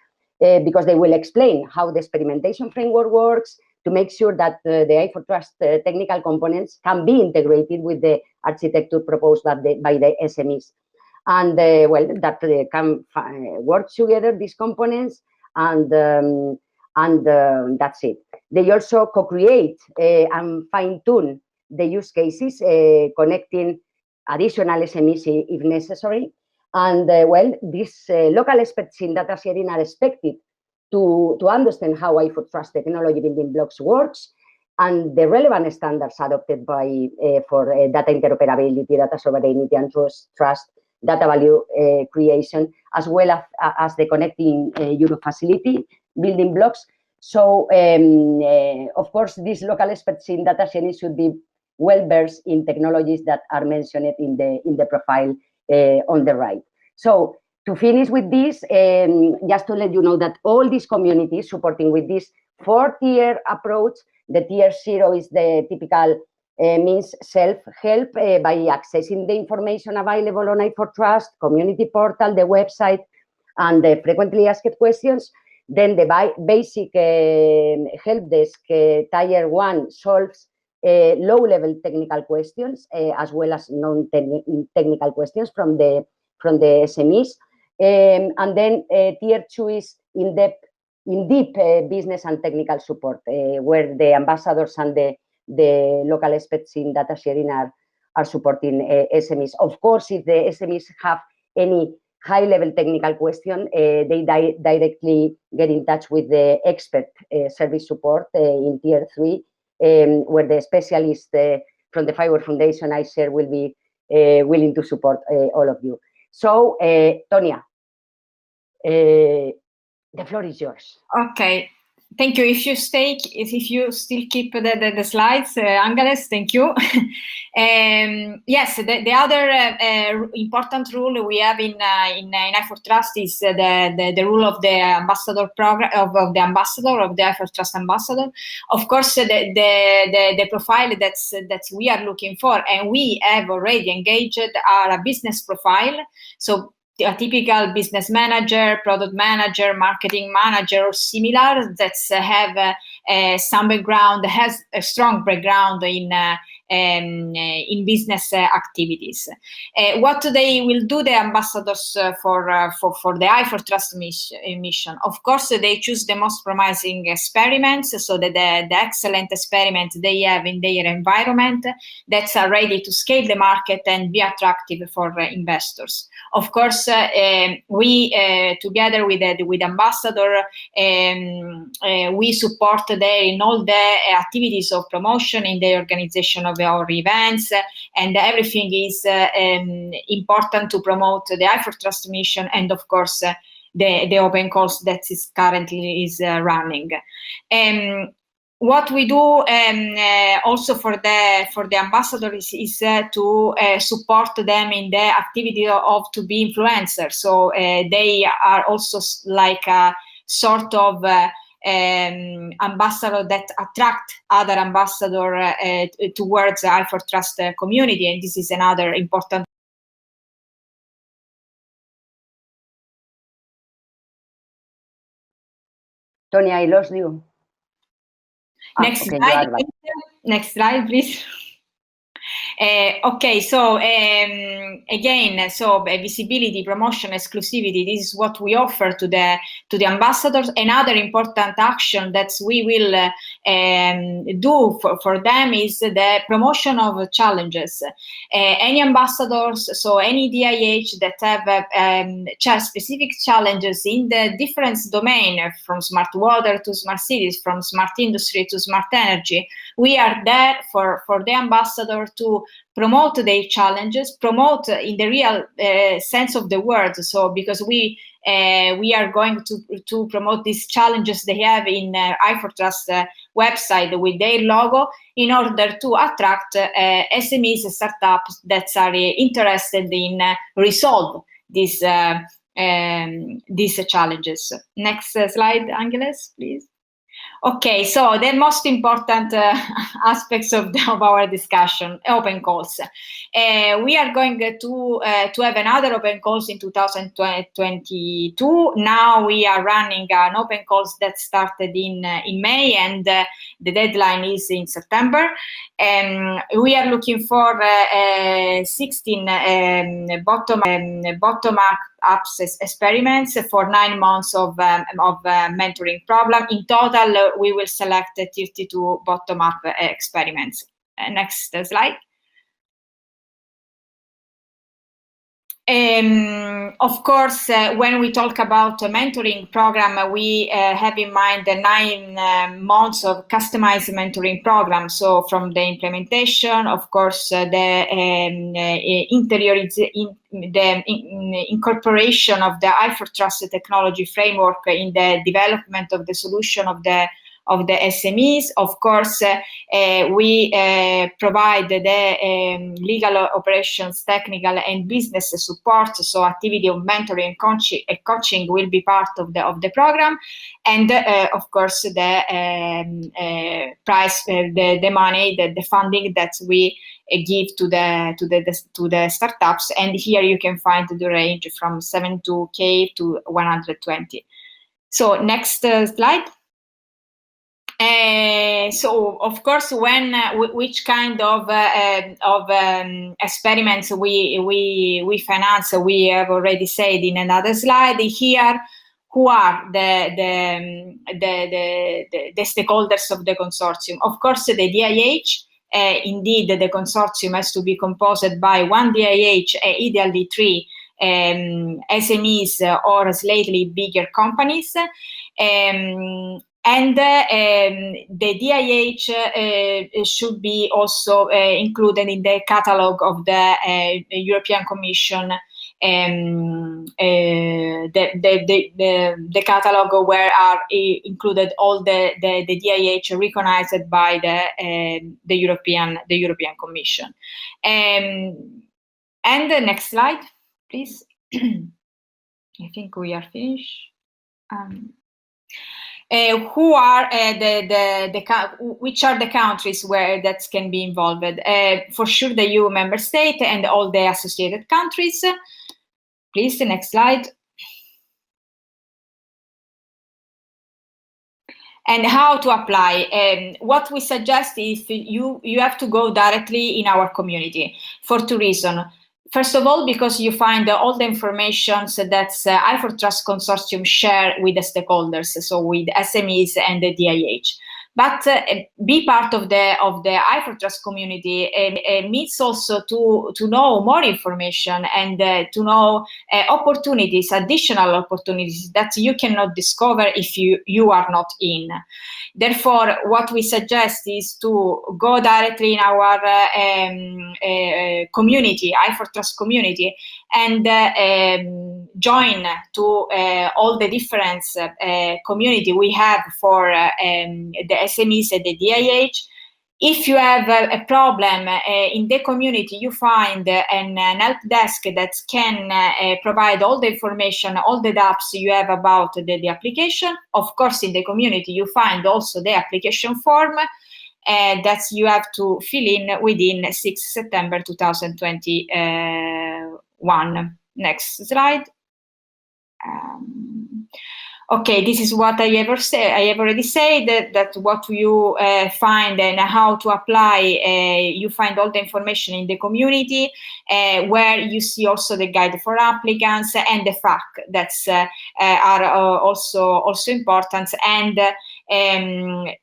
because they will explain how the experimentation framework works to make sure that the i4Trust technical components can be integrated with the architecture proposed by the SMEs. And that they can work together, these components, and that's it. They also co-create and fine-tune the use cases, connecting additional SMEs if necessary. And these local experts in data sharing are expected to understand how i4Trust technology building blocks works and the relevant standards adopted by for data interoperability, data sovereignty, and trust, data value creation, as well as the connecting Euro facility building blocks. So, of course, these local experts in data sharing should be well versed in technologies that are mentioned in the profile on the right. So, to finish with this, just to let you know that all these communities supporting with this 4-tier approach, the tier 0 is the typical means self-help by accessing the information available on i4Trust, community portal, the website, and the frequently asked questions. Then the basic help desk, tier 1, solves low-level technical questions as well as non-technical questions from the SMEs. And then tier 2 is in deep business and technical support, where the ambassadors and the local experts in data sharing are supporting SMEs. Of course, if the SMEs have any high-level technical question, they directly get in touch with the expert service support in tier 3, where the specialist from the FIWARE Foundation I share will be willing to support all of you. So, Tonia, the floor is yours. Okay, thank you. If you still keep the slides, Angeles, thank you. Yes, the other important rule we have in i4Trust is the rule of the ambassador program of the i4Trust ambassador. Of course, the profile that we are looking for, and we have already engaged, are a business profile. So a typical business manager, product manager, marketing manager, or similar that have some background, has a strong background in business activities. What they will do, the ambassadors for the i4Trust mission? Of course, they choose the most promising experiments, so that the excellent experiments they have in their environment that are ready to scale the market and be attractive for investors. Of course, we together with ambassador, we support them in all the activities of promotion in the organization of our events, and everything is important to promote the i4Trust mission, and of course the open calls that is currently running. What we do also for the ambassadors is to support them in the activity of to be influencers. So they are also like a sort of ambassador that attract other ambassador towards the i4Trust community, and this is another important. Tony, I lost you. Next okay, slide. Next slide, please. Okay, so again, so visibility, promotion, exclusivity. This is what we offer to the ambassadors. Another important action that we will do for them is the promotion of challenges. Any ambassadors, so any DIH that have specific challenges in the different domain, from smart water to smart cities, from smart industry to smart energy, we are there for the ambassador to promote their challenges, promote in the real sense of the word. So because we are going to promote these challenges they have in i4Trust website with their logo, in order to attract SMEs, startups that are interested in resolve these challenges. Next slide, Angeles, please. Okay, so the most important aspects of our discussion, open calls. We are going to have another open calls in 2022. Now we are running an open calls that started in May, and the deadline is in September. We are looking for 16 bottom-up experiments for 9 months of mentoring program. In total, we will select 32 bottom-up experiments. Next slide. Of course, when we talk about a mentoring program, we have in mind the 9 months of customized mentoring program. So from the implementation, of course, the incorporation of the i4Trust technology framework in the development of the solution of the SMEs. Of course, we provide the legal operations, technical and business support. So activity of mentoring and coaching will be part of the program. And of course, the price, the money, the funding that we give to the startups. And here you can find the range from 72K to 120. So next slide. So of course, when which kind of experiments we finance, we have already said in another slide. Here, who are the stakeholders of the consortium? Of course, the DIH. Indeed, the consortium has to be composed by 1 DIH, ideally 3 SMEs or slightly bigger companies. And the DIH should be also included in the catalog of the European Commission, the catalog where are included all the DIH recognized by the European Commission. And the next slide, please. I think we are finished. Who are which are the countries where that can be involved? For sure, the EU member state and all the associated countries. Please, the next slide. And how to apply? What we suggest is you have to go directly in our community for 2 reasons. First of all, because you find all the information that i4Trust consortium share with the stakeholders, so with SMEs and the DIH. But be part of the i4Trust community means also to know more information and to know opportunities, additional opportunities that you cannot discover if you are not in. Therefore, what we suggest is to go directly in our community, i4Trust community, and join to all the different community we have for the SMEs and the DIH. If you have a problem in the community, you find an help desk that can provide all the information, all the doubts you have about the application. Of course, in the community, you find also the application form that you have to fill in within 6 September 2021. Next slide. Okay, this is what I have already said, that what you find and how to apply, you find all the information in the community, where you see also the guide for applicants and the FAQ that are also important, and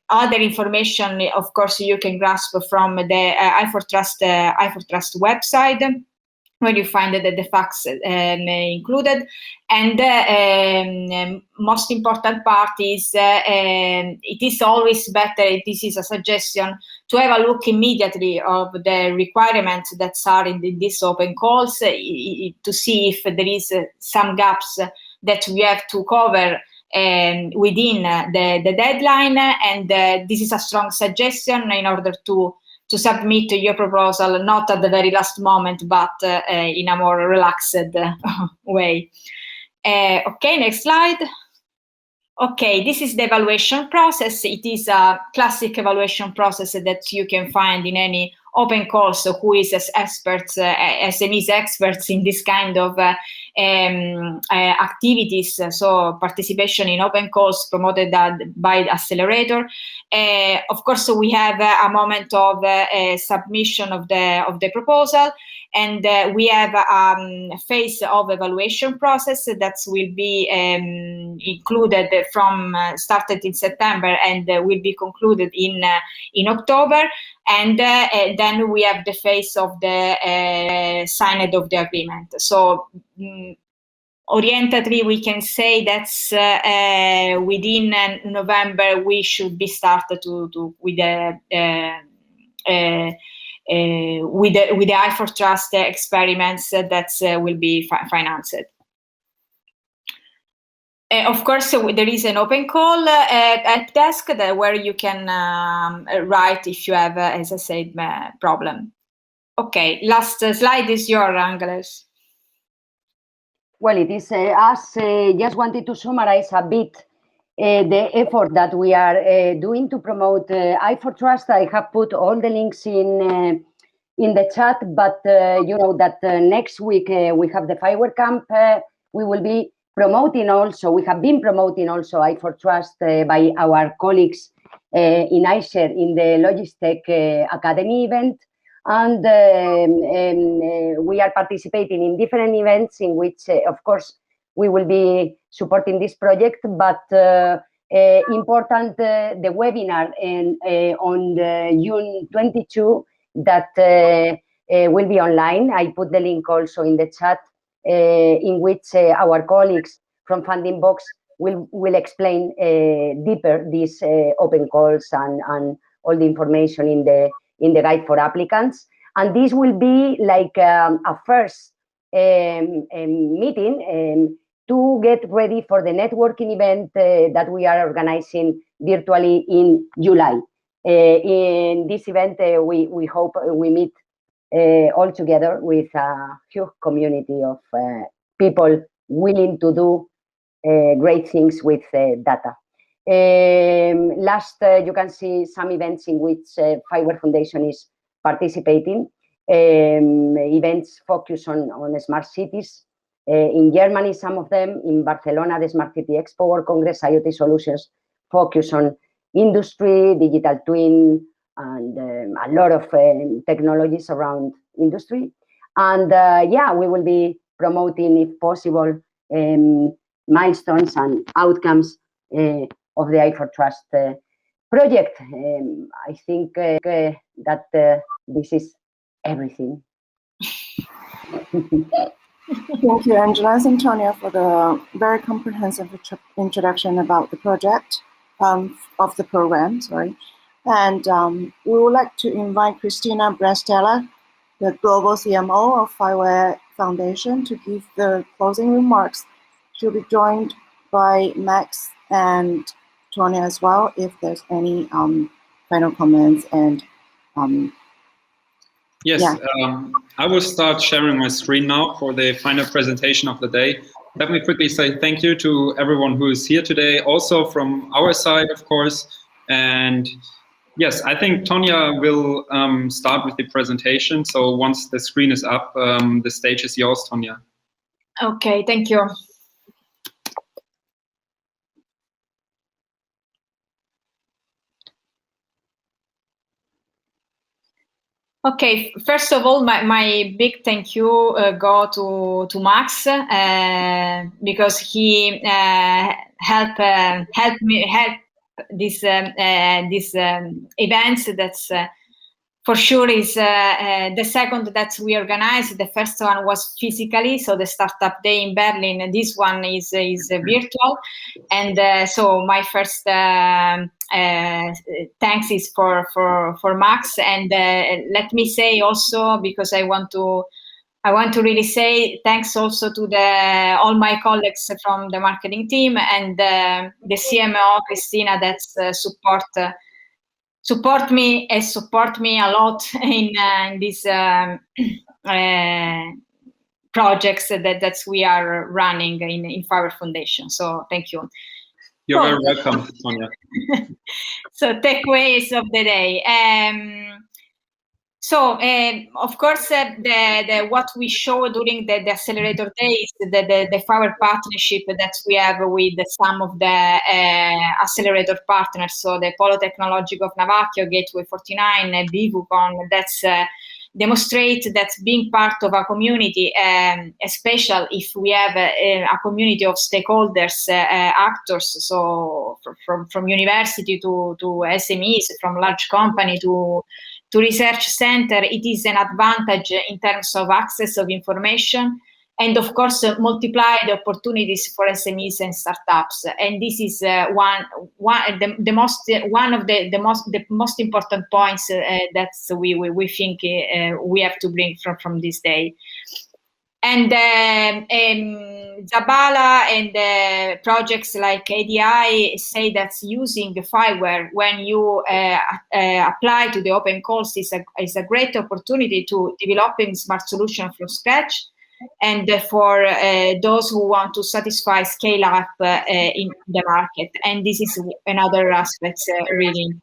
other information, of course, you can grasp from the i4Trust website, where you find that the facts included. And most important part is, it is always better, this is a suggestion, to have a look immediately of the requirements that are in these open calls, to see if there is some gaps that we have to cover within the deadline. And this is a strong suggestion in order to submit your proposal, not at the very last moment, but in a more relaxed way. Okay, next slide. Okay, this is the evaluation process. It is a classic evaluation process that you can find in any open calls. So who is as experts, SMEs experts in this kind of activities. So participation in open calls promoted by the Accelerator. Of course, we have a moment of submission of the proposal, and we have a phase of evaluation process that will be included from started in September and will be concluded in October. And then we have the phase of the signing of the agreement. So orientately, we can say that's within November we should be started with the i4Trust experiments that will be financed. Of course, there is an open call help desk where you can write if you have, as I said, problem. Okay, last slide is your, Angeles. Well, it is us just wanted to summarize a bit the effort that we are doing to promote i4Trust. I have put all the links in the chat, but you know that next week we have the FIWARE Camp. We will be promoting also, we have been promoting also i4Trust by our colleagues in iShare in the Logistech Academy event. And we are participating in different events in which, of course, we will be supporting this project, but important, the webinar on June 22 that will be online. I put the link also in the chat, in which our colleagues from Funding Box will explain deeper these open calls and all the information in the guide for applicants. And this will be like a first meeting to get ready for the networking event that we are organizing virtually in July. In this event, we hope we meet all together with a huge community of people willing to do great things with data. Last, you can see some events in which FIWARE Foundation is participating. Events focus on smart cities. In Germany, some of them. In Barcelona, the Smart City Expo World Congress, IoT Solutions focus on industry, digital twin, and a lot of technologies around industry. And yeah, we will be promoting, if possible, milestones and outcomes of the i4Trust project. I think that this is everything. Thank you, Angela and Antonio, for the very comprehensive introduction about the project of the program. Sorry. And we would like to invite Christina Brestella, the Global CMO of FIWARE Foundation, to give the closing remarks. She'll be joined by Max and Tonya as well, if there's any final comments and Yes, yeah. I will start sharing my screen now for the final presentation of the day. Let me quickly say thank you to everyone who is here today, also from our side, of course. And yes, I think Tonya will start with the presentation. So once the screen is up, the stage is yours, Tonya. Okay, thank you. Okay, first of all, my big thank you go to Max because he helped this events. That's for sure is the second that we organized. The first one was physically, so the Startup Day in Berlin. And this one is virtual, and so my first thanks is for Max. And let me say also, because I want to really say thanks also to all my colleagues from the marketing team and the CMO Cristina that support me a lot in these projects that we are running in FIWARE Foundation. So thank you. You're very welcome, Tonya. So takeaways of the day. So of course, what we show during the Accelerator Days, the FIWARE partnership that we have with some of the Accelerator partners, so the Polo Tecnologico of Navacchio, Gateway 49, Vivucon, that's demonstrate that being part of a community, especially if we have a community of stakeholders, actors, so from university to SMEs, from large company to research center, it is an advantage in terms of access of information, and of course multiply the opportunities for SMEs and startups. And this is one of the most important points that we think we have to bring from this day. And Zabala and projects like ADI say that using FIWARE when you apply to the open course is a great opportunity to developing smart solution from scratch, and for those who want to satisfy scale up in the market. And this is another aspect really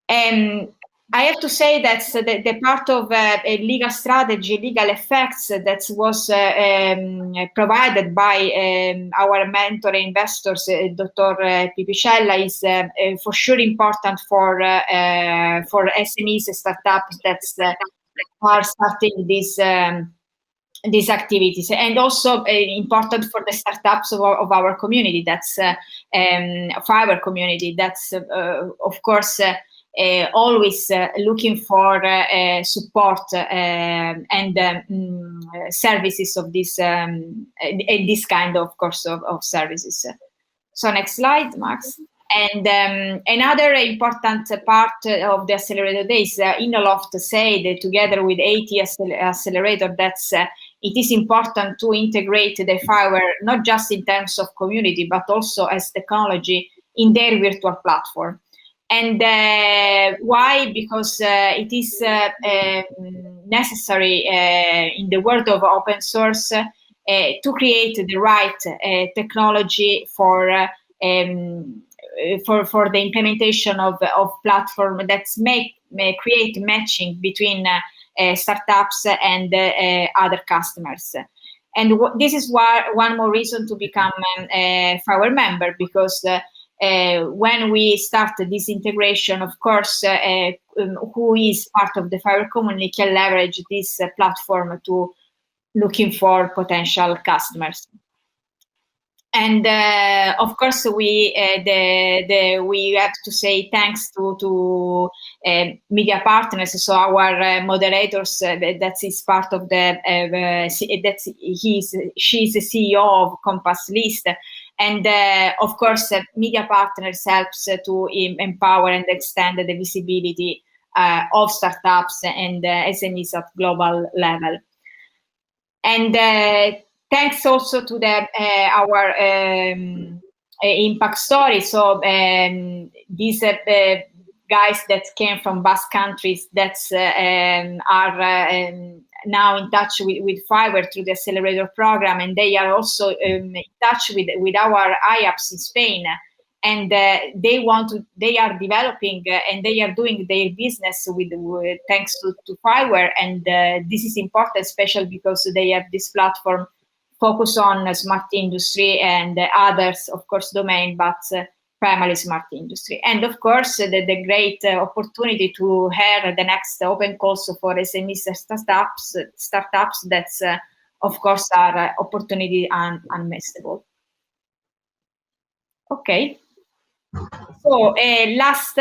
important. I have to say that the part of a legal strategy, legal effects that was provided by our mentor investors, Dr. Pipicella, is for sure important for SMEs, startups that are starting these activities, and also important for the startups of our community. That's FIWARE community. That's of course. Always looking for support and services of this kind of course of services. So next slide, Max. And another important part of the Accelerator Days, Innoloft said together with 80 Accelerator that it is important to integrate the FIWARE not just in terms of community but also as technology in their virtual platform. And why? Because it is necessary in the world of open source to create the right technology for the implementation of platform that may create matching between startups and other customers. And this is why one more reason to become a FIWARE member, because when we start this integration, of course, who is part of the FIWARE community can leverage this platform to looking for potential customers. And of course, we have to say thanks to media partners. So our moderators, that is part of the she's the CEO of CompassList. And of course, media partners helps to empower and extend the visibility of startups and SMEs at global level. And thanks also to our impact story. So this guys that came from Basque countries that are now in touch with FIWARE through the Accelerator Programme, and they are also in touch with our IAPs in Spain. And they are developing and they are doing their business with thanks to FIWARE, and this is important, especially because they have this platform focus on smart industry and others, of course, domain, but primarily smart industry. And of course, the great opportunity to hear the next open calls for SMEs startups that's, of course, are opportunity unmissable. Okay. So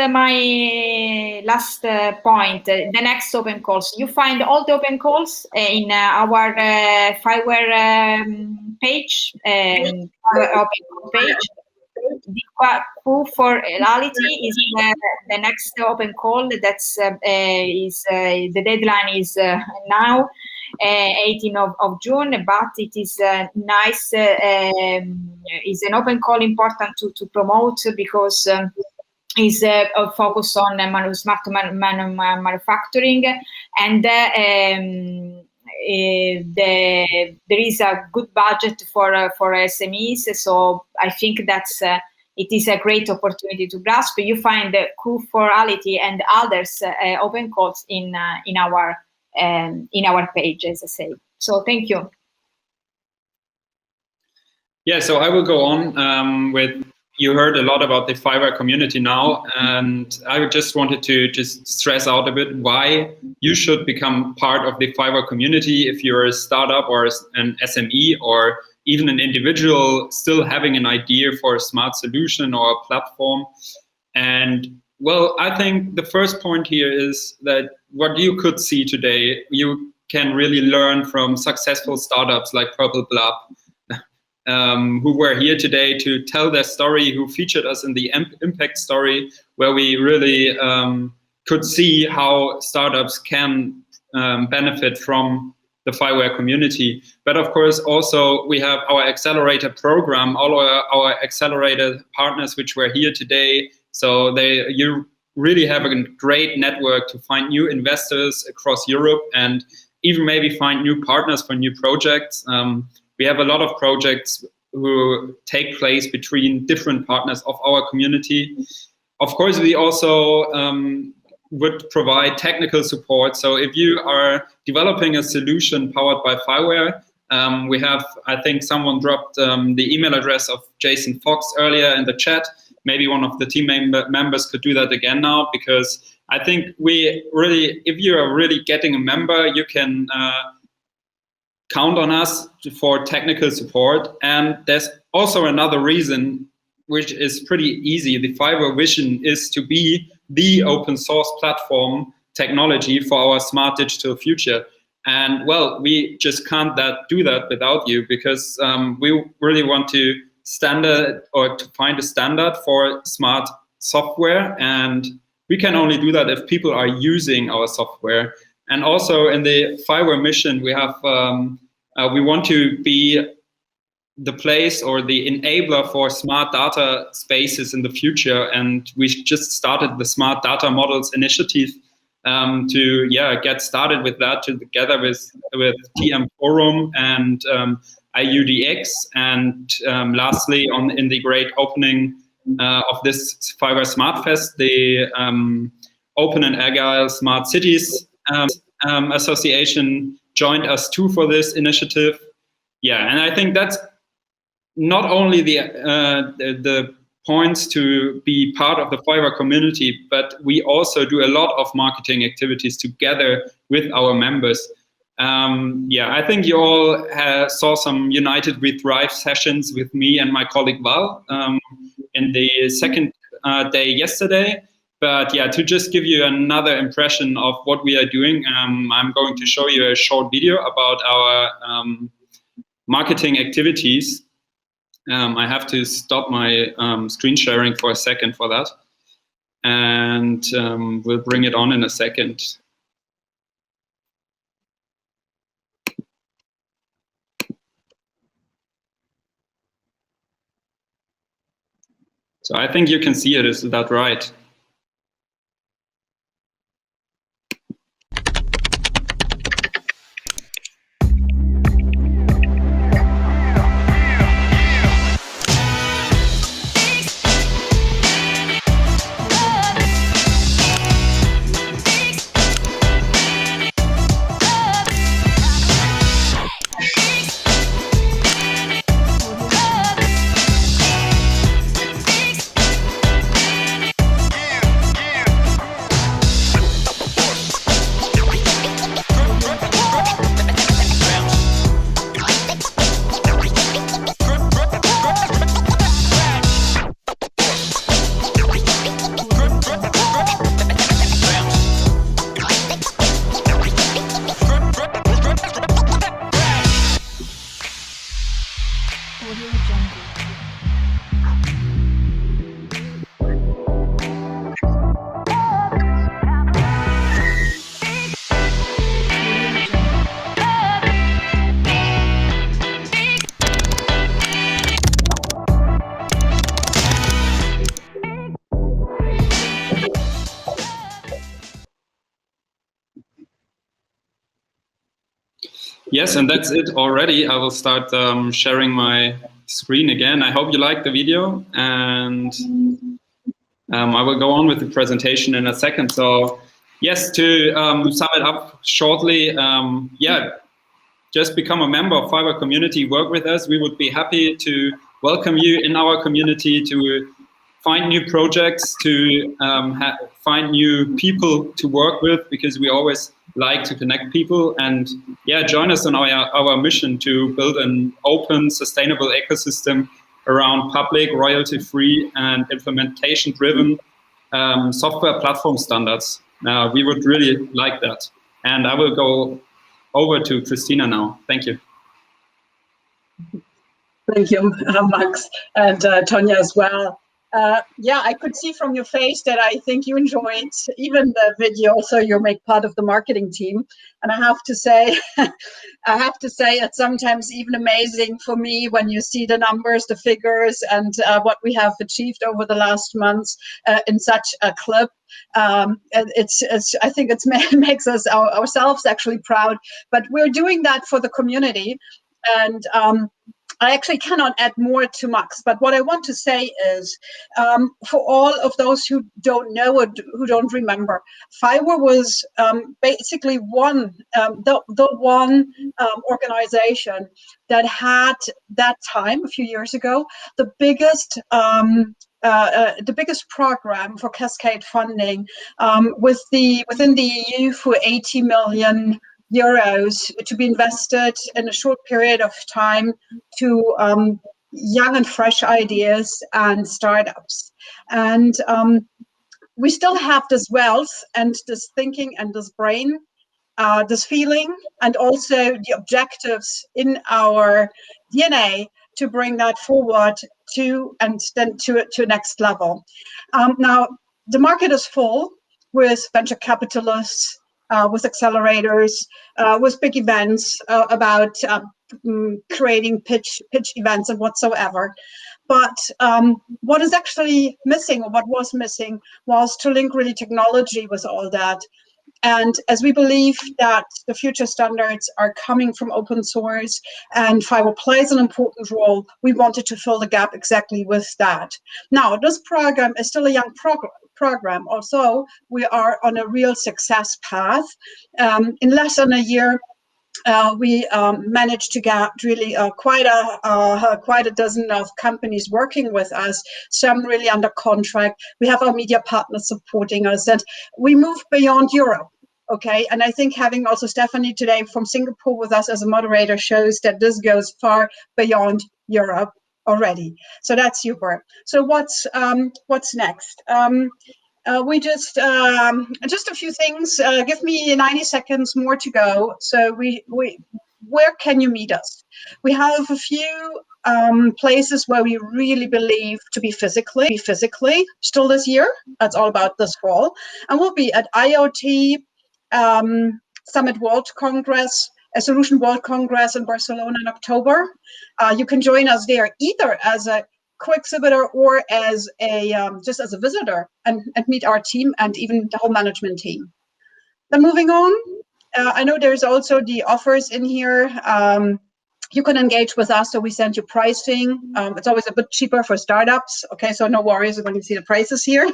my last point, the next open calls. You find all the open calls in our FIWARE page, open call page. The Q for reality is the next open call. That's the deadline is now, 18th of June, but it is nice. Is an open call important to promote because is focused on smart manufacturing, and there is a good budget for SMEs. So I think that's it is a great opportunity to grasp. You find the Q for reality and others open calls in our page, as I say. So thank you. Yeah, so I will go on with, you heard a lot about the FIWARE community now, and I just wanted to just stress out a bit why you should become part of the FIWARE community if you're a startup or an SME or even an individual still having an idea for a smart solution or a platform. And well, I think the first point here is that what you could see today, you can really learn from successful startups like Blob, who were here today to tell their story, who featured us in the impact story, where we really could see how startups can benefit from the FIWARE community. But of course, also we have our accelerator program, all our accelerator partners which were here today. So you really have a great network to find new investors across Europe and even maybe find new partners for new projects. We have a lot of projects who take place between different partners of our community. Of course, we also would provide technical support. So if you are developing a solution powered by FIWARE, we have, I think someone dropped the email address of Jason Fox earlier in the chat. Maybe one of the team members could do that again now, because I think we really, if you are really getting a member, you can count on us for technical support. And there's also another reason, which is pretty easy. The FIWARE vision is to be the open source platform technology for our smart digital future. And well, we just can't do that without you, because we really want to find a standard for smart software. And we can only do that if people are using our software. And also in the FIWARE mission, we have we want to be the place or the enabler for smart data spaces in the future. And we just started the Smart Data Models Initiative to get started with that together with TM Forum and IUDX. And lastly, in the great opening of this FIWARE Smart Fest, the Open and Agile Smart Cities Association joined us too for this initiative. Yeah, and I think that's not only the points to be part of the FIWARE community, but we also do a lot of marketing activities together with our members. I think you all saw some United We Thrive sessions with me and my colleague Val in the second day yesterday. But yeah, to just give you another impression of what we are doing, I'm going to show you a short video about our marketing activities. I have to stop my screen sharing for a second for that. And we'll bring it on in a second. So I think you can see it, is that right? Yes, and that's it already. I will start sharing my screen again. I hope you like the video, and I will go on with the presentation in a second. So yes, to sum it up shortly, yeah, just become a member of FIWARE Community, work with us. We would be happy to welcome you in our community, to find new projects, to find new people to work with, because we always like to connect people. And yeah, join us on our mission to build an open, sustainable ecosystem around public, royalty-free and implementation-driven software platform standards. We would really like that. And I will go over to Christina now. Thank you. Thank you, Max, and Tonya as well. Yeah, I could see from your face that I think you enjoyed even the video, so you make part of the marketing team. And I have to say, it's sometimes even amazing for me when you see the numbers, the figures, and what we have achieved over the last months in such a clip. I think it makes us ourselves actually proud, but we're doing that for the community. And I actually cannot add more to Max, but what I want to say is, for all of those who don't know or who don't remember, FIWARE was basically the one organization that had that time, a few years ago, the biggest program for cascade funding within the EU for 80 million euros to be invested in a short period of time to young and fresh ideas and startups. And we still have this wealth and this thinking and this brain, this feeling, and also the objectives in our DNA to bring that forward to a next level. Now, the market is full with venture capitalists, with accelerators, with big events about creating pitch events and whatsoever. But what is actually missing, or what was missing, was to link really technology with all that. And as we believe that the future standards are coming from open source and FIWARE plays an important role, we wanted to fill the gap exactly with that. Now, this program is still a young program, although we are on a real success path. In less than a year, we managed to get really quite a dozen of companies working with us, some really under contract. We have our media partners supporting us, and we move beyond Europe. Okay, and I think having also Stephanie today from Singapore with us as a moderator shows that this goes far beyond Europe already. So that's super. So what's next? We just a few things. Give me 90 seconds more to go. So where can you meet us? We have a few places where we really believe to be physically still this year. That's all about this fall, and we'll be at IoT Summit World Congress, a Solution World Congress in Barcelona in October. You can join us there either as a co-exhibitor or as a just as a visitor and meet our team and even the whole management team. Then moving on, I know there's also the offers in here. You can engage with us, so we send you pricing. It's always a bit cheaper for startups. Okay, so no worries when you see the prices here.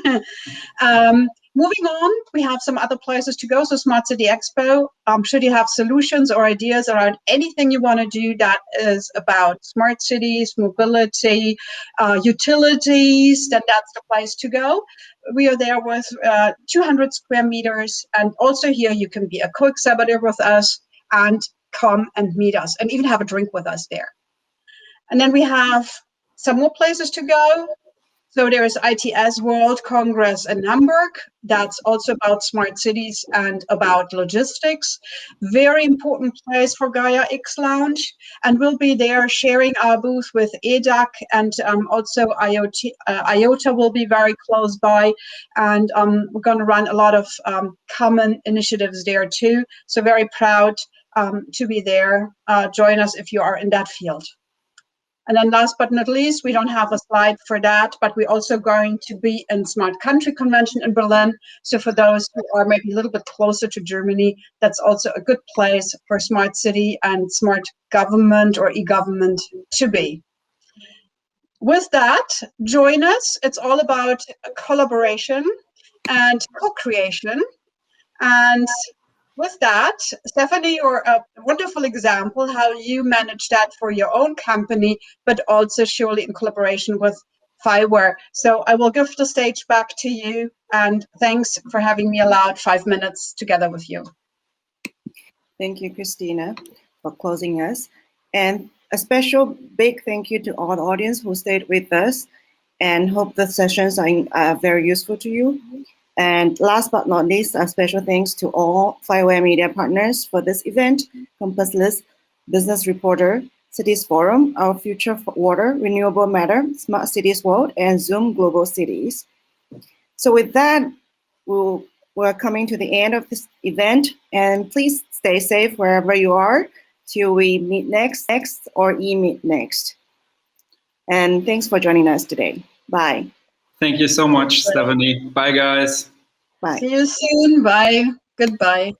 Moving on, we have some other places to go. So Smart City Expo, should you have solutions or ideas around anything you want to do that is about smart cities, mobility, utilities, then that's the place to go. We are there with 200 square meters. And also here you can be a co-exhibitor with us and come and meet us and even have a drink with us there. And then we have some more places to go. So there is ITS World Congress in Hamburg. That's also about smart cities and about logistics. Very important place for Gaia X Lounge. And we'll be there sharing our booth with EDAC, and also IOTA will be very close by. And we're going to run a lot of common initiatives there too. So very proud to be there. Join us if you are in that field. And then last but not least, we don't have a slide for that, but we're also going to be in Smart Country Convention in Berlin. So for those who are maybe a little bit closer to Germany, that's also a good place for smart city and smart government or e-government to be. With that, join us. It's all about collaboration and co-creation. And with that, Stephanie, you're a wonderful example how you manage that for your own company, but also surely in collaboration with FIWARE. So I will give the stage back to you, and thanks for having me allowed 5 minutes together with you. Thank you, Christina, for closing us. And a special big thank you to all the audience who stayed with us, and hope the sessions are very useful to you. And last but not least, a special thanks to all FIWARE media partners for this event: CompassList, Business Reporter, Cities Forum, Our Future for Water, Renewable Matter, Smart Cities World, and Zoom Global Cities. So with that, we're coming to the end of this event, and please stay safe wherever you are till we meet next or e-meet next. And thanks for joining us today. Bye. Thank you so much, Stephanie. Bye, guys. Bye. See you soon. Bye. Goodbye.